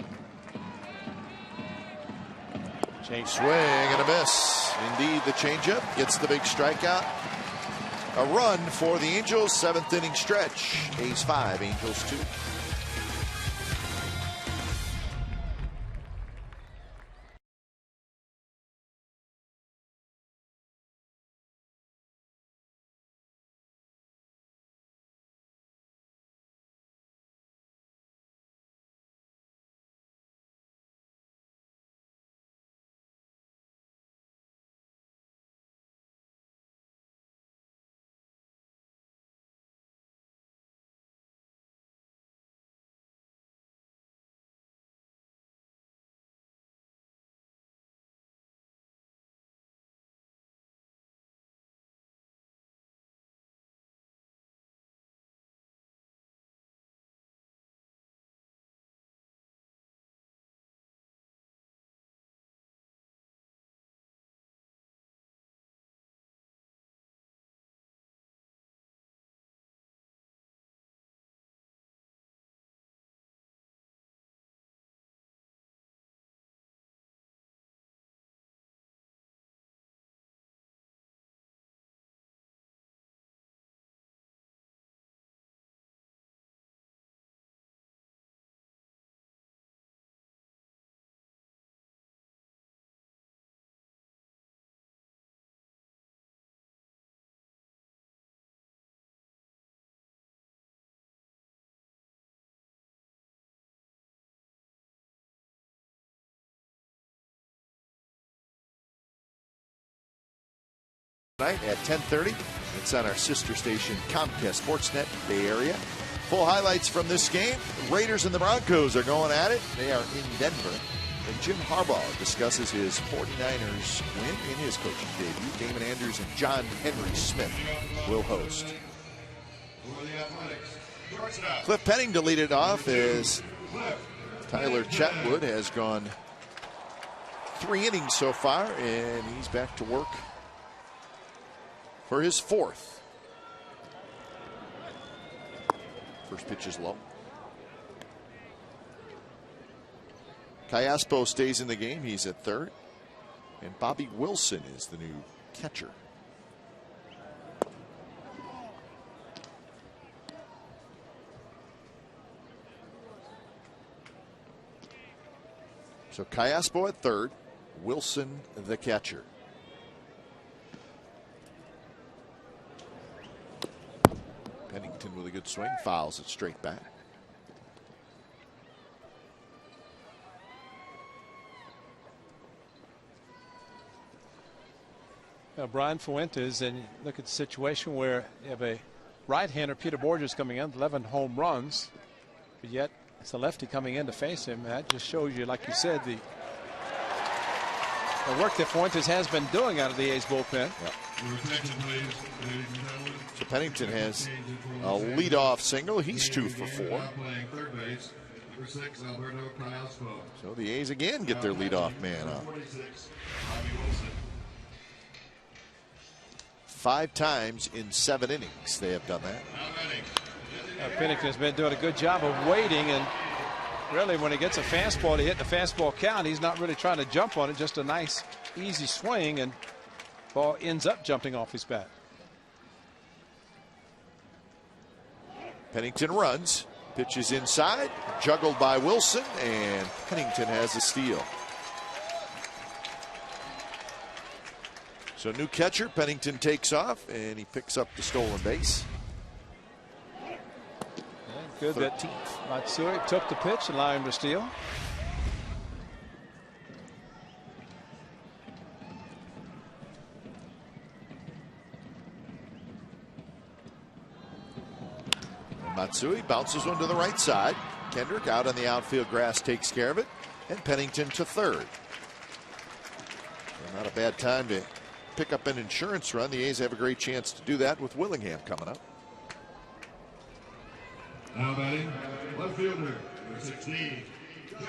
Swing and a miss. Indeed, the changeup gets the big strikeout. A run for the Angels, 7th inning stretch. A's 5, Angels 2. tonight at 10:30. It's on our sister station, Comcast Sportsnet Bay Area. Full highlights from this game. The Raiders and the Broncos are going at it. They are in Denver. And Jim Harbaugh discusses his 49ers win in his coaching debut. Damon Andrews and John Henry Smith will host. Cliff Penning to lead it off as Tyler Chatwood has gone 3 innings so far, and he's back to work for his 4th. First pitch is low. Callaspo stays in the game. He's at 3rd. And Bobby Wilson is the new catcher. So Callaspo at 3rd. Wilson the catcher. Pennington with a good swing. Fouls it straight back. Brian Fuentes, and look at the situation where you have a right-hander, Peter Bourjos, coming in, 11 home runs, but yet it's a lefty coming in to face him. That just shows you, like you said, the work that Fuentes has been doing out of the A's bullpen. Yep. So Pennington has a leadoff single. He's 2 for 4. So the A's again get their leadoff man up. 5 times in 7 innings they have done that. Pennington's been doing a good job of waiting, and really when he gets a fastball to hit the fastball count, he's not really trying to jump on it, just a nice easy swing, and ball ends up jumping off his bat. Pennington runs, pitches inside, juggled by Wilson, and Pennington has a steal. So new catcher, Pennington takes off, and he picks up the stolen base. Good 13th. That Matsui took the pitch and allowed him to steal. And Matsui bounces one to the right side. Kendrick out on the outfield grass takes care of it, and Pennington to 3rd. Well, not a bad time to pick up an insurance run. The A's have a great chance to do that with Willingham coming up. Now batting, left fielder, number 16, Josh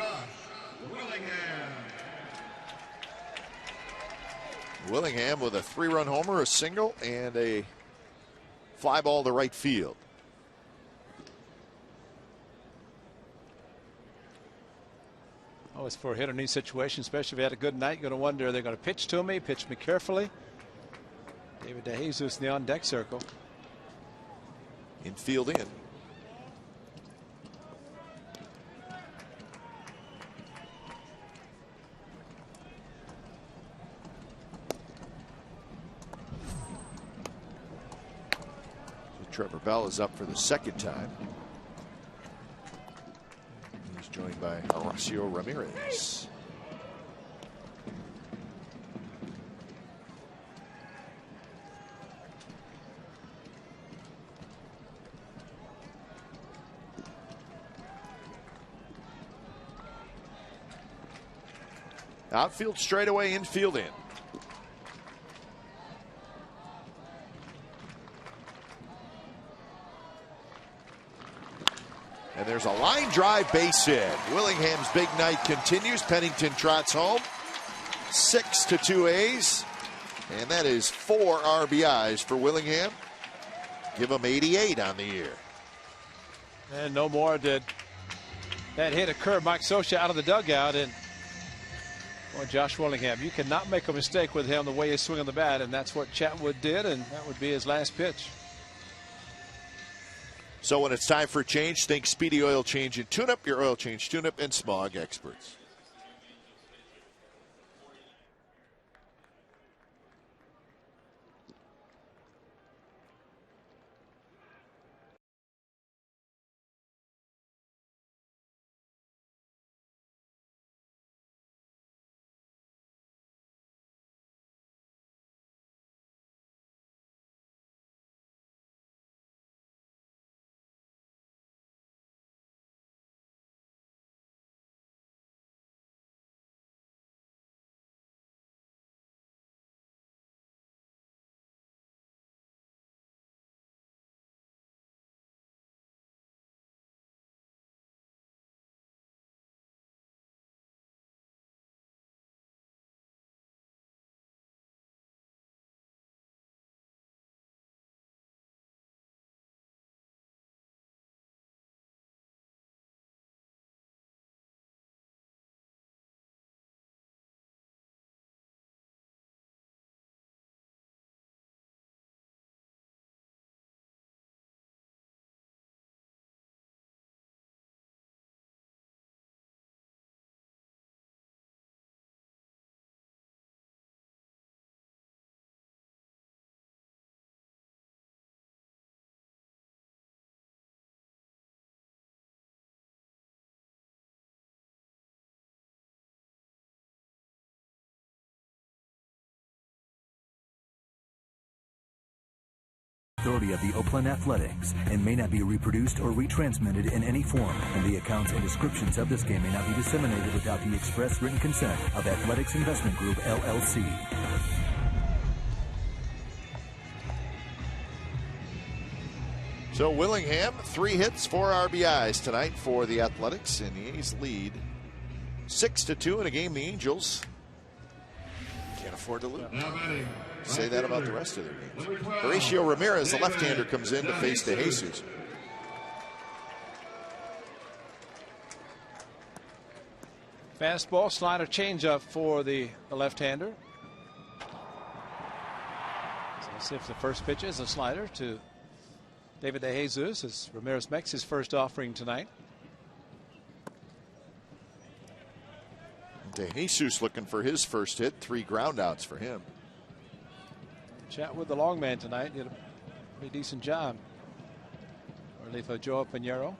Willingham. Willingham with a 3-run homer, a single, and a fly ball to right field. Always for a hit or knee situation, especially if you had a good night, you're going to wonder, are they going to pitch to me, pitch me carefully? David DeJesus in the on-deck circle. Infield in. So Trevor Bell is up for the 2nd time. He's joined by Horacio Ramirez. Outfield straightaway, infield in. And there's a line drive base hit. Willingham's big night continues. Pennington trots home. 6-2 A's. And that is 4 RBIs for Willingham. Give him 88 on the year. And no more did that hit occur. Mike Scioscia out of the dugout, and well, Josh Willingham, you cannot make a mistake with him the way he's swinging the bat, and that's what Chatwood did, and that would be his last pitch. So when it's time for a change, think Speedy Oil Change and Tune-Up, your oil change tune-up and smog experts. authority of the Oakland Athletics and may not be reproduced or retransmitted in any form, and the accounts and descriptions of this game may not be disseminated without the express written consent of Athletics Investment Group, LLC. So Willingham, 3 hits, 4 RBIs tonight for the Athletics, and the A's lead 6-2 in a game the Angels can't afford to lose. Say that about the rest of their games. Horacio Ramirez, the left-hander, comes in to face DeJesus. Fastball, slider, changeup for the left-hander. So let's see if the first pitch is a slider to David DeJesus as Ramirez makes his first offering tonight. DeJesus looking for his first hit, 3 groundouts for him. Chat with the long man tonight. Did a pretty decent job. Relief of Joe Pinheiro.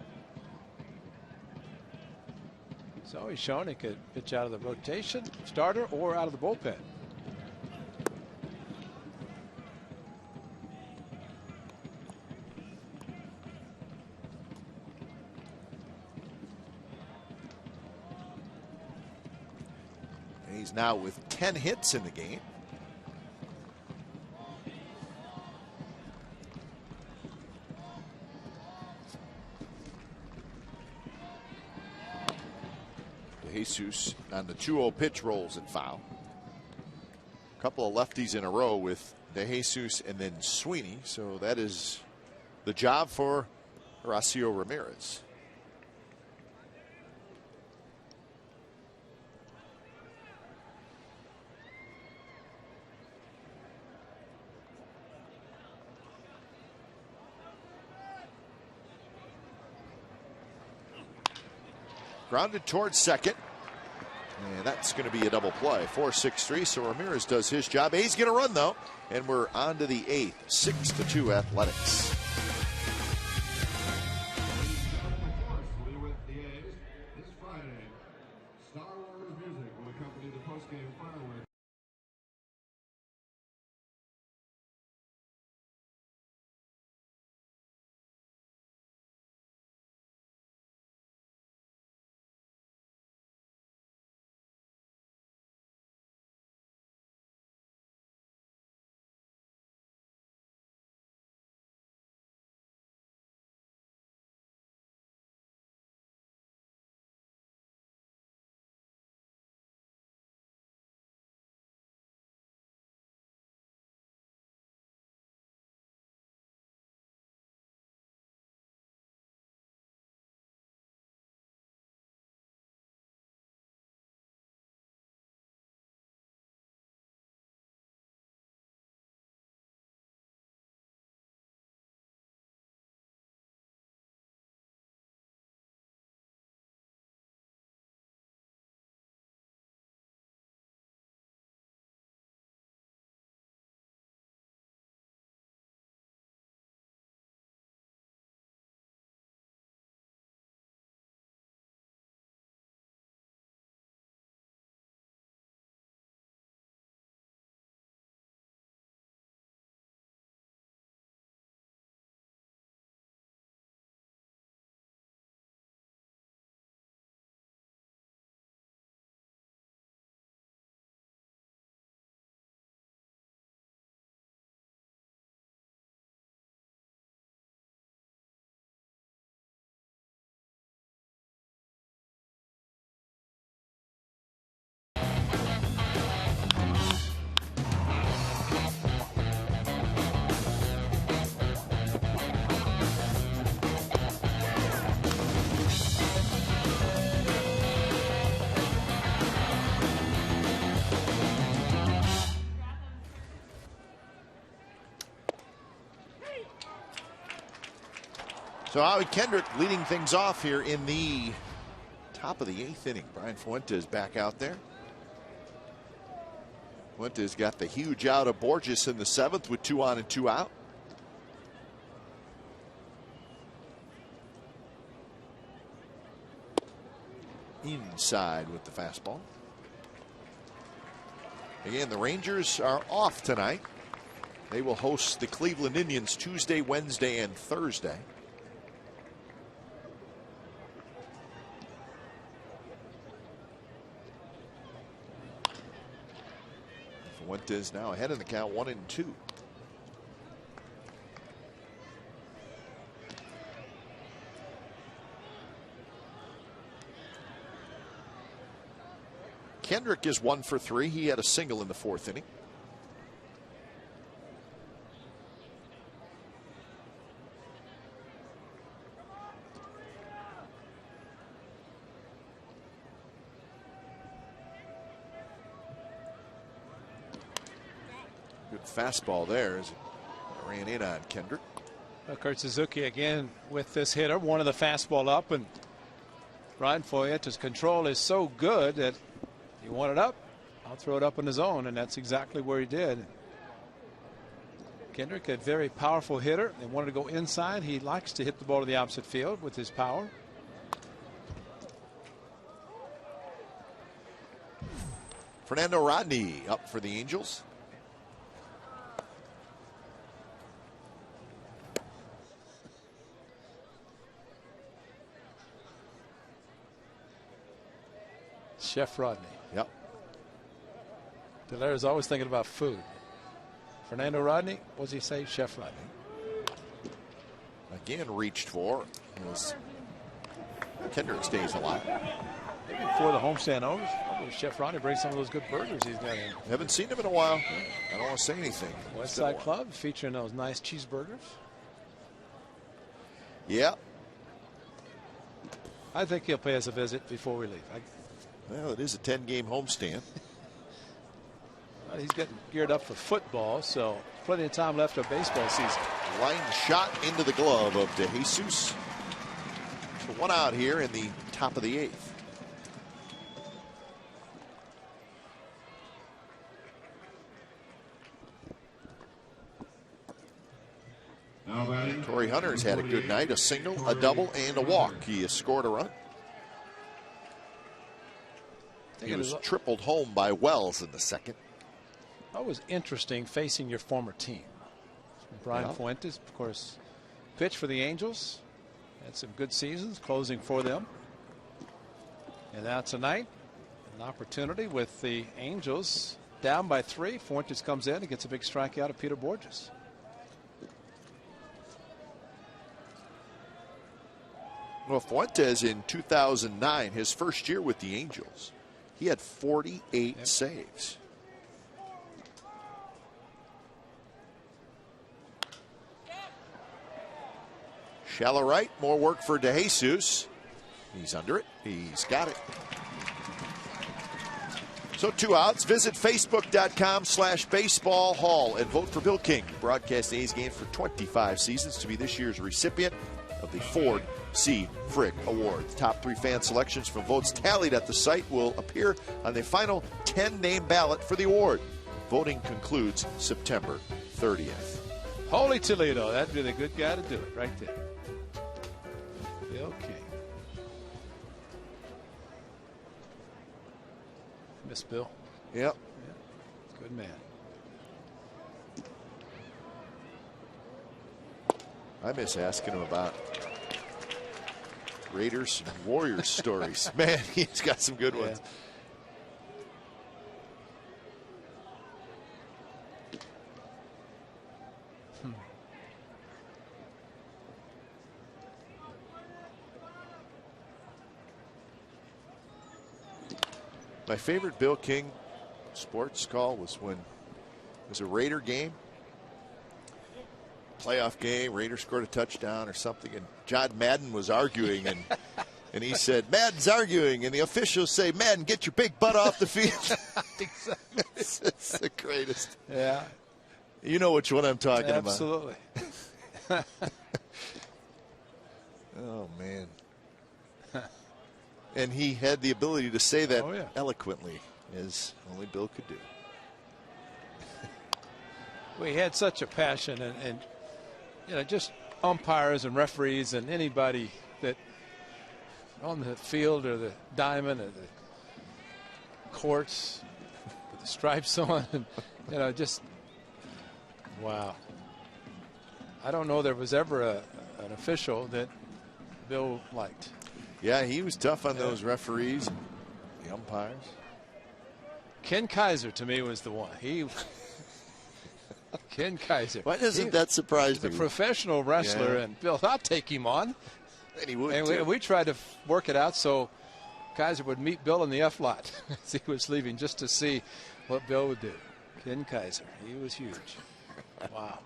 So he's shown he could pitch out of the rotation, starter, or out of the bullpen. He's now with 10 hits in the game. DeJesus on the 2-0 pitch rolls it foul. A couple of lefties in a row with DeJesus and then Sweeney. So that is the job for Horacio Ramirez. Grounded towards second. And that's going to be a double play. 4-6-3. So Ramirez does his job. A's going to run, though. And we're on to the 8th. 6-2 Athletics. This Friday, Star Wars music will accompany the post-game fireworks. So Howie Kendrick leading things off here in the top of the 8th inning. Brian Fuentes back out there. Fuentes got the huge out of Borges in the 7th with 2 on and 2 out. Inside with the fastball. Again, the Rangers are off tonight. They will host the Cleveland Indians Tuesday, Wednesday, and Thursday. Fuentes now ahead in the count, 1-2. Kendrick is 1 for 3. He had a single in the 4th inning. Good fastball there as it ran in on Kendrick. Kurt Suzuki again with this hitter. One of the fastball up, and Brian Fuentes' control is so good that you want it up, I'll throw it up in the zone, and that's exactly where he did. Kendrick, a very powerful hitter. They wanted to go inside. He likes to hit the ball to the opposite field with his power. Fernando Rodney up for the Angels. Chef Rodney. Yep. Delara's always thinking about food. Fernando Rodney, what does he say? Chef Rodney. Again reached for as Kendrick stays alive. Maybe before the homestand over, Chef Rodney brings some of those good burgers he's got in. Haven't seen him in a while. I don't want to say anything. West Side Club featuring those nice cheeseburgers. Yeah. I think he'll pay us a visit before we leave. Well, it is a 10-game homestand. He's getting geared up for football, so plenty of time left of baseball season. Line shot into the glove of De Jesus. So 1 out here in the top of the 8th. Torrey Hunter's had a good night, a single, a double, and a walk. He has scored a run. He was tripled home by Wells in the 2nd. That was interesting facing your former team. Brian Fuentes, of course, pitched for the Angels. Had some good seasons closing for them. And now tonight, an opportunity with the Angels down by 3. Fuentes comes in and gets a big strikeout of Peter Borges. Well, Fuentes in 2009, his first year with the Angels, he had 48 saves. Shallow right, more work for De Jesus. He's under it. He's got it. So 2 outs. Visit Facebook.com/Baseball Hall and vote for Bill King, broadcast A's games for 25 seasons, to be this year's recipient of the Ford C. Frick Awards. Top 3 fan selections from votes tallied at the site will appear on the final 10-name ballot for the award. Voting concludes September 30th. Holy Toledo, that'd be the good guy to do it right there. Bill King. Miss Bill. Yep. Yeah. Good man. I miss asking him about Raiders and Warriors stories. Man, he's got some good ones. My favorite Bill King sports call was when it was a Raider game. Playoff game, Raiders scored a touchdown or something, and John Madden was arguing, and he said, Madden's arguing, and the officials say, Madden, get your big butt off the field. Exactly. It's the greatest. Yeah. You know which one I'm talking about. Absolutely. Oh, man. And he had the ability to say that eloquently, as only Bill could do. Well, he had such a passion, and you know, just umpires and referees and anybody that on the field or the diamond or the courts with the stripes on, and, you know, just Wow. I don't know there was ever an official that Bill liked. Yeah, he was tough on those referees, the umpires. Ken Kaiser to me was the one. Ken Kaiser. Why doesn't that surprise me? He's a professional wrestler, and Bill, I'll take him on. And he would. And we tried to work it out so Kaiser would meet Bill in the F lot as he was leaving, just to see what Bill would do. Ken Kaiser, he was huge. Wow.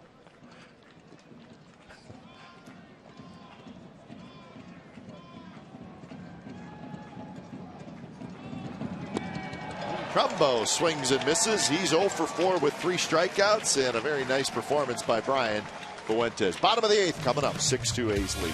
Trumbo swings and misses. He's 0 for 4 with 3 strikeouts and a very nice performance by Brian Fuentes. Bottom of the 8th coming up, 6-2 A's lead.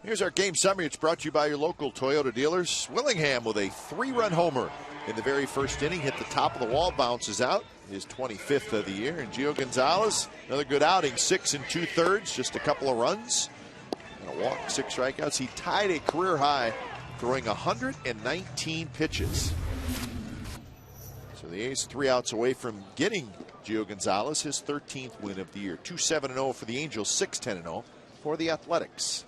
Here's our game summary. It's brought to you by your local Toyota dealers. Willingham with a 3-run homer in the very first inning. Hit the top of the wall, bounces out. His 25th of the year. And Gio Gonzalez, another good outing. 6 2/3, just a couple of runs. And a walk, 6 strikeouts. He tied a career high, throwing 119 pitches. So the A's 3 outs away from getting Gio Gonzalez his 13th win of the year. 2-7-0 for the Angels, 6-10-0 for the Athletics.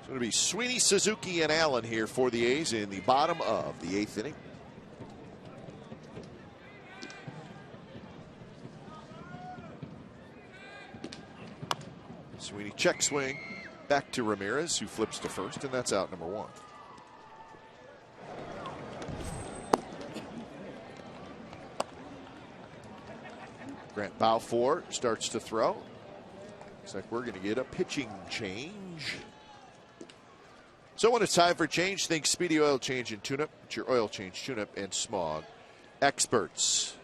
So it'll be Sweeney, Suzuki, and Allen here for the A's in the bottom of the 8th inning. Sweeney check swing back to Ramirez, who flips to first, and that's out number 1. Grant Balfour starts to throw. Looks like we're going to get a pitching change. So when it's time for change, think Speedy Oil Change and Tune-Up. It's your oil change, tune-up, and smog experts.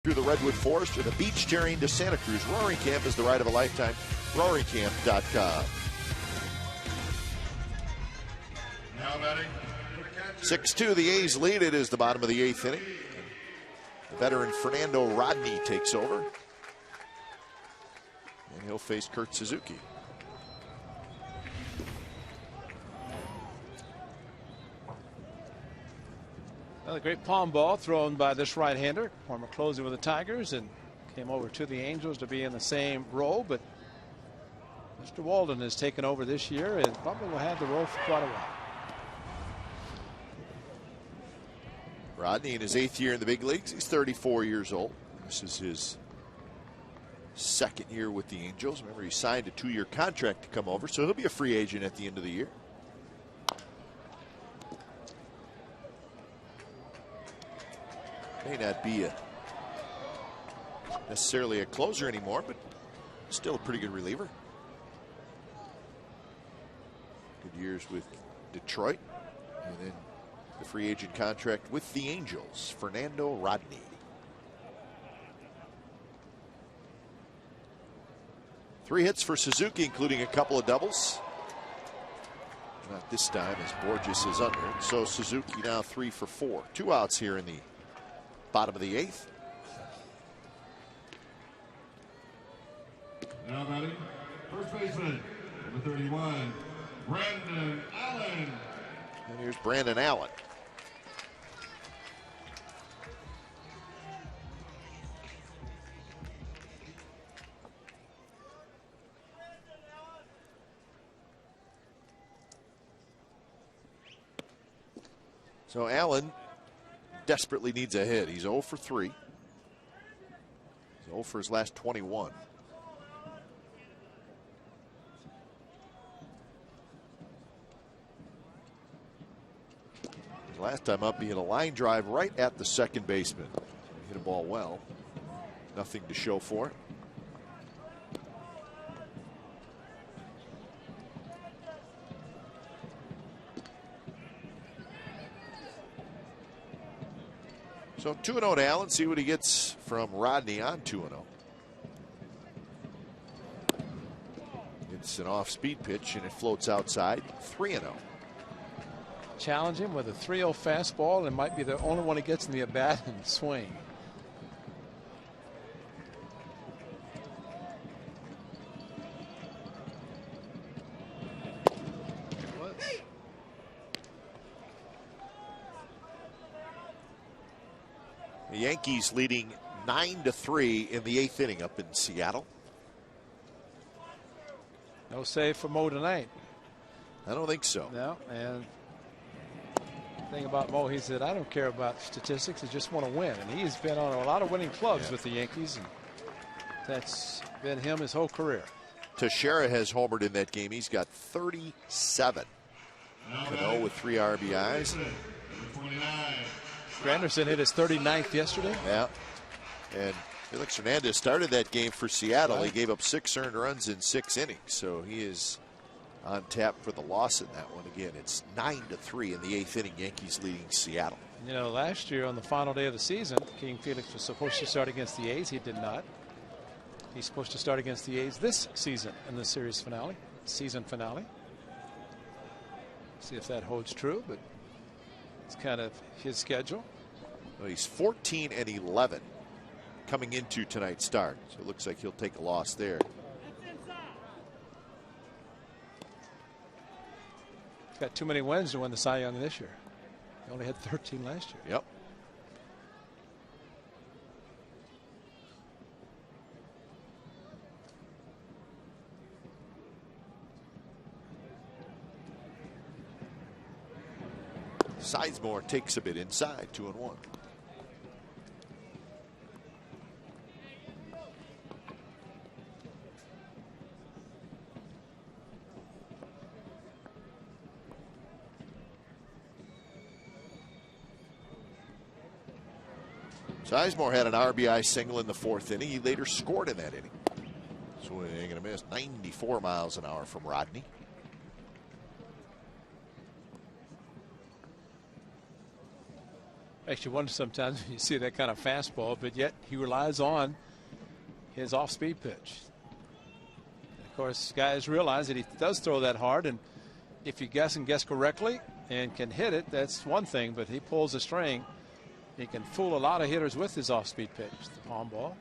through the Redwood Forest or the beach terrain to Santa Cruz. Roaring Camp is the ride of a lifetime. RoaringCamp.com. Now batting for the catcher. 6-2, the A's lead. It is the bottom of the 8th inning. The veteran Fernando Rodney takes over. And he'll face Kurt Suzuki. Another great palm ball thrown by this right-hander, former closer with the Tigers, and came over to the Angels to be in the same role. But Mr. Walden has taken over this year and probably will have the role for quite a while. Rodney in his 8th year in the big leagues. He's 34 years old. This is his 2nd year with the Angels. Remember, he signed a 2-year contract to come over, so he'll be a free agent at the end of the year. May not be necessarily a closer anymore, but still a pretty good reliever. Good years with Detroit, and then the free agent contract with the Angels, Fernando Rodney. Three hits for Suzuki, including a couple of doubles. Not this time, as Borges is under it. So Suzuki now 3 for 4. 2 outs here in the bottom of the 8th. Now batting, first baseman, number 31, Brandon Allen. And here's Brandon Allen. So Allen desperately needs a hit. He's 0 for 3. He's 0 for his last 21. His last time up, he hit a line drive right at the second baseman. He hit a ball well. Nothing to show for it. So 2-0 to Allen. See what he gets from Rodney on 2-0. It's an off-speed pitch, and it floats outside. 3-0. Challenge him with a 3-0 fastball, and it might be the only one he gets in the at-bat and swing. The Yankees leading 9-3 in the 8th inning up in Seattle. No save for Mo tonight. I don't think so. No, and the thing about Mo, he said, I don't care about statistics, I just want to win. And he's been on a lot of winning clubs with the Yankees, and that's been him his whole career. Teixeira has homered in that game. He's got 37. Cano with 3 RBIs. 29. Granderson hit his 39th yesterday. Yeah. And Felix Hernandez started that game for Seattle. He gave up 6 earned runs in 6 innings. So he is on tap for the loss in that one. Again, it's 9-3 in the 8th inning. Yankees leading Seattle. You know, last year on the final day of the season, King Felix was supposed to start against the A's. He did not. He's supposed to start against the A's this season in the series finale, season finale. See if that holds true, but it's kind of his schedule. Well, he's 14-11 coming into tonight's start. So it looks like he'll take a loss there. He's got too many wins to win the Cy Young this year. He only had 13 last year. Yep. Sizemore takes a bit inside, 2-1. Sizemore had an RBI single in the 4th inning. He later scored in that inning. So we're going to miss 94 miles an hour from Rodney. Makes you wonder sometimes when you see that kind of fastball, but yet he relies on his off-speed pitch. Of course, guys realize that he does throw that hard, and if you guess correctly and can hit it, that's one thing, but he pulls a string. He can fool a lot of hitters with his off-speed pitch, the palm ball.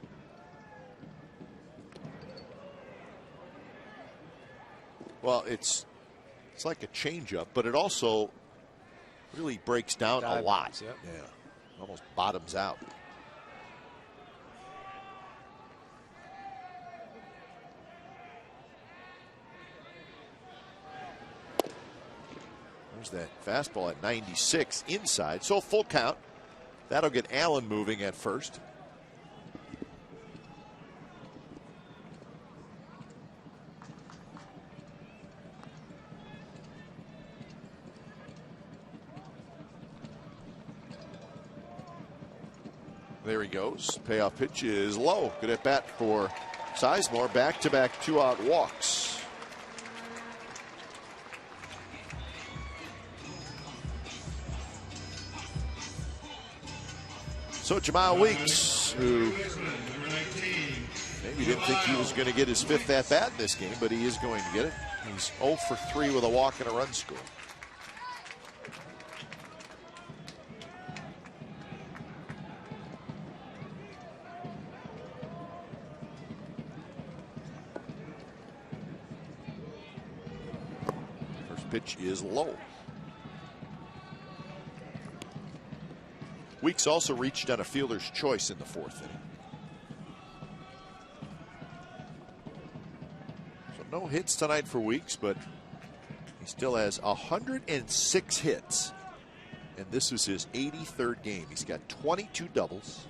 Well, it's like a changeup, but it also really breaks down a lot. Yep. Yeah, almost bottoms out. There's that fastball at 96 inside, so full count. That'll get Allen moving at first. There he goes. Payoff pitch is low. Good at bat for Sizemore. Back-to-back 2-out walks. So Jamal Weeks, who maybe didn't think he was going to get his 5th at-bat in this game, but he is going to get it. He's 0 for 3 with a walk and a run scored. First pitch is low. Weeks also reached on a fielder's choice in the 4th inning. So no hits tonight for Weeks, but he still has 106 hits. And this is his 83rd game. He's got 22 doubles.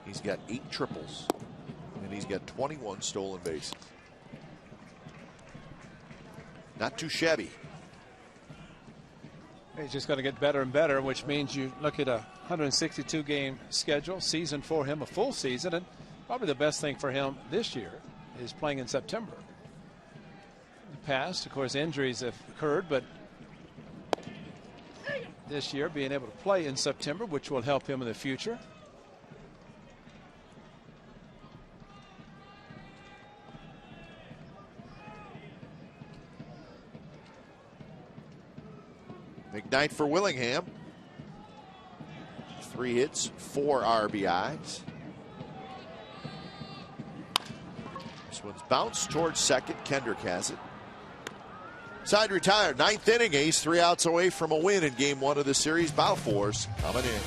He's got 8 triples. And he's got 21 stolen bases. Not too shabby. He's just going to get better and better, which means you look at a 162 game schedule season for him, a full season, and probably the best thing for him this year is playing in September. In the past, of course, injuries have occurred, but this year being able to play in September, which will help him in the future. Big night for Willingham. 3 hits, 4 RBIs. This one's bounced towards second. Kendrick has it. Side retired. 9th inning. A's 3 outs away from a win in game 1 of the series. Balfour's coming in.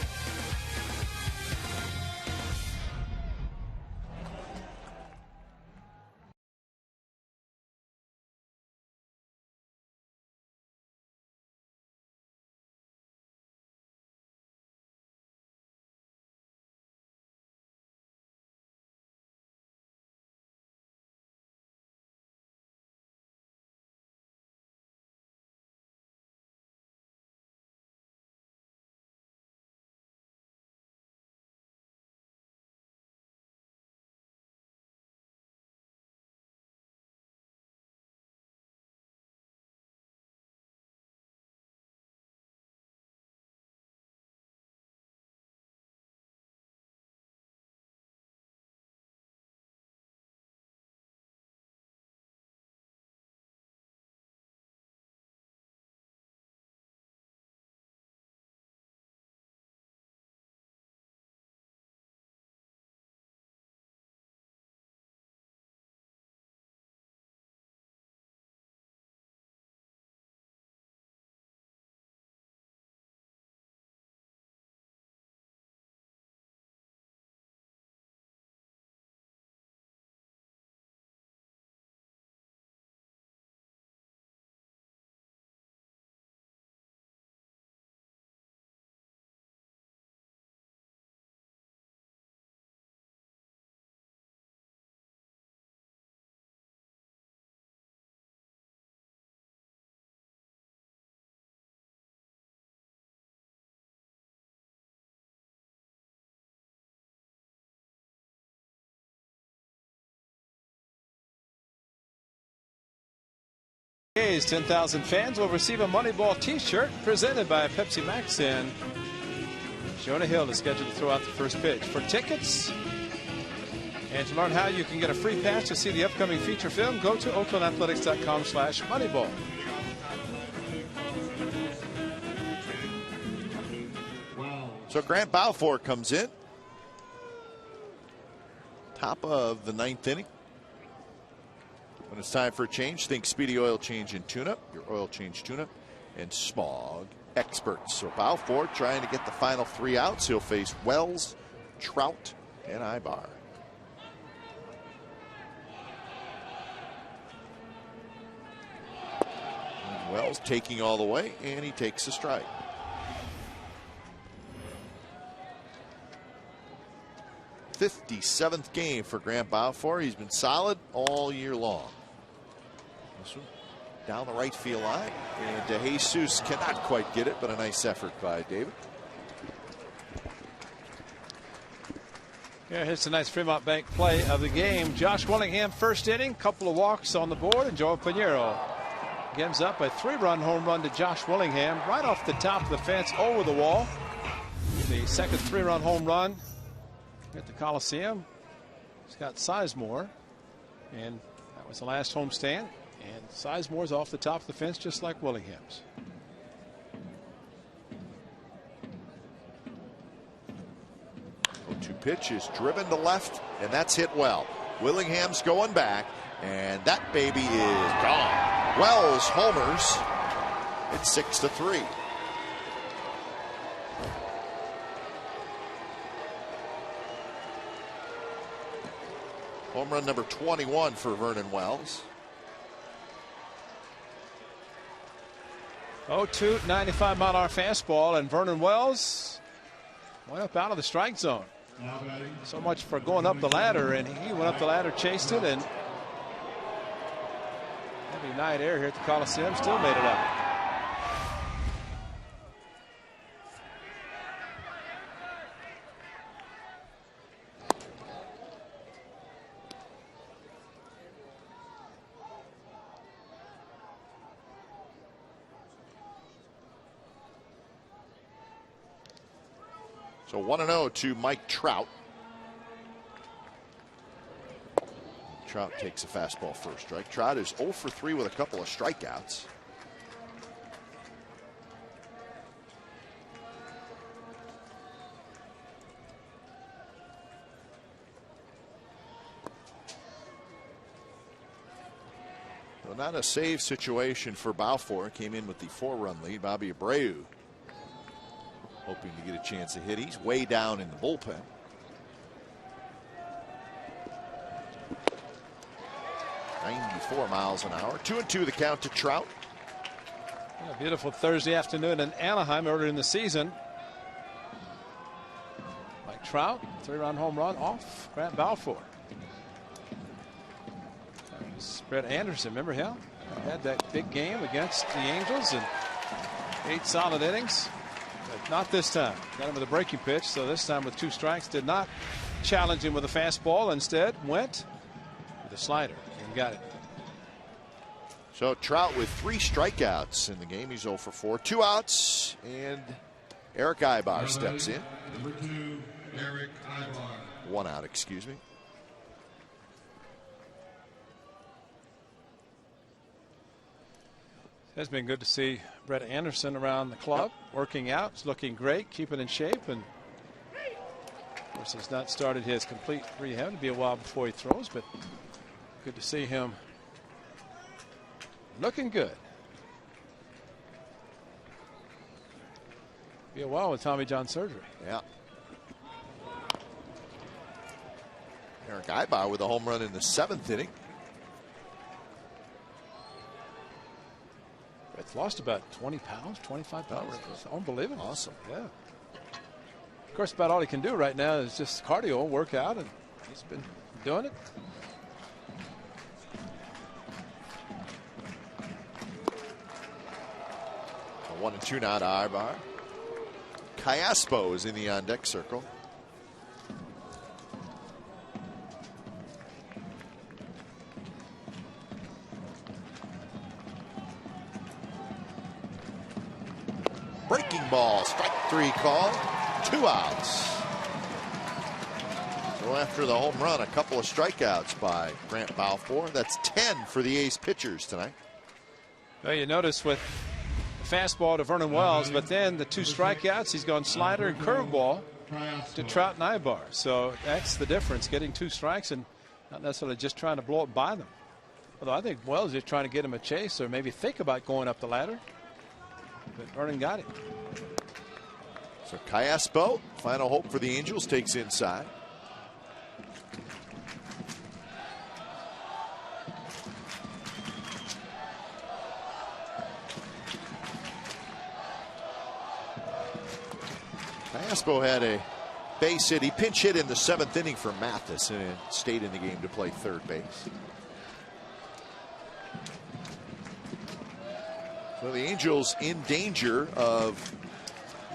A's 10,000 fans will receive a Moneyball t-shirt presented by Pepsi Max and Jonah Hill is scheduled to throw out the first pitch. For tickets and to learn how you can get a free pass to see the upcoming feature film, go to oaklandathletics.com/Moneyball. So Grant Balfour comes in. Top of the 9th inning. When it's time for a change, think Speedy Oil Change and Tune-Up, your oil change tune-up, and Smog experts. So Balfour trying to get the final 3 outs. He'll face Wells, Trout, and Ibar. And Wells taking all the way, and he takes a strike. '57th game for Grant Balfour. He's been solid all year long. This one down the right field line, and DeJesus cannot quite get it, but a nice effort by David. Yeah, here's a nice Fremont Bank play of the game. Josh Willingham, first inning, couple of walks on the board, and Joel Pinheiro gives up a 3-run home run to Josh Willingham right off the top of the fence over the wall. The second 3-run home run at the Coliseum. Scott Sizemore, and that was the last homestand. And Sizemore's off the top of the fence just like Willingham's. To pitch is driven to left, and that's hit well. Willingham's going back, and that baby is gone. Wells homers. It's 6-3. Home run number 21 for Vernon Wells. 0-2, 95-mile-an-hour fastball, and Vernon Wells went up out of the strike zone. So much for going up the ladder, and he went up the ladder, chased it, and heavy night air here at the Coliseum, still made it up. So 1-0 to Mike Trout. Trout takes a fastball first strike. Trout is 0 for 3 with a couple of strikeouts. Well, not a save situation for Balfour. Came in with the 4-run lead. Bobby Abreu hoping to get a chance to hit. He's way down in the bullpen. .94 miles an hour. 2-2 the count to Trout. A beautiful Thursday afternoon in Anaheim earlier in the season. Mike Trout, 3-run home run off Grant Balfour. That was Brett Anderson, remember him? He had that big game against the Angels and 8 solid innings. But not this time. Got him with a breaking pitch, so this time with 2 strikes. Did not challenge him with a fastball. Instead, went with a slider and got it. So Trout with 3 strikeouts in the game. He's 0 for 4. 2 outs, and Eric Ibar steps in. Number 2, Eric Ibar. 1 out, excuse me. It's been good to see Brett Anderson around the club, working out. It's looking great, keeping in shape, and of course he's not started his complete rehab. It'll be a while before he throws, but good to see him looking good. Be a while with Tommy John surgery. Yeah. Eric Ibar with a home run in the 7th inning. It's lost about 20 pounds, 25 pounds. It's unbelievable. Awesome. Yeah. Of course, about all he can do right now is just cardio, work out, and he's been doing it. A 1-2 now to Ibar. Callaspo is in the on-deck circle. Breaking ball, strike 3 call. 2 outs. So after the home run, a couple of strikeouts by Grant Balfour. That's 10 for the A's pitchers tonight. Well, you notice with the fastball to Vernon Wells, but then the 2 strikeouts, he's gone slider and curveball to Trout and Ibar. So that's the difference, getting 2 strikes and not necessarily just trying to blow it by them. Although I think Wells is trying to get him a chase or maybe think about going up the ladder. But Vernon got it. So Callaspo, final hope for the Angels, takes inside. Callaspo had a base hit. He pinch hit in the 7th inning for Mathis and stayed in the game to play third base. So the Angels in danger of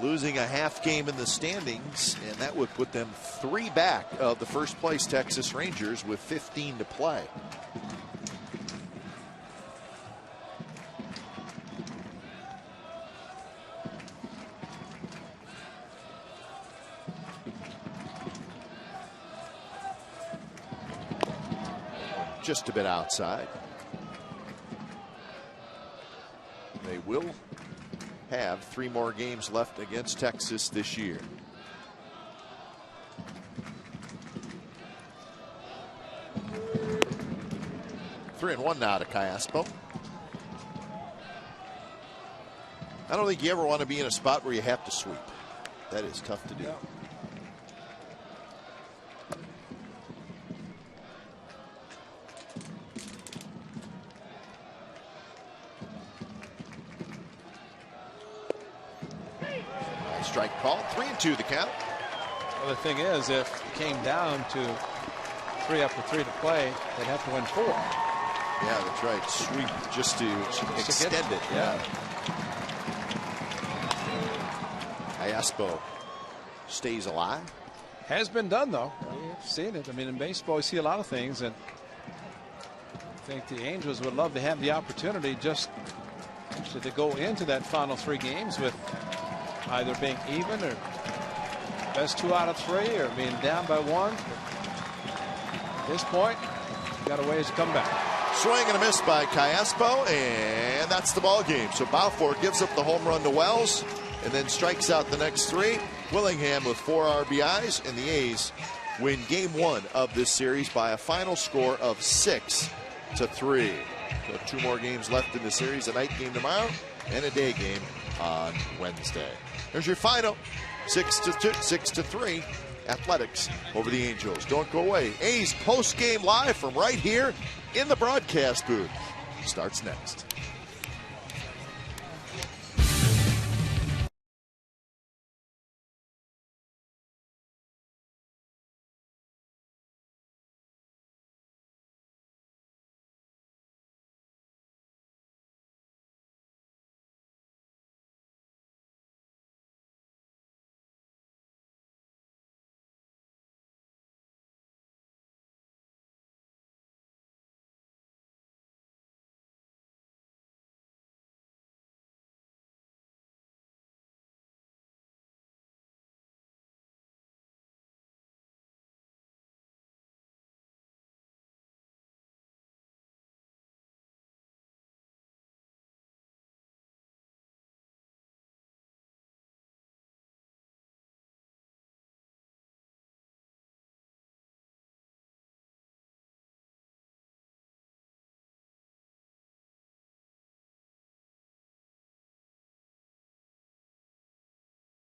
losing a half game in the standings, and that would put them 3 back of the first place Texas Rangers with 15 to play. Just a bit outside. They will have 3 more games left against Texas this year. Three and 1 now to Callaspo. I don't think you ever want to be in a spot where you have to sweep. That is tough to do. Yeah. Strike call, 3-2 the count. Well, the thing is, if it came down to 3 up to 3 to play, they'd have to win 4. Yeah, that's right. Sweep just to extend it. Yeah. Callaspo stays alive. Has been done, though. We've seen it. I mean, in baseball, you see a lot of things, and I think the Angels would love to have the opportunity just actually to go into that final 3 games with either being even or best 2 out of 3 or being down by 1. At this point, you got a ways to come back. Swing and a miss by Callaspo, and that's the ball game. So Balfour gives up the home run to Wells and then strikes out the next 3. Willingham with 4 RBIs, and the A's win game 1 of this series by a final score of 6-3. So 2 more games left in the series, a night game tomorrow and a day game on Wednesday. There's your final, 6-3, Athletics over the Angels. Don't go away. A's post-game live from right here in the broadcast booth starts next.